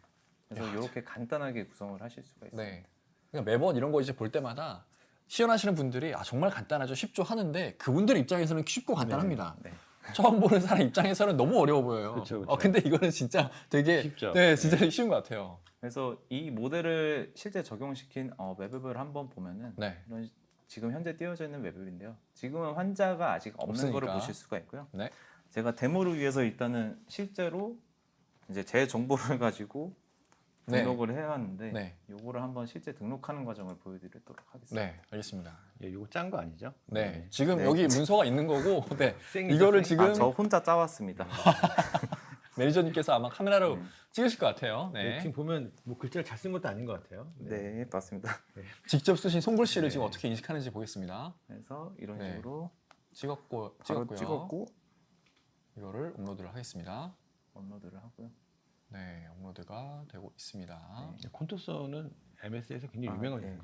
그래서 이렇게 간단하게 구성을 하실 수가 있습니다. 네. 그러니까 매번 이런 거 이제 볼 때마다 시연하시는 분들이 정말 간단하죠, 쉽죠 하는데 그분들 입장에서는 쉽고 간단합니다. 네. 처음 보는 사람 입장에서는 너무 어려워 보여요. 그쵸. 근데 이거는 진짜 되게 쉽죠. 네, 진짜 쉬운 것 같아요. 그래서 이 모델을 실제 적용시킨 웹앱을 한번 보면은 네. 이런 지금 현재 띄워져 있는 웹앱인데요. 지금은 환자가 아직 없는 없으니까. 거를 보실 수가 있고요. 네. 제가 데모를 위해서 일단은 실제로 이제 제 정보를 가지고 네. 등록을 해왔는데 네. 요거를 한번 실제 등록하는 과정을 보여드리도록 하겠습니다. 네, 알겠습니다. 예, 이거 짠 거 아니죠? 네, 지금 네. 여기 문서가 있는 거고, 네, 생이죠, 이거를 생. 지금 저 혼자 짜왔습니다. 매니저님께서 아마 카메라로 찍으실 것 같아요. 네, 지금 보면 뭐 글자를 잘 쓴 것도 아닌 것 같아요. 네, 맞습니다. 직접 쓰신 손글씨를 지금 어떻게 인식하는지 보겠습니다. 그래서 이런 네. 식으로 찍었고, 바로 찍었고 이거를 업로드를 하겠습니다. 업로드를 하고요. 네, 업로드가 되고 있습니다. 콘토서는 MS에서 굉장히 유명하잖아요.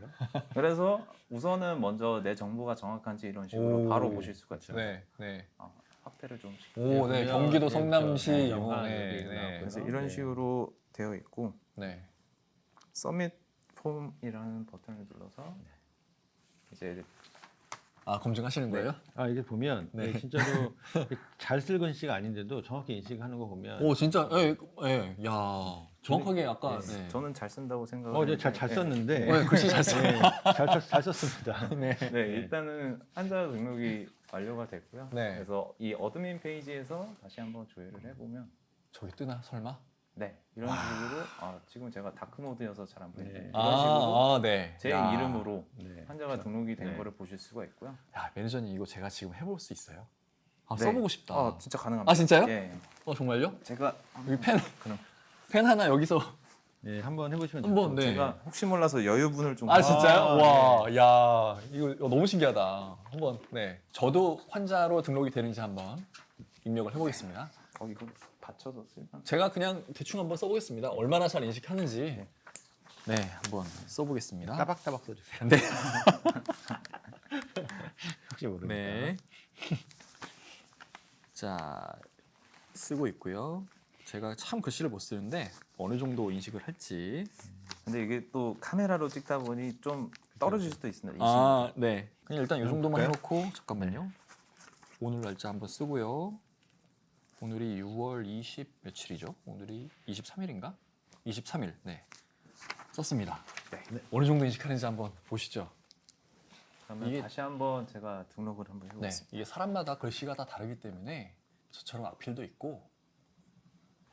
그래서 우선은 먼저 내 정보가 정확한지 이런 식으로 오. 바로 보실 수가 있죠. 네, 네. 확대를 좀 오, 네, 보면, 경기도 예, 성남시. 네, 네, 영화 네, 여기 네. 나오고요. 그래서 이런 네. 식으로 되어 있고 네. 서밋 폼이라는 버튼을 눌러서 이제 아, 검증하시는 거예요? 아 이게 보면 네. 예, 진짜로 잘 쓸 글씨가 아닌데도 정확히 인식하는 거 보면 오, 진짜, 예, 예, 야, 정확하게 아까, 네. 저는 잘 쓴다고 생각을 잘 했는데, 썼는데 네, 글씨 잘 써요. 잘 썼습니다. 네. 네, 일단은 환자 등록이 완료가 됐고요. 네. 그래서 이 어드민 페이지에서 다시 한번 조회를 해보면 저기 뜨나, 설마? 네, 이런 식으로 지금 제가 다크 모드여서 잘 안 보이는데 네. 이런 식으로 네. 제 야. 이름으로 네. 환자가 등록이 된 네. 거를 보실 수가 있고요. 야, 매니저님 이거 제가 지금 해볼 수 있어요? 아, 네. 써보고 싶다. 진짜 가능합니다. 아, 진짜요? 예. 정말요? 제가 여기 펜, 그럼. 펜 하나 여기서. 네, 한번 해보시면 한번, 돼요. 네. 제가 혹시 몰라서 여유분을 좀 진짜요? 네. 와, 야, 이거 너무 신기하다. 한번, 네. 저도 환자로 등록이 되는지 한번 입력을 해보겠습니다. 이거 받쳐서 쓸까? 제가 그냥 대충 한번 써보겠습니다. 얼마나 잘 인식하는지. 네, 한번 써보겠습니다. 따박따박 써주세요. 네. 혹시 모르니까. 네. 자, 쓰고 있고요. 제가 참 글씨를 못 쓰는데 어느 정도 인식을 할지. 근데 이게 또 카메라로 찍다 보니 좀 떨어질 수도 있습니다. 아, 네. 그냥 일단 이 정도만 해놓고 잠깐만요. 오늘 날짜 한번 쓰고요. 오늘이 6월 20 며칠이죠? 오늘이 23일인가? 23일. 네. 썼습니다. 네. 어느 정도 인식하는지 한번 보시죠. 그러면 이게- 다시 한번 제가 등록을 한번 네. 해보겠습니다. 이게 사람마다 글씨가 다 다르기 때문에 저처럼 악필도 있고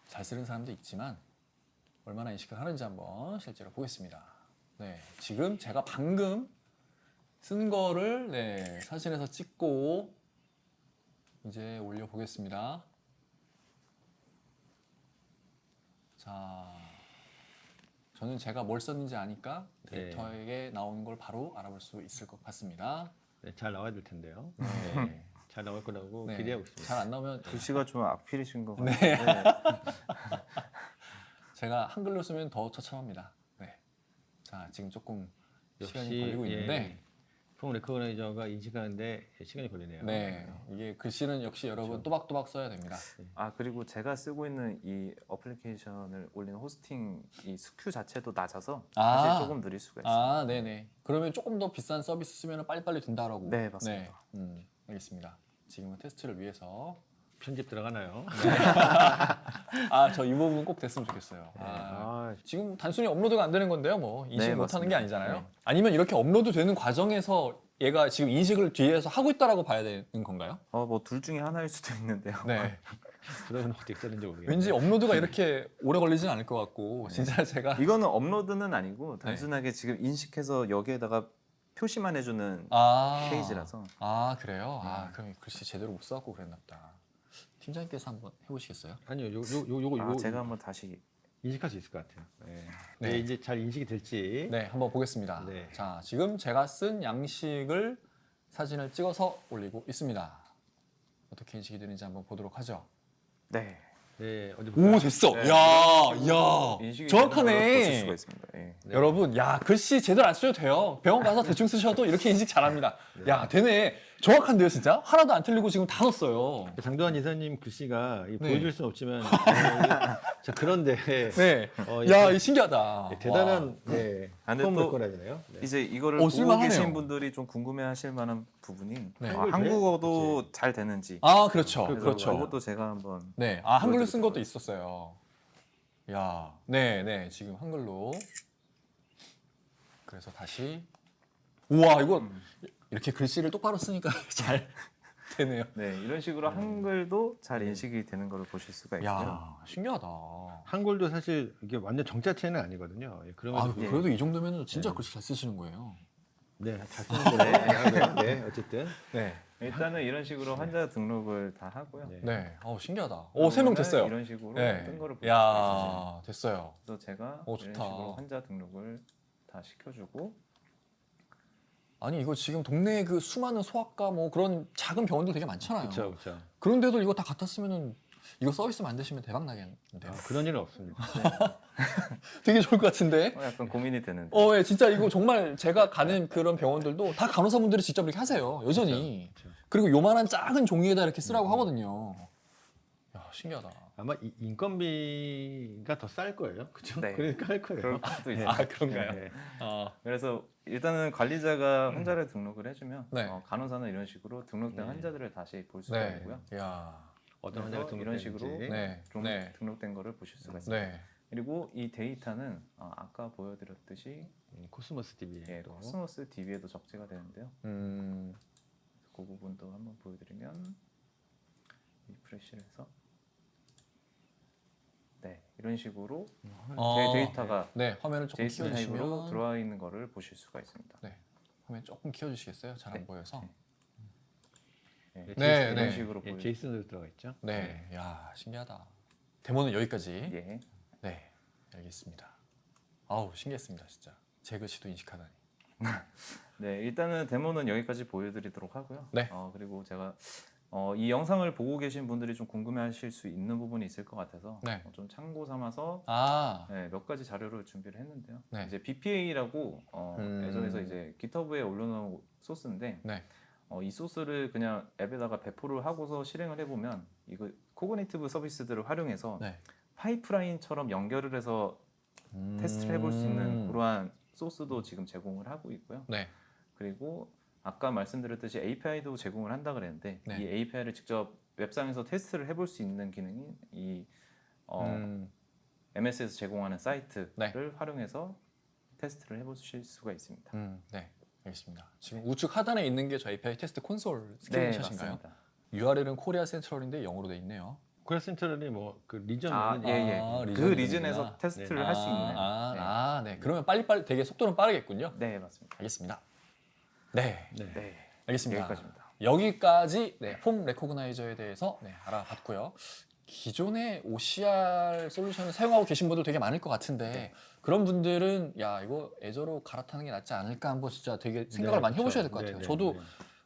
잘 쓰는 사람도 있지만 얼마나 인식을 하는지 한번 실제로 보겠습니다. 네. 지금 제가 방금 쓴 거를 네, 사진에서 찍고 이제 올려보겠습니다. 자, 저는 제가 뭘 썼는지 아니까 데이터에 나오는 걸 바로 알아볼 수 있을 것 같습니다. 네, 잘 나와야 될 텐데요. 네. 잘 나올 거라고 네. 기대하고 있습니다. 잘 안 나오면 글씨가 좀 악필이신 것 네. 같아요. 제가 한글로 쓰면 더 처참합니다. 네. 자, 지금 조금 시간이 걸리고 있는데 폼 레코그나이저가 인식하는데 시간이 걸리네요. 네, 이게 글씨는 역시 여러분 또박또박 써야 됩니다. 아 그리고 제가 쓰고 있는 이 어플리케이션을 올리는 호스팅 이 스큐 자체도 낮아서 아. 사실 조금 느릴 수가 있어요. 아, 네네. 그러면 조금 더 비싼 서비스 쓰면 빨리빨리 된다라고. 네, 맞습니다. 알겠습니다. 지금은 테스트를 위해서 편집 들어가나요? 아, 저 이 부분 꼭 됐으면 좋겠어요. 아, 지금 단순히 업로드가 안 되는 건데요, 뭐 인식 네, 못하는 게 맞습니다. 아니잖아요. 네. 아니면 이렇게 업로드 되는 과정에서 얘가 지금 인식을 뒤에서 하고 있다라고 봐야 되는 건가요? 뭐 둘 중에 하나일 수도 있는데요. 네. 그러면 어떻게 쓰는지 모르겠네요. 왠지 업로드가 이렇게 오래 걸리진 않을 것 같고 진짜 제가 이거는 업로드는 아니고 단순하게 지금 인식해서 여기에다가 표시만 해주는 페이지라서. 아, 그래요? 아, 그럼 글씨 제대로 못 써갖고 그랬나 보다. 팀장님께서 한번 해보시겠어요? 아니요, 요거 제가 한번 다시 인식할 수 있을 것 같아요. 네. 네. 네, 이제 잘 인식이 될지. 네, 한번 보겠습니다. 네. 자, 지금 제가 쓴 양식을 사진을 찍어서 올리고 있습니다. 어떻게 인식이 되는지 한번 보도록 하죠. 네. 네, 어디 볼까요? 오, 됐어. 네. 야, 인식이 정확하네. 되는 걸 보실 수가 있습니다. 예. 네. 여러분, 야, 글씨 제대로 안 쓰셔도 돼요. 병원 가서 대충 쓰셔도 이렇게 인식 잘합니다. 야, 되네. 정확한데요, 진짜? 하나도 안 틀리고 지금 다 넣었어요. 장도환 이사님 글씨가 네. 보여줄 수는 없지만 자, 그런데 네. 예, 야, 이 신기하다. 대단한 와. 근데 폼 또 레코나이저네요. 네. 이제 이거를 오, 보고 쓸만하네요. 계신 분들이 좀 궁금해하실 만한 부분이 네. 한국어도 잘 되는지. 아, 그렇죠. 그래서 그렇죠. 그것도 제가 한번 네, 아, 한글로 쓴 것도 있었어요. 야, 네, 지금 한글로. 그래서 다시. 우와, 이거 이렇게 글씨를 똑바로 쓰니까 잘 되네요. 네, 이런 식으로 한글도 잘 인식이 되는 걸 보실 수가 있고요. 야, 신기하다. 한글도 사실 이게 완전 정자체는 아니거든요. 예, 그러면 아, 그래도 이 정도면 진짜 글씨 잘 쓰시는 거예요. 네, 잘 쓰는 거예요. 네, 어쨌든 네, 일단은 이런 식으로 환자 등록을 다 하고요. 네. 네, 신기하다. 오, 3명 됐어요. 이런 식으로 네, 뜬 거를 보실 수가 있어요. 야, 됐어요. 그래서 제가 오, 이런 좋다. 식으로 환자 등록을 다 시켜주고 아니, 이거 지금 동네에 그 수많은 소아과 뭐 그런 작은 병원들 되게 많잖아요. 그렇죠. 그런데도 이거 다 갖다 쓰면은 이거 서비스 만드시면 대박 나겠는데요. 그런 일은 없습니다. 되게 좋을 것 같은데. 약간 고민이 되는데. 예, 진짜 이거 정말 제가 가는 그런 병원들도 다 간호사분들이 직접 이렇게 하세요. 여전히. 그렇죠. 그리고 요만한 작은 종이에다 이렇게 쓰라고 하거든요. 야, 신기하다. 아마 인건비가 더 쌀 거예요. 그렇죠? 네. 그러니까 할 거예요. 그럴 수도 있어요. 아, 그런가요? 네. 그래서 일단은 관리자가 환자를 등록을 해주면 네. 간호사는 이런 식으로 등록된 네. 환자들을 다시 볼 수가 네. 있고요. 야. 어떤 그래서 환자가 이런 등록되는지. 식으로 네. 네. 등록된 거를 보실 수가 있습니다. 네. 그리고 이 데이터는 아까 보여드렸듯이 코스모스 TV에 예, 코스모스 DB에도 적재가 되는데요. 음. 그 부분도 한번 보여드리면 리프레시를 해서 네 이런 식으로 제 데이터가 네, 화면을 조금 제이슨 타입으로 키워주시면. 들어와 있는 거를 보실 수가 있습니다. 네. 화면 조금 키워주시겠어요? 잘 안 네. 보여서. 네, 네, 이런 네. 식으로 예, 보여. 제이슨으로 들어가 있죠. 네. 야, 신기하다. 데모는 여기까지. 예. 네, 알겠습니다. 아우, 신기했습니다, 진짜. 제 글씨도 인식하다니. 네, 일단은 데모는 여기까지 보여드리도록 하고요. 네. 그리고 제가 이 영상을 보고 계신 분들이 좀 궁금해하실 수 있는 부분이 있을 것 같아서 네. 좀 참고 삼아서 네, 몇 가지 자료를 준비를 했는데요. 네. 이제 BPA라고 애저에서 음. 이제 GitHub에 올려놓은 소스인데 네. 이 소스를 그냥 앱에다가 배포를 하고서 실행을 해보면 이거 코그니티브 서비스들을 활용해서 네. 파이프라인처럼 연결을 해서 테스트를 해볼 수 있는 그러한 소스도 지금 제공을 하고 있고요. 네. 그리고 아까 말씀드렸듯이 API도 제공을 한다 그랬는데 네. 이 API를 직접 웹상에서 테스트를 해볼 수 있는 기능이 이 MS에서 제공하는 사이트를 네. 활용해서 테스트를 해보실 수가 있습니다. 네, 알겠습니다. 지금 우측 하단에 있는 게 저 API 테스트 콘솔 스크린샷인가요? 맞습니다. URL은 코리아 센트럴인데 영어로 돼 있네요. 코리아 센트럴이 뭐 그 리전 예. 아, 그 리전이구나. 리전에서 테스트를 할 수 있는. 네. 그러면 빨리빨리 되게 속도는 빠르겠군요. 네, 맞습니다. 알겠습니다. 네, 네, 알겠습니다. 여기까지입니다. 여기까지 폼 레코그나이저에 대해서 알아봤고요. 기존의 OCR 솔루션을 사용하고 계신 분들 되게 많을 것 같은데 그런 분들은 야 이거 애저로 갈아타는 게 낫지 않을까 한번 진짜 되게 생각을 많이 해보셔야 될 것 같아요. 저도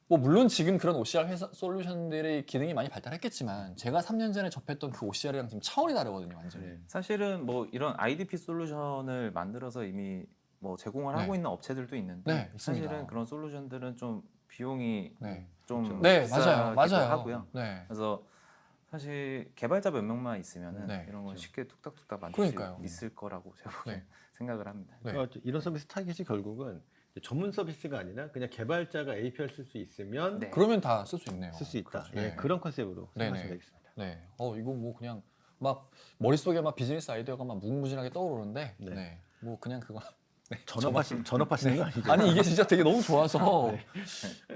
뭐 물론 지금 그런 OCR 회사 솔루션들의 기능이 많이 발달했겠지만 제가 3년 전에 접했던 그 OCR이랑 지금 차원이 다르거든요, 완전히. 사실은 뭐 이런 IDP 솔루션을 만들어서 이미 뭐 제공을 하고 있는 업체들도 있는데 네, 있습니다. 사실은 그런 솔루션들은 좀 비용이 좀 네, 비싸기도 맞아요. 하고요. 네. 그래서 사실 개발자 몇 명만 있으면은 네, 이런 건 쉽게 뚝딱뚝딱 만들 그러니까요. 수 있을 거라고 제가 네. 생각을 합니다. 네. 그러니까 이런 서비스 타깃이 결국은 전문 서비스가 아니라 그냥 개발자가 API를 쓸 수 있으면 네. 그러면 다 쓸 수 있네요. 쓸 수 있다. 그렇죠. 예, 네. 그런 컨셉으로 네네. 생각하시면 되겠습니다. 네. 이거 뭐 그냥 막 머릿속에 막 비즈니스 아이디어가 막 무궁무진하게 떠오르는데 네. 뭐 그냥 그거 전업하시는 거 아니죠? 아니 이게 진짜 되게 너무 좋아서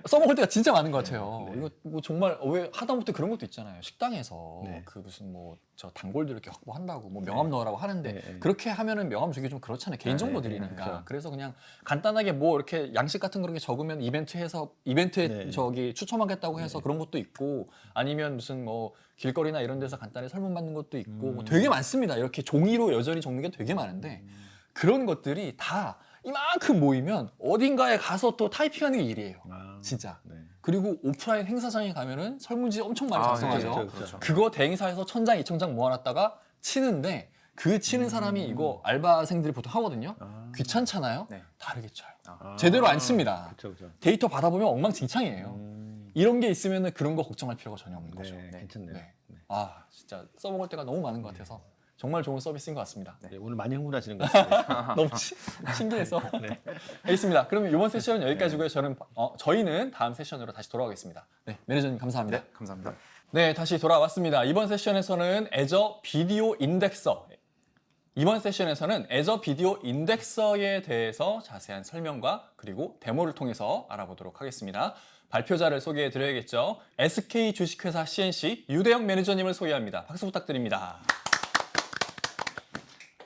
써먹을 때가 진짜 많은 것 같아요. 네. 이거 뭐 정말 왜 하다못해 그런 것도 있잖아요. 식당에서 네. 그 무슨 뭐 저 단골들 이렇게 확보한다고 뭐 명함 넣으라고 하는데 네. 그렇게 하면은 명함 주기 좀 그렇잖아요. 개인정보들이니까. 그렇죠. 그래서 그냥 간단하게 뭐 이렇게 양식 같은 그런 게 적으면 이벤트에 네. 저기 추첨하겠다고 해서 그런 것도 있고 아니면 무슨 뭐 길거리나 이런 데서 간단히 설문 받는 것도 있고 뭐 되게 많습니다. 이렇게 종이로 여전히 적는 게 되게 많은데 그런 것들이 다 이만큼 모이면 어딘가에 가서 또 타이핑하는 게 일이에요. 진짜. 네. 그리고 오프라인 행사장에 가면은 설문지 엄청 많이 작성하죠. 그렇죠. 그거 대행사에서 1000장, 2000장 모아놨다가 치는데 그 치는 사람이 이거 알바생들이 보통 하거든요. 귀찮잖아요. 네. 다르게 쳐요. 제대로 안 칩니다. 그렇죠. 데이터 받아보면 엉망진창이에요. 이런 게 있으면 그런 거 걱정할 필요가 전혀 없는 거죠. 네, 괜찮네요. 네. 진짜 써먹을 때가 너무 많은 것 같아서 정말 좋은 서비스인 것 같습니다. 네, 오늘 많이 흥분하시는 것 같아요. 너무 신기해서. 알겠습니다. 그러면 이번 세션은 여기까지고요. 저희는 다음 세션으로 다시 돌아오겠습니다. 네, 매니저님 감사합니다. 네, 감사합니다. 네, 다시 돌아왔습니다. 이번 세션에서는 애저 비디오 인덱서. 이번 세션에서는 애저 비디오 인덱서에 대해서 자세한 설명과 그리고 데모를 통해서 알아보도록 하겠습니다. 발표자를 소개해 드려야겠죠. SK 주식회사 CNC 유대영 매니저님을 소개합니다. 박수 부탁드립니다.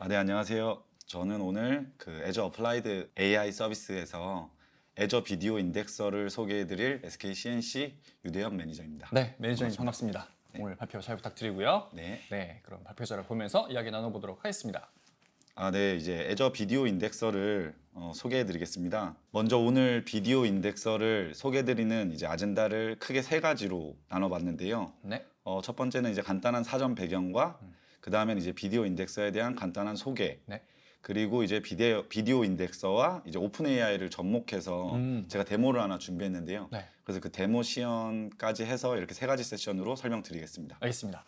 네, 안녕하세요. 저는 오늘 그 애저 어플라이드 AI 서비스에서 애저 비디오 인덱서를 소개해드릴 SK CNC 유대현 매니저입니다. 네, 매니저님 반갑습니다. 오늘 발표 잘 부탁드리고요. 네. 그럼 발표자를 보면서 이야기 나눠보도록 하겠습니다. 네, 이제 애저 비디오 인덱서를 소개해드리겠습니다. 먼저 오늘 비디오 인덱서를 소개해드리는 이제 아젠다를 크게 세 가지로 나눠봤는데요. 네. 첫 번째는 이제 간단한 사전 배경과 그 다음엔 이제 비디오 인덱서에 대한 간단한 소개. 네. 그리고 이제 비디오 인덱서와 이제 오픈 AI를 접목해서 제가 데모를 하나 준비했는데요. 네. 그래서 그 데모 시연까지 해서 이렇게 세 가지 세션으로 설명드리겠습니다. 알겠습니다.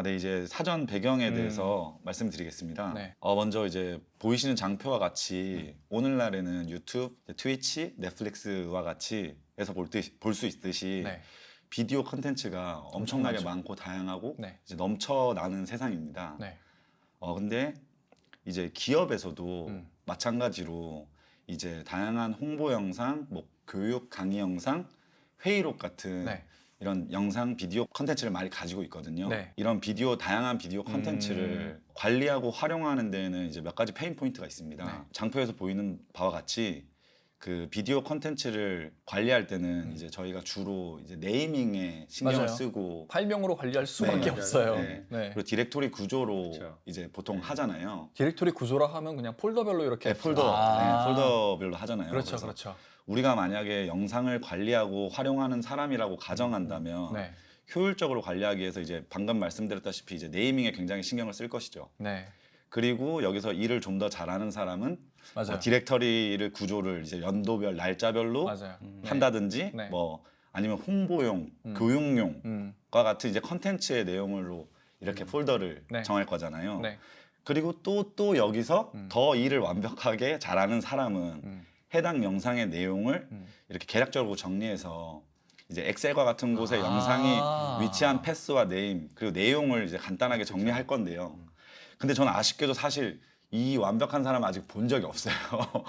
네, 이제 사전 배경에 대해서 말씀드리겠습니다. 네. 먼저 이제 보이시는 장표와 같이 오늘날에는 유튜브, 트위치, 넷플릭스와 같이 해서 볼 수 있듯이 네. 비디오 컨텐츠가 엄청나게 많죠. 많고 다양하고 네. 이제 넘쳐나는 세상입니다. 네. 근데 이제 기업에서도 마찬가지로 이제 다양한 홍보 영상, 뭐 교육 강의 영상, 회의록 같은 네. 이런 영상 비디오 컨텐츠를 많이 가지고 있거든요. 네. 이런 다양한 비디오 컨텐츠를 관리하고 활용하는 데에는 이제 몇 가지 페인 포인트가 있습니다. 네. 장표에서 보이는 바와 같이 그 비디오 컨텐츠를 관리할 때는 이제 저희가 주로 이제 네이밍에 신경을 맞아요. 쓰고 파일명으로 관리할 수밖에 네. 없어요. 네. 네. 그리고 디렉토리 구조로 그렇죠. 이제 보통 하잖아요. 디렉토리 구조라 하면 그냥 폴더별로 이렇게 네, 폴더별로 하잖아요. 그렇죠, 그래서 그렇죠. 우리가 만약에 영상을 관리하고 활용하는 사람이라고 가정한다면 네. 효율적으로 관리하기 위해서 이제 방금 말씀드렸다시피 이제 네이밍에 굉장히 신경을 쓸 것이죠. 네. 그리고 여기서 일을 좀 더 잘하는 사람은 맞아요. 디렉터리를 구조를 이제 연도별, 날짜별로 맞아요. 한다든지 네. 뭐 아니면 홍보용, 교육용과 같은 이제 컨텐츠의 내용으로 이렇게 폴더를 네. 정할 거잖아요. 네. 그리고 또 여기서 더 일을 완벽하게 잘하는 사람은 해당 영상의 내용을 이렇게 계략적으로 정리해서 이제 엑셀과 같은 곳에 영상이 위치한 패스와 네임 그리고 내용을 이제 간단하게 정리할 건데요. 근데 저는 아쉽게도 사실 이 완벽한 사람 아직 본 적이 없어요.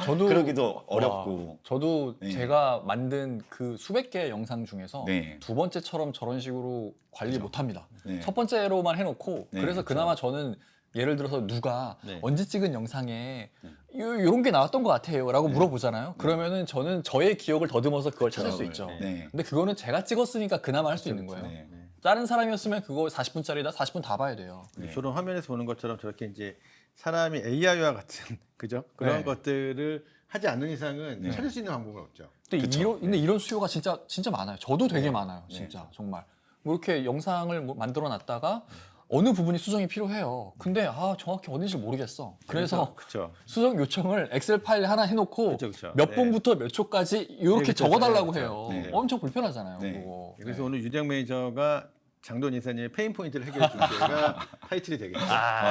저도 그러기도 어렵고. 저도 네. 제가 만든 그 수백 개의 영상 중에서 네. 두 번째처럼 저런 식으로 관리 그죠. 못합니다. 네. 첫 번째로만 해놓고 네, 그래서 그쵸. 그나마 저는 예를 들어서 누가 네. 언제 찍은 영상에 요런 게 나왔던 것 같아요 라고 물어보잖아요. 그러면은 저는 저의 기억을 더듬어서 그걸 찾을 수 있죠. 네. 근데 그거는 제가 찍었으니까 그나마 할 수 있는 거예요. 네. 다른 사람이었으면 그거 40분짜리다 40분 다 봐야 돼요. 네. 저런 화면에서 보는 것처럼 저렇게 이제 사람이 AI와 같은 그죠? 그런 네. 것들을 하지 않는 이상은 네. 찾을 수 있는 방법은 없죠. 근데 그쵸. 이런 수요가 진짜 많아요. 저도 되게 많아요. 진짜 정말. 뭐 이렇게 영상을 만들어 놨다가 어느 부분이 수정이 필요해요. 근데 정확히 어딘지 모르겠어. 그래서 그렇죠. 수정 요청을 엑셀 파일에 하나 해놓고 그쵸. 몇 네. 분부터 몇 초까지 이렇게 그쵸. 적어달라고 네, 해요. 그쵸. 네. 엄청 불편하잖아요. 네. 그거. 그래서 오늘 유정 매니저가 장돈 이사님의 페인 포인트를 해결해 줄 때가 타이틀이 되겠죠.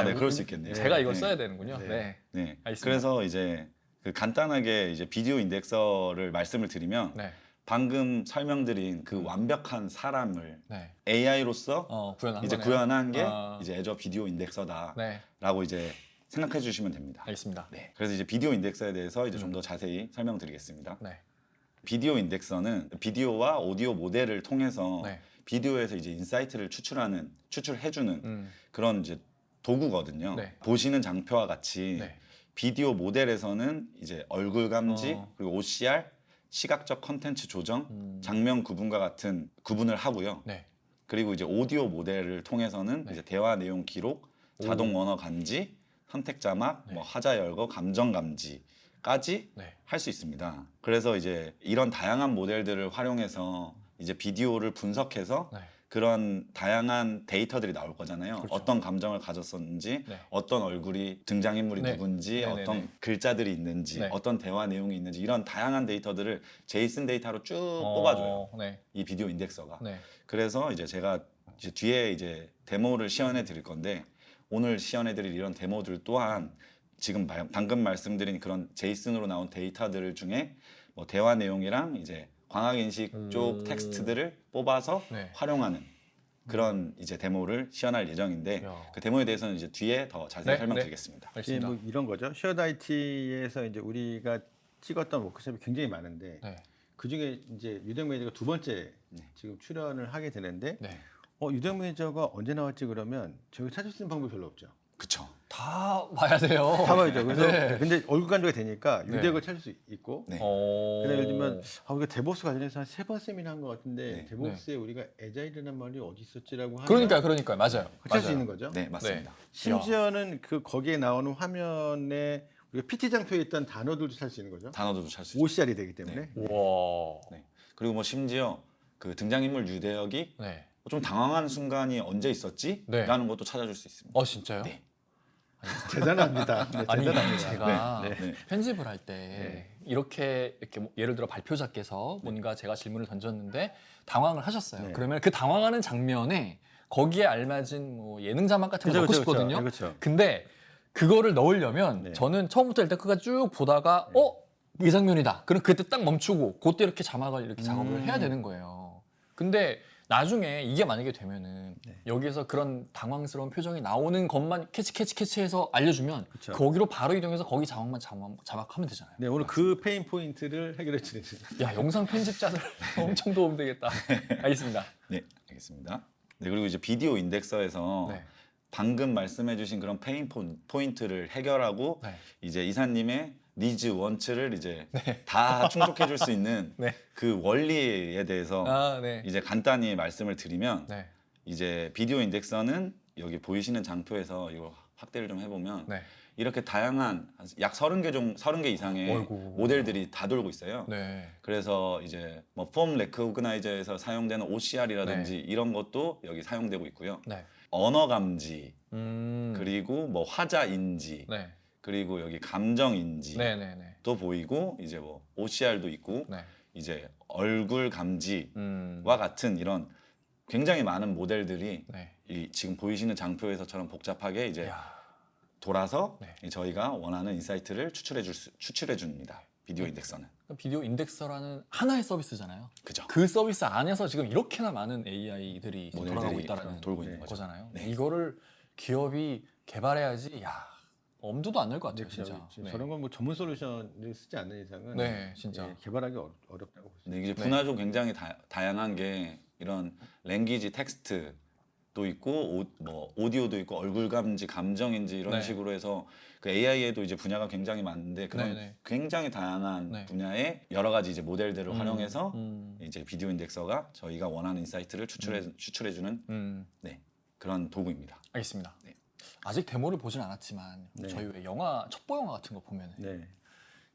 네, 그럴 수 있겠네요. 제가 이걸 네. 써야 되는군요. 네. 네. 네. 알겠습니다. 그래서 이제 그 간단하게 이제 비디오 인덱서를 말씀을 드리면 네. 방금 설명드린 그 완벽한 사람을 네. AI로서 구현한 이제 거네요. 구현한 게 아. 이제 애저 비디오 인덱서다라고 네. 이제 생각해 주시면 됩니다. 알겠습니다. 네. 그래서 이제 비디오 인덱서에 대해서 이제 좀 더 자세히 설명드리겠습니다. 네. 비디오 인덱서는 비디오와 오디오 모델을 통해서 네. 비디오에서 이제 인사이트를 추출해주는 음. 그런 이제 도구거든요. 네. 보시는 장표와 같이 네. 비디오 모델에서는 이제 얼굴 감지 그리고 OCR, 시각적 컨텐츠 조정, 장면 구분과 같은 구분을 하고요. 네. 그리고 이제 오디오 모델을 통해서는 네. 이제 대화 내용 기록, 자동 언어 감지, 선택 자막, 네. 뭐 하자 열거, 감정 감지까지 네. 할 수 있습니다. 그래서 이제 이런 다양한 모델들을 활용해서 이제 비디오를 분석해서 네. 그런 다양한 데이터들이 나올 거잖아요. 그렇죠. 어떤 감정을 가졌었는지, 네. 어떤 얼굴이 등장인물이 네. 누군지, 네네네. 어떤 글자들이 있는지, 네. 어떤 대화 내용이 있는지 이런 다양한 데이터들을 제이슨 데이터로 쭉 뽑아줘요. 네. 이 비디오 인덱서가. 네. 그래서 이제 제가 이제 뒤에 이제 데모를 시연해 드릴 건데 오늘 시연해 드릴 이런 데모들 또한 지금 방금 말씀드린 그런 제이슨으로 나온 데이터들 중에 뭐 대화 내용이랑 이제 광학 인식 쪽 텍스트들을 뽑아서 네. 활용하는 그런 이제 데모를 시연할 예정인데 야. 그 데모에 대해서는 이제 뒤에 더 자세히 네, 설명드리겠습니다. 이게 알겠습니다. 뭐 이런 거죠. 쉐어드 IT에서 이제 우리가 찍었던 워크숍이 굉장히 많은데 네. 그 중에 이제 유정 매니저가 두 번째 지금 출연을 하게 되는데 네. 유정 매니저가 언제 나왔지 그러면 저희 찾을 수 있는 방법이 별로 없죠. 그쵸? 다 봐야 돼요. 다 봐야죠. 그래서 네. 근데 얼굴 간주가 되니까 네. 유덱을 찾을 수 있고 네. 그다음에 예를 들면 우리가 데보스 관련해서 한 3번 세미나 한 것 같은데 네. 데보스에 우리가 에자일이라는 말이 어디 있었지라고 하면 그러니까요. 맞아요. 찾을 수 맞아요. 있는 거죠. 네, 맞습니다. 심지어는 그 거기에 나오는 화면에 우리가 PT 장표에 있던 단어들도 찾을 수 있는 거죠. 단어도 찾을 수 있죠. OCR이 되기 때문에. 와. 네. 그리고 뭐 심지어 그 등장인물 유대역이 네. 좀 당황하는 순간이 언제 있었지? 네. 라는 것도 찾아줄 수 있습니다. 진짜요? 네. 대단합니다. 네, 아니 대단합니다. 제가 네, 네. 편집을 할 때 이렇게 뭐 예를 들어 발표자께서 뭔가 제가 질문을 던졌는데 당황을 하셨어요. 네. 그러면 그 당황하는 장면에 거기에 알맞은 뭐 예능 자막 같은 거 넣고 싶거든요. 그렇죠. 근데 그거를 넣으려면 네. 저는 처음부터 일단 끝까지 쭉 보다가 이 장면이다. 그럼 그때 딱 멈추고 그때 이렇게 자막을 이렇게 작업을 해야 되는 거예요. 근데 나중에 이게 만약에 되면은 여기에서 그런 당황스러운 표정이 나오는 것만 캐치해서 알려주면 그쵸. 거기로 바로 이동해서 거기 자막만 자막하면 되잖아요. 네, 오늘 그 페인 포인트를 해결해 주는 야, 영상 편집자들 엄청 도움되겠다. 알겠습니다. 네, 알겠습니다. 네, 그리고 이제 비디오 인덱서에서 네. 방금 말씀해주신 그런 페인 포인트를 해결하고 네. 이제 이사님의 니즈 원츠를 이제 다 충족해줄 수 있는 네. 그 원리에 대해서 네. 이제 간단히 말씀을 드리면 네. 이제 비디오 인덱서는 여기 보이시는 장표에서 이거 확대를 좀 해보면 네. 이렇게 다양한 약 30개 이상의 어이구. 모델들이 다 돌고 있어요. 네. 그래서 이제 뭐 폼 레코그나이저에서 사용되는 OCR이라든지 이런 것도 여기 사용되고 있고요. 네. 언어 감지 그리고 그리고 뭐 화자 인지 네. 그리고 여기 감정 인지도 네네네. 보이고 이제 뭐 OCR도 있고 네. 이제 얼굴 감지와 음. 같은 이런 굉장히 많은 모델들이 네. 이 지금 보이시는 장표에서처럼 복잡하게 이제 야. 돌아서 네. 저희가 원하는 인사이트를 추출해 줍니다. 비디오 인덱서는. 비디오 인덱서라는 하나의 서비스잖아요. 그죠. 그 서비스 안에서 지금 이렇게나 많은 AI들이 모델들이 돌아가고 있다는 돌고 있는 거죠. 거잖아요. 네. 이거를 기업이 개발해야지 야 엄두도 안 날 것 같아요, 네, 진짜. 네. 저런 건 뭐 전문 솔루션을 쓰지 않는 이상은 네, 진짜. 예, 개발하기 어렵다고 보시죠. 근데 이제 분야도 굉장히 다양한 게 이런 랭귀지 텍스트도 있고 뭐 오디오도 있고 얼굴 감지, 감정인지 이런 네. 식으로 해서 그 AI에도 이제 분야가 굉장히 많은데 그런 네. 굉장히 다양한 네. 분야의 여러 가지 이제 모델들을 활용해서 음. 이제 비디오 인덱서가 저희가 원하는 인사이트를 추출해주는 네, 그런 도구입니다. 알겠습니다. 네. 아직 데모를 보진 않았지만 네. 저희 왜 영화 첩보 영화 같은 거 보면 네.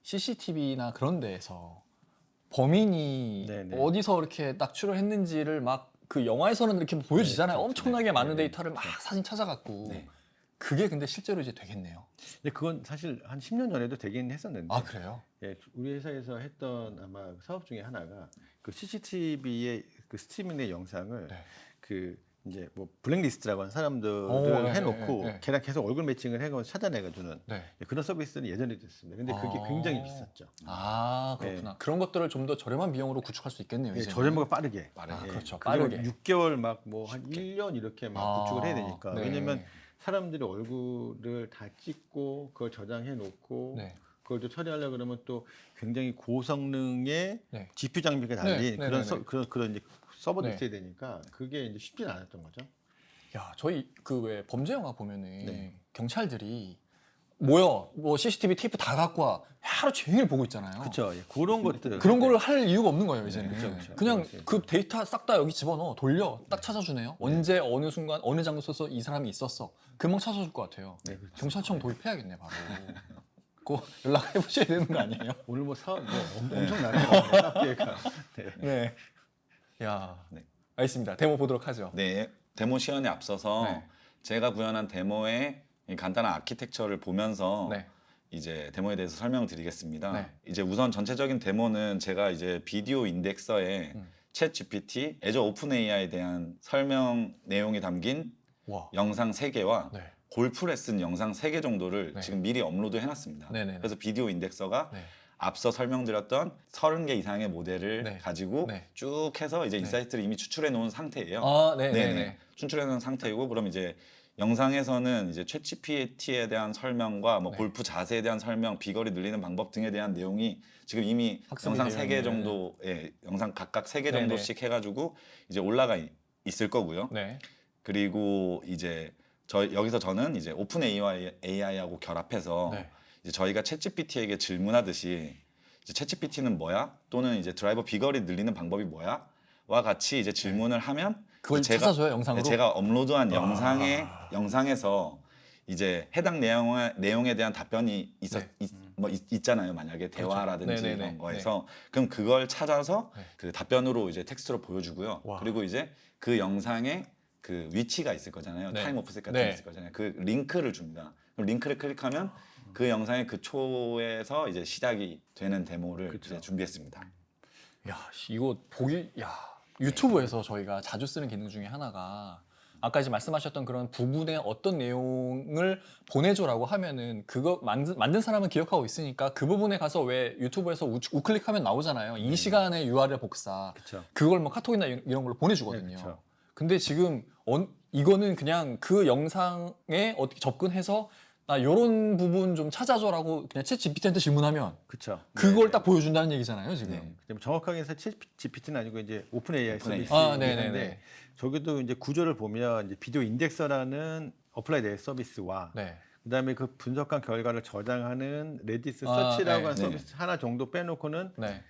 CCTV나 그런 데에서 범인이 네, 네. 어디서 이렇게 낙출을 했는지를 막 그 영화에서는 이렇게 보여지잖아요. 네, 엄청나게 네, 많은 네, 데이터를 막 사진 찾아갖고 네. 그게 근데 실제로 이제 되겠네요. 근데 그건 사실 한 10년 전에도 되긴 했었는데 아 그래요? 예, 우리 회사에서 했던 아마 사업 중에 하나가 그 CCTV의 그 스트리밍의 영상을 네. 그 이제 뭐 블랙리스트라고 하는 사람들을 오, 네, 해놓고 네, 네. 걔랑 계속 얼굴 매칭을 해서 찾아내가주는 네. 그런 서비스는 예전에 됐습니다. 근데 그게 아. 굉장히 비쌌죠. 아 그렇구나. 그런 것들을 좀 더 저렴한 비용으로 구축할 수 있겠네요. 예, 이제는. 저렴하고 빠르게. 아, 예, 그렇죠. 그걸 빠르게. 6개월 막 뭐 한 1년 이렇게 막 구축을 해야 되니까. 네. 왜냐면 사람들이 얼굴을 다 찍고 그걸 저장해 놓고 네. 그걸 또 처리하려고 그러면 또 굉장히 고성능의 네. GPU 장비가 달린 네, 그런 네, 네. 그런 이제 서버도 네. 있어야 되니까 그게 이제 쉽지는 않았던 거죠. 야, 저희 그 왜 범죄 영화 보면은 네. 경찰들이 모여 뭐 CCTV 테이프 다 갖고 와 하루 종일 보고 있잖아요. 그렇죠. 예, 그런 것들 그런 거를 할 이유가 없는 거예요 이제는. 그쵸, 그쵸. 그냥 그렇지. 그 데이터 싹 다 여기 집어넣어 돌려 딱 찾아주네요. 언제 어느 순간 어느 장소에서 이 사람이 있었어 금방 찾아줄 것 같아요. 네, 그렇죠. 경찰청 도입해야겠네 바로. 꼭 연락해 보셔야 되는 거 아니에요? 오늘 뭐 사업 뭐 엄청나네요. 기회가. 네. 네. 야, 네. 알겠습니다. 데모 보도록 하죠. 네, 데모 시연에 앞서서 네. 제가 구현한 데모의 이 간단한 아키텍처를 보면서 네. 이제 데모에 대해서 설명을 드리겠습니다. 네. 이제 우선 전체적인 데모는 제가 이제 비디오 인덱서에 챗 GPT, 애저 오픈 AI에 대한 설명 내용이 담긴 와. 영상 3개와 네. 골프 레슨 영상 3개 정도를 네. 지금 미리 업로드 해놨습니다. 네네네. 그래서 비디오 인덱서가 네. 앞서 설명드렸던 30개 이상의 모델을 네. 가지고 네. 쭉 해서 이제 인사이트를 이미 추출해 놓은 상태예요. 아, 네, 네네. 네. 추출해 놓은 상태이고 그럼 이제 영상에서는 이제 챗 GPT에 대한 설명과 뭐 네. 골프 자세에 대한 설명, 비거리 늘리는 방법 등에 대한 내용이 지금 이미 학습이 영상 되어 3개 있는. 정도의 영상 각각 3개 네네. 정도씩 해가지고 이제 올라가 있을 거고요. 네. 그리고 이제 여기서 저는 이제 오픈 AI하고 결합해서 네. 이제 저희가 챗 GPT에게 질문하듯이 이제 챗 GPT는 뭐야? 또는 이제 드라이버 비거리 늘리는 방법이 뭐야? 와 같이 이제 질문을 하면 그걸 찾아줘요 영상으로. 제가 업로드한 영상에서 이제 해당 내용에 대한 답변이 있잖아요. 만약에 대화라든지 그렇죠. 네네네. 이런 거에서 그럼 그걸 찾아서 네. 그 답변으로 이제 텍스트로 보여주고요. 와. 그리고 이제 그 영상에 그 위치가 있을 거잖아요. 네. 타임 오프셋 같은 네. 게 있을 거잖아요. 그 링크를 줍니다. 그럼 링크를 클릭하면 그 영상의 그 초에서 이제 시작이 되는 데모를 이제 준비했습니다. 야, 이거 유튜브에서 저희가 자주 쓰는 기능 중에 하나가 아까 이제 말씀하셨던 그런 부분의 어떤 내용을 보내줘라고 하면은 그거 만든 사람은 기억하고 있으니까 그 부분에 가서 왜 유튜브에서 우클릭하면 나오잖아요. 이 시간에 URL 복사. 그쵸. 그걸 뭐 카톡이나 이런 걸로 보내주거든요. 네, 그쵸. 근데 지금 이거는 그냥 그 영상에 어떻게 접근해서 나 요런 부분 좀 찾아줘라고 그냥 챗 GPT한테 질문하면 그렇죠. 그걸 딱 보여준다는 얘기잖아요, 지금. 네. 정확하게 해서 챗 GPT는 아니고 이제 오픈 AI 서비스. 아, 네네네. 저기도 이제 구조를 보면 이제 비디오 인덱서라는 어플라이드 AI 서비스와 네. 그다음에 그 분석한 결과를 저장하는 레디스 아, 서치라고 네, 하는 네. 서비스 하나 정도 빼놓고는 네.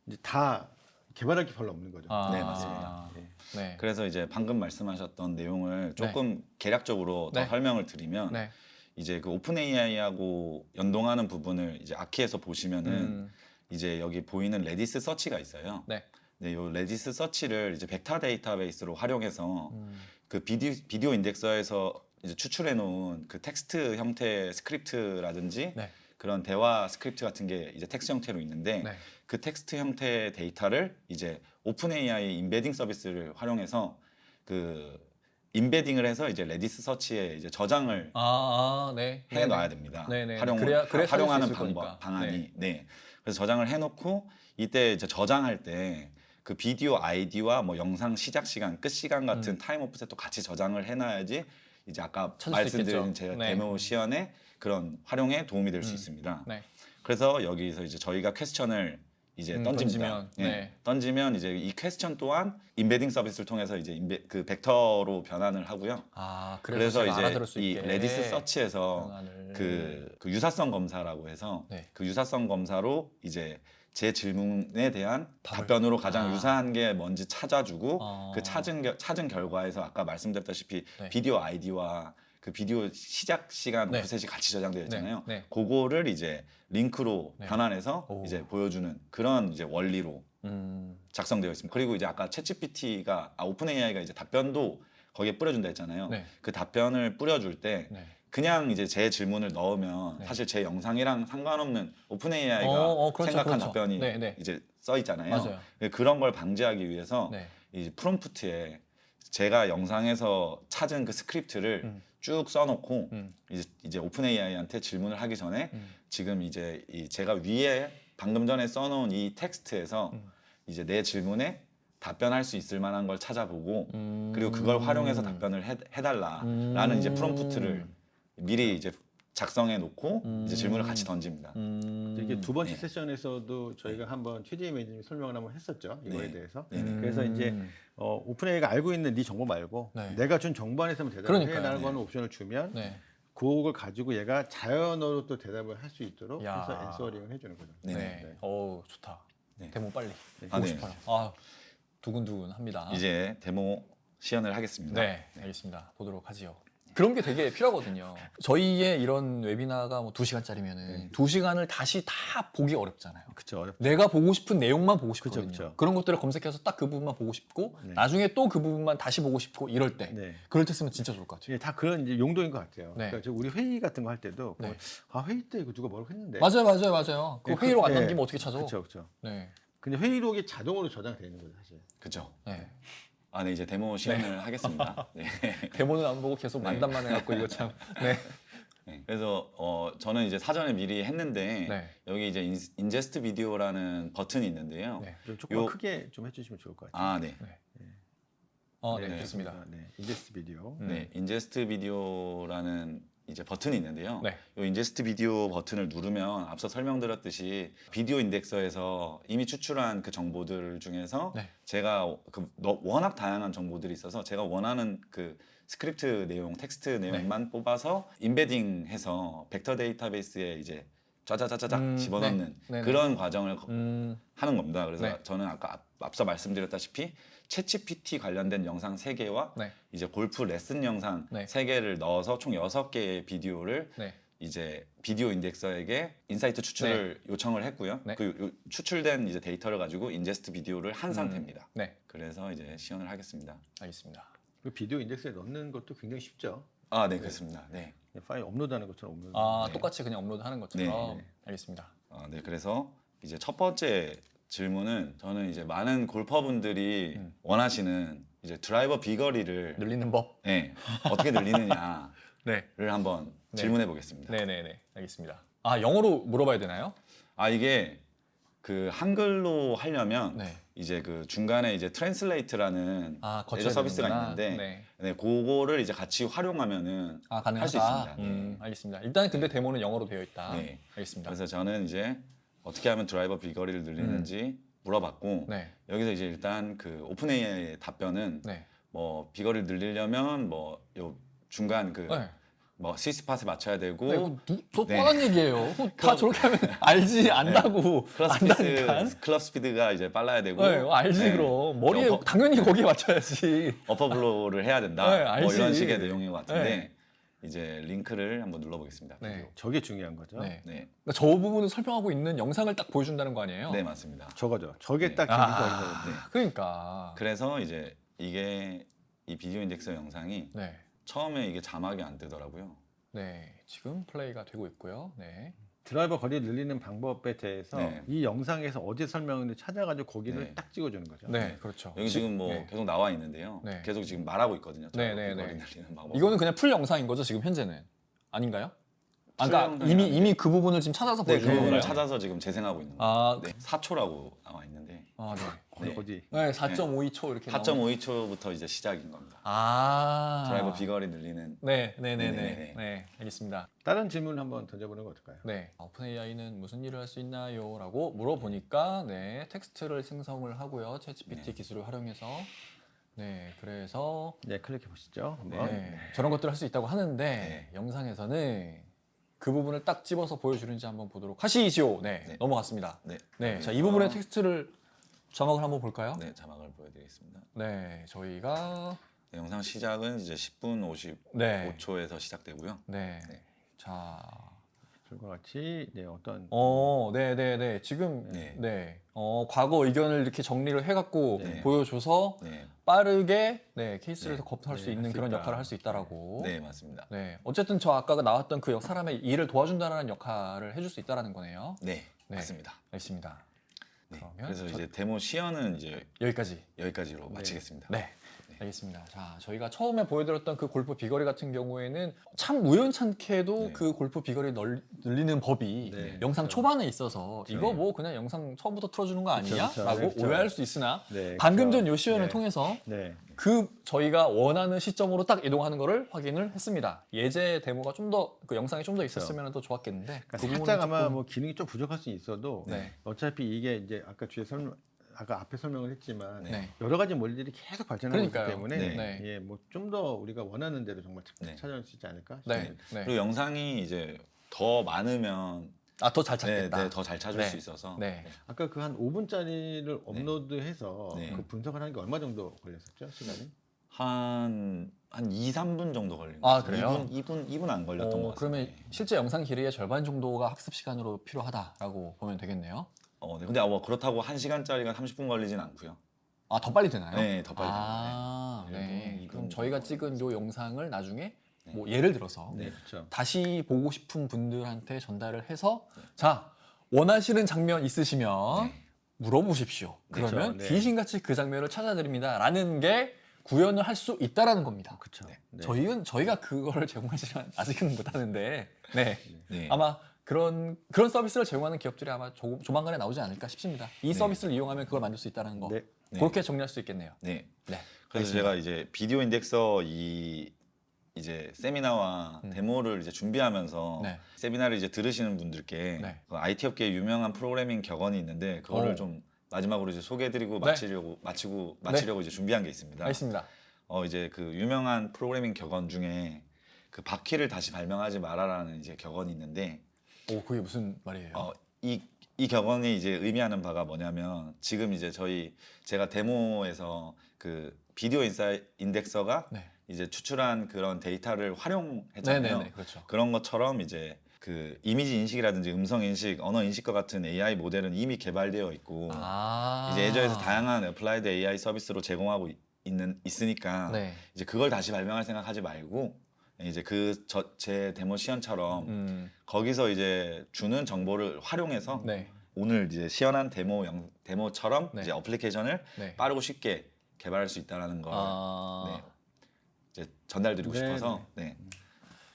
이제 다 개발할 게 별로 없는 거죠. 네, 맞습니다. 네. 그래서 이제 방금 말씀하셨던 내용을 조금 개략적으로 더 네. 설명을 드리면 네. 이제 그 오픈 AI하고 연동하는 부분을 이제 아키에서 보시면은 이제 여기 보이는 레디스 서치가 있어요. 네. 네, 이 레디스 서치를 이제 벡터 데이터베이스로 활용해서 그 비디오 인덱서에서 이제 추출해 놓은 그 텍스트 형태의 스크립트라든지 네. 그런 대화 스크립트 같은 게 이제 텍스트 형태로 있는데 네. 그 텍스트 형태의 데이터를 이제 오픈 AI 인베딩 서비스를 활용해서 그 인베딩을 해서 이제 레디스 서치에 이제 저장을 네. 해 놔야 됩니다. 네네. 활용하는 그래야 찾을 수 있을 방법이. 거니까. 네. 그래서 저장을 해놓고 이때 이제 저장할 때 그 비디오 아이디와 뭐 영상 시작 시간, 끝 시간 같은 타임 오프셋도 같이 저장을 해놔야지 이제 아까 찾을 수 말씀드린 있겠죠. 제가 네. 데모 시연의 그런 활용에 도움이 될 수 있습니다. 네. 그래서 여기서 이제 저희가 퀘스천을 이제 던집니다. 던지면, 예. 네. 던지면 이제 이 퀘스천 또한 인베딩 서비스를 통해서 이제 그 벡터로 변환을 하고요. 아, 그래서 제가 알아들을 이제 수 이 있게. 레디스 서치에서 변환을. 그 유사성 검사라고 해서 네. 그 유사성 검사로 이제 제 질문에 대한 답을. 답변으로 가장 아. 유사한 게 뭔지 찾아주고 어. 그 찾은 결과에서 아까 말씀드렸다시피 네. 비디오 아이디와 그 비디오 시작 시간 네. 오프셋이 같이 저장되어 있잖아요. 네, 네. 그거를 이제 링크로 네. 변환해서 오. 이제 보여주는 그런 이제 원리로 음. 작성되어 있습니다. 그리고 이제 아까 챗GPT가 오픈 AI가 이제 답변도 거기에 뿌려준다 했잖아요. 네. 그 답변을 뿌려줄 때 네. 그냥 이제 제 질문을 넣으면 네. 사실 제 영상이랑 상관없는 오픈 AI가 그렇죠, 생각한 그렇죠. 답변이 네, 네. 이제 써 있잖아요. 맞아요. 그런 걸 방지하기 위해서 네. 이 프롬프트에 제가 영상에서 찾은 그 스크립트를 쭉 써놓고 이제 오픈 AI한테 질문을 하기 전에 지금 이제 제가 위에 방금 전에 써놓은 이 텍스트에서 이제 내 질문에 답변할 수 있을 만한 걸 찾아보고 그리고 그걸 활용해서 답변을 해달라라는 이제 프롬프트를 미리 이제 작성해 놓고 이제 질문을 같이 던집니다. 이게 두 번째 네. 세션에서도 저희가 한번 최재희 매니저님 설명을 한번 했었죠. 이거에 네. 대해서. 네. 그래서 이제 오픈AI가 알고 있는 네 정보 말고 네. 내가 준 정보 안에서만 대답을 그러니까요. 해라는 네. 거는 옵션을 주면 네. 그걸 가지고 얘가 자연어로 또 대답을 할 수 있도록 야. 해서 앤서링을 해주는 거죠. 네. 네. 어우, 좋다. 네. 데모 빨리 네. 보고 네. 싶어요. 아, 두근두근합니다. 이제 데모 시연을 하겠습니다. 네, 알겠습니다. 보도록 하지요. 그런 게 되게 필요하거든요. 저희의 이런 웨비나가 뭐 2시간짜리면은 2시간을 다시 다 보기 어렵잖아요. 그쵸, 어렵죠. 내가 보고 싶은 내용만 보고 싶거든요. 그쵸. 그런 것들을 검색해서 딱 그 부분만 보고 싶고 네. 나중에 또 그 부분만 다시 보고 싶고 이럴 때 네. 그럴 때 쓰면 진짜 좋을 것 같아요. 예, 다 그런 이제 용도인 것 같아요. 네. 그러니까 저 우리 회의 같은 거 할 때도 네. 회의 때 이거 누가 뭐라고 했는데. 맞아요. 그 네, 회의록 안 네. 남기면 어떻게 찾아? 그렇죠. 네. 근데 회의록이 자동으로 저장되는 거죠, 사실. 그죠. 네. 아, 네, 이제 데모 시연을 하겠습니다. 네. 데모는 안 보고 계속 만담만 해갖고 이거 참. 네. 네. 그래서 저는 이제 사전에 미리 했는데 네. 여기 이제 인제스트 비디오라는 버튼이 있는데요. 네. 좀 조금 크게 좀 해주시면 좋을 것 같아요. 아, 네. 네, 좋습니다. 네, 인제스트 비디오. 네, 인제스트 비디오라는 이제 버튼이 있는데요. 네. 이 인제스트 비디오 버튼을 누르면 앞서 설명드렸듯이 비디오 인덱서에서 이미 추출한 그 정보들 중에서 네. 제가 워낙 다양한 정보들이 있어서 제가 원하는 그 스크립트 내용, 텍스트 내용만 뽑아서 인베딩해서 벡터 데이터베이스에 이제 짜자자자작 집어넣는 네. 그런 과정을 하는 겁니다. 그래서 네. 저는 아까 앞서 말씀드렸다시피 챗GPT 관련된 영상 3개와 네. 이제 골프 레슨 영상 네. 3개를 넣어서 총 6개의 비디오를 네. 이제 비디오 인덱서에게 인사이트 추출을 요청을 했고요. 네. 그 추출된 이제 데이터를 가지고 인제스트 비디오를 한 상태입니다. 네. 그래서 이제 시연을 하겠습니다. 알겠습니다. 그 비디오 인덱스에 넣는 것도 굉장히 쉽죠. 아, 네, 그렇습니다. 네. 파일 업로드하는 것처럼 업로드. 아, 네. 똑같이 그냥 업로드하는 것처럼. 네. 알겠습니다. 네, 그래서 이제 첫 번째 질문은 저는 이제 많은 골퍼분들이 원하시는 이제 드라이버 비거리를 늘리는 법. 네, 어떻게 늘리느냐를 네. 한번 네. 질문해 보겠습니다. 네네네. 알겠습니다. 아, 영어로 물어봐야 되나요? 아, 이게 그 한글로 하려면 네. 이제 그 중간에 이제 트랜슬레이트라는 거쳐야 애저 서비스가 되는구나. 있는데 네. 그거를 이제 같이 활용하면은 가능하다. 할 수 있습니다. 네. 알겠습니다. 일단 근데 데모는 영어로 되어 있다. 네. 알겠습니다. 그래서 저는 이제 어떻게 하면 드라이버 비거리를 늘리는지 물어봤고 네. 여기서 이제 일단 그 오픈 AI의 답변은 네. 뭐 비거리를 늘리려면 뭐 요 중간 그 네. 뭐 스위스팟에 맞춰야 되고 이거 저 네. 뻔한 얘기예요. 다 저렇게 하면 알지 안다고 안다니까. 클럽 스피드가 이제 빨라야 되고 네, 알지 네. 그럼 머리에 어퍼- 당연히 거기에 맞춰야지. 어퍼블로우를 해야 된다. 네, 뭐 알지. 이런 식의 내용인 것 같은데 네. 이제 링크를 한번 눌러보겠습니다. 네. 비디오. 저게 중요한 거죠. 네. 네, 그러니까 저 부분을 설명하고 있는 영상을 딱 보여준다는 거 아니에요? 네 맞습니다. 저거죠. 저게 네. 딱 아, 네. 그러니까. 그래서 이제 이게 이 비디오 인덱서 영상이 네. 처음에 이게 자막이 안 뜨더라고요. 네. 지금 플레이가 되고 있고요. 네. 드라이버 거리를 늘리는 방법에 대해서 네. 이 영상에서 어디 설명을 찾아가지고 거기를 네. 딱 찍어주는 거죠. 네, 그렇죠. 여기 지금 뭐 네. 계속 나와 있는데요. 네. 계속 지금 말하고 있거든요. 네, 드라이버 네, 비거리 네. 늘리는 방법. 이거는 그냥 풀 영상인 거죠, 지금 현재는? 아닌가요? 아, 그러니까 수요 영상이 이미 그 부분을 지금 찾아서 네, 그 보여주는 부분을 건가요? 찾아서 지금 재생하고 있는 아, 거예요. 네, 4초라고 나와 있는데 아, 네. 네. 어디? 네, 4.52초 이렇게. 4.52초부터 이제 시작인 겁니다. 아. 드라이버 비거리 늘리는. 네, 네네네. 네, 알겠습니다. 다른 질문 한번 던져보는 거 어떨까요? 네, 오픈 AI는 무슨 일을 할 수 있나요? 라고 물어보니까 네, 텍스트를 생성을 하고요. 챗GPT 네. 기술을 활용해서 네, 그래서 네, 클릭해 보시죠. 네, 한번. 저런 것들을 할 수 있다고 하는데 네. 영상에서는 그 부분을 딱 집어서 보여주는지 한번 보도록 하시죠. 네, 네. 넘어갔습니다. 네. 네, 자, 이 부분의 텍스트를 자막을 한번 볼까요? 네, 자막을 보여드리겠습니다. 네, 저희가 네, 영상 시작은 이제 10분 네, 55초에서 시작되고요. 네, 네. 자, 줄과 같이 네, 어떤 네. 지금 네. 과거 의견을 이렇게 정리를 해갖고 네. 보여줘서 네, 빠르게 네, 케이스를 네. 더 검토할 수 네, 있는 할수 그런 있다. 역할을 할 수 있다라고. 네, 맞습니다. 네, 어쨌든 저 아까 나왔던 그 사람의 일을 도와준다는 역할을 해줄 수 있다라는 거네요. 네, 네. 맞습니다. 알겠습니다. 네. 그러면 그래서 이제 데모 시연은 이제 여기까지로 마치겠습니다. 네. 알겠습니다. 자, 저희가 처음에 보여드렸던 그 골프 비거리 같은 경우에는 참 우연찮게도 네. 그 골프 비거리 늘리는 법이 네, 영상 그렇죠. 초반에 있어서 이거 뭐 그냥 영상 처음부터 틀어주는 거 아니냐? 그렇죠, 라고 그렇죠. 오해할 수 있으나 네, 방금 전 그렇죠. 요 시연을 네. 통해서 네. 그 저희가 원하는 시점으로 딱 이동하는 거를 확인을 했습니다. 예제 데모가 좀 더 그 영상이 좀 더 있었으면 더 좋았겠는데 그러니까 그 부분은 살짝 아마 조금- 뭐 기능이 좀 부족할 수 있어도 네. 어차피 이게 이제 아까 앞에 설명을 했지만 네. 여러 가지 원리들이 계속 발전하고 있기 그러니까요. 때문에 네. 예, 뭐 좀 더 우리가 원하는 대로 정말 네. 찾아올 수 있지 않을까 네. 싶습니다. 네. 그리고 영상이 이제 더 많으면 아, 더 잘 찾겠다. 더 잘 찾을 네. 수 있어서 네. 아까 그 한 5분짜리를 업로드해서 네. 그 분석을 하는 게 얼마 정도 걸렸었죠? 시간이? 한 2, 3분 정도 걸린 아, 것 그래요? 같아요. 2분 안 걸렸던 것 같아요. 그러면 실제 영상 길이의 절반 정도가 학습 시간으로 필요하다라고 보면 되겠네요. 네. 근데 그렇다고 1시간짜리가 30분 걸리진 않고요. 아, 더 빨리 되나요? 네, 더 빨리 아, 됩니다. 네. 네. 그럼 저희가 찍은 요 영상을 나중에 네. 뭐 예를 들어서 네, 그렇죠. 다시 보고 싶은 분들한테 전달을 해서 자, 원하시는 장면 있으시면 네. 물어보십시오. 그렇죠. 그러면 네. 귀신같이 그 장면을 찾아드립니다라는 게 구현을 할 수 있다라는 겁니다. 그렇죠. 네. 저희가 그거를 제공하지는 아직은 못하는데, 네. 네. 아마 그런 서비스를 제공하는 기업들이 아마 조만간에 나오지 않을까 싶습니다. 이 네. 서비스를 이용하면 그걸 만들 수 있다는 거. 네. 네. 그렇게 정리할 수 있겠네요. 네. 네. 그래서 알겠습니다. 제가 이제 비디오 인덱서 이제 세미나와 데모를 이제 준비하면서 네. 세미나를 이제 들으시는 분들께 네. 그 IT 업계에 유명한 프로그래밍 격언이 있는데 그거를 오. 좀 마지막으로 이제 소개해드리고 네. 마치려고 이제 준비한 게 있습니다. 알겠습니다. 이제 그 유명한 프로그래밍 격언 중에 그 바퀴를 다시 발명하지 마라라는 이제 격언이 있는데 오, 그게 무슨 말이에요? 이 격언이 이제 의미하는 바가 뭐냐면 지금 이제 제가 데모에서 그 비디오 인덱서가 네. 이제 추출한 그런 데이터를 활용했잖아요. 네네네, 그렇죠. 그런 것처럼 이제 그 이미지 인식이라든지 음성 인식, 언어 인식과 같은 AI 모델은 이미 개발되어 있고 이제 애저에서 다양한 애플라이드 AI 서비스로 제공하고 있으니까 네. 이제 그걸 다시 발명할 생각하지 말고 이제 제 데모 시연처럼 거기서 이제 주는 정보를 활용해서 네. 오늘 이제 시연한 데모처럼 네. 이제 어플리케이션을 네. 빠르고 쉽게 개발할 수 있다는 걸 아, 네, 이제 전달드리고 네, 싶어서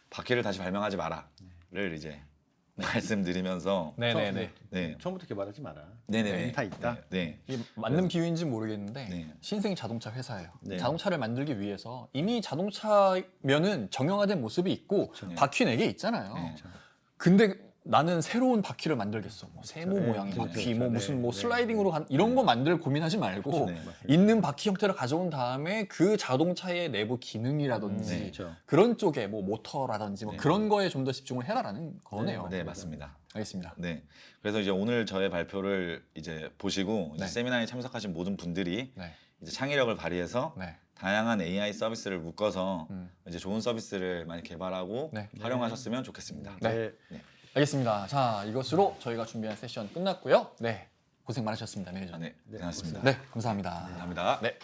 바퀴를 다시 발명하지 마라를 이제 말씀드리면서 네네네. 네. 처음부터 개발하지 마라. 네네네. 다 있다. 네. 이게 맞는 비유인지 모르겠는데 네. 신생 자동차 회사예요. 네. 자동차를 만들기 위해서 이미 자동차면은 정형화된 모습이 있고 네. 바퀴 4개 있잖아요. 네. 근데 나는 새로운 바퀴를 만들겠어. 뭐 세모 네, 모양의 그렇죠. 바퀴, 뭐 네, 무슨 뭐 네, 슬라이딩으로 이런 거 만들 고민하지 말고 네. 맞습니다. 있는 바퀴 형태를 가져온 다음에 그 자동차의 내부 기능이라든지 네. 그렇죠. 그런 쪽에 뭐 모터라든지 뭐 네. 그런 거에 좀 더 집중을 해라라는 거네요. 네, 맞습니다. 알겠습니다. 네. 그래서 이제 오늘 저의 발표를 이제 보시고 이제 네. 세미나에 참석하신 모든 분들이 네. 이제 창의력을 발휘해서 네. 다양한 AI 서비스를 묶어서 음. 이제 좋은 서비스를 많이 개발하고 네. 활용하셨으면 좋겠습니다. 네. 알겠습니다. 자, 이것으로 저희가 준비한 세션 끝났고요. 네. 고생 많으셨습니다, 매니저. 네, 고생하셨습니다. 네, 감사합니다. 감사합니다. 네.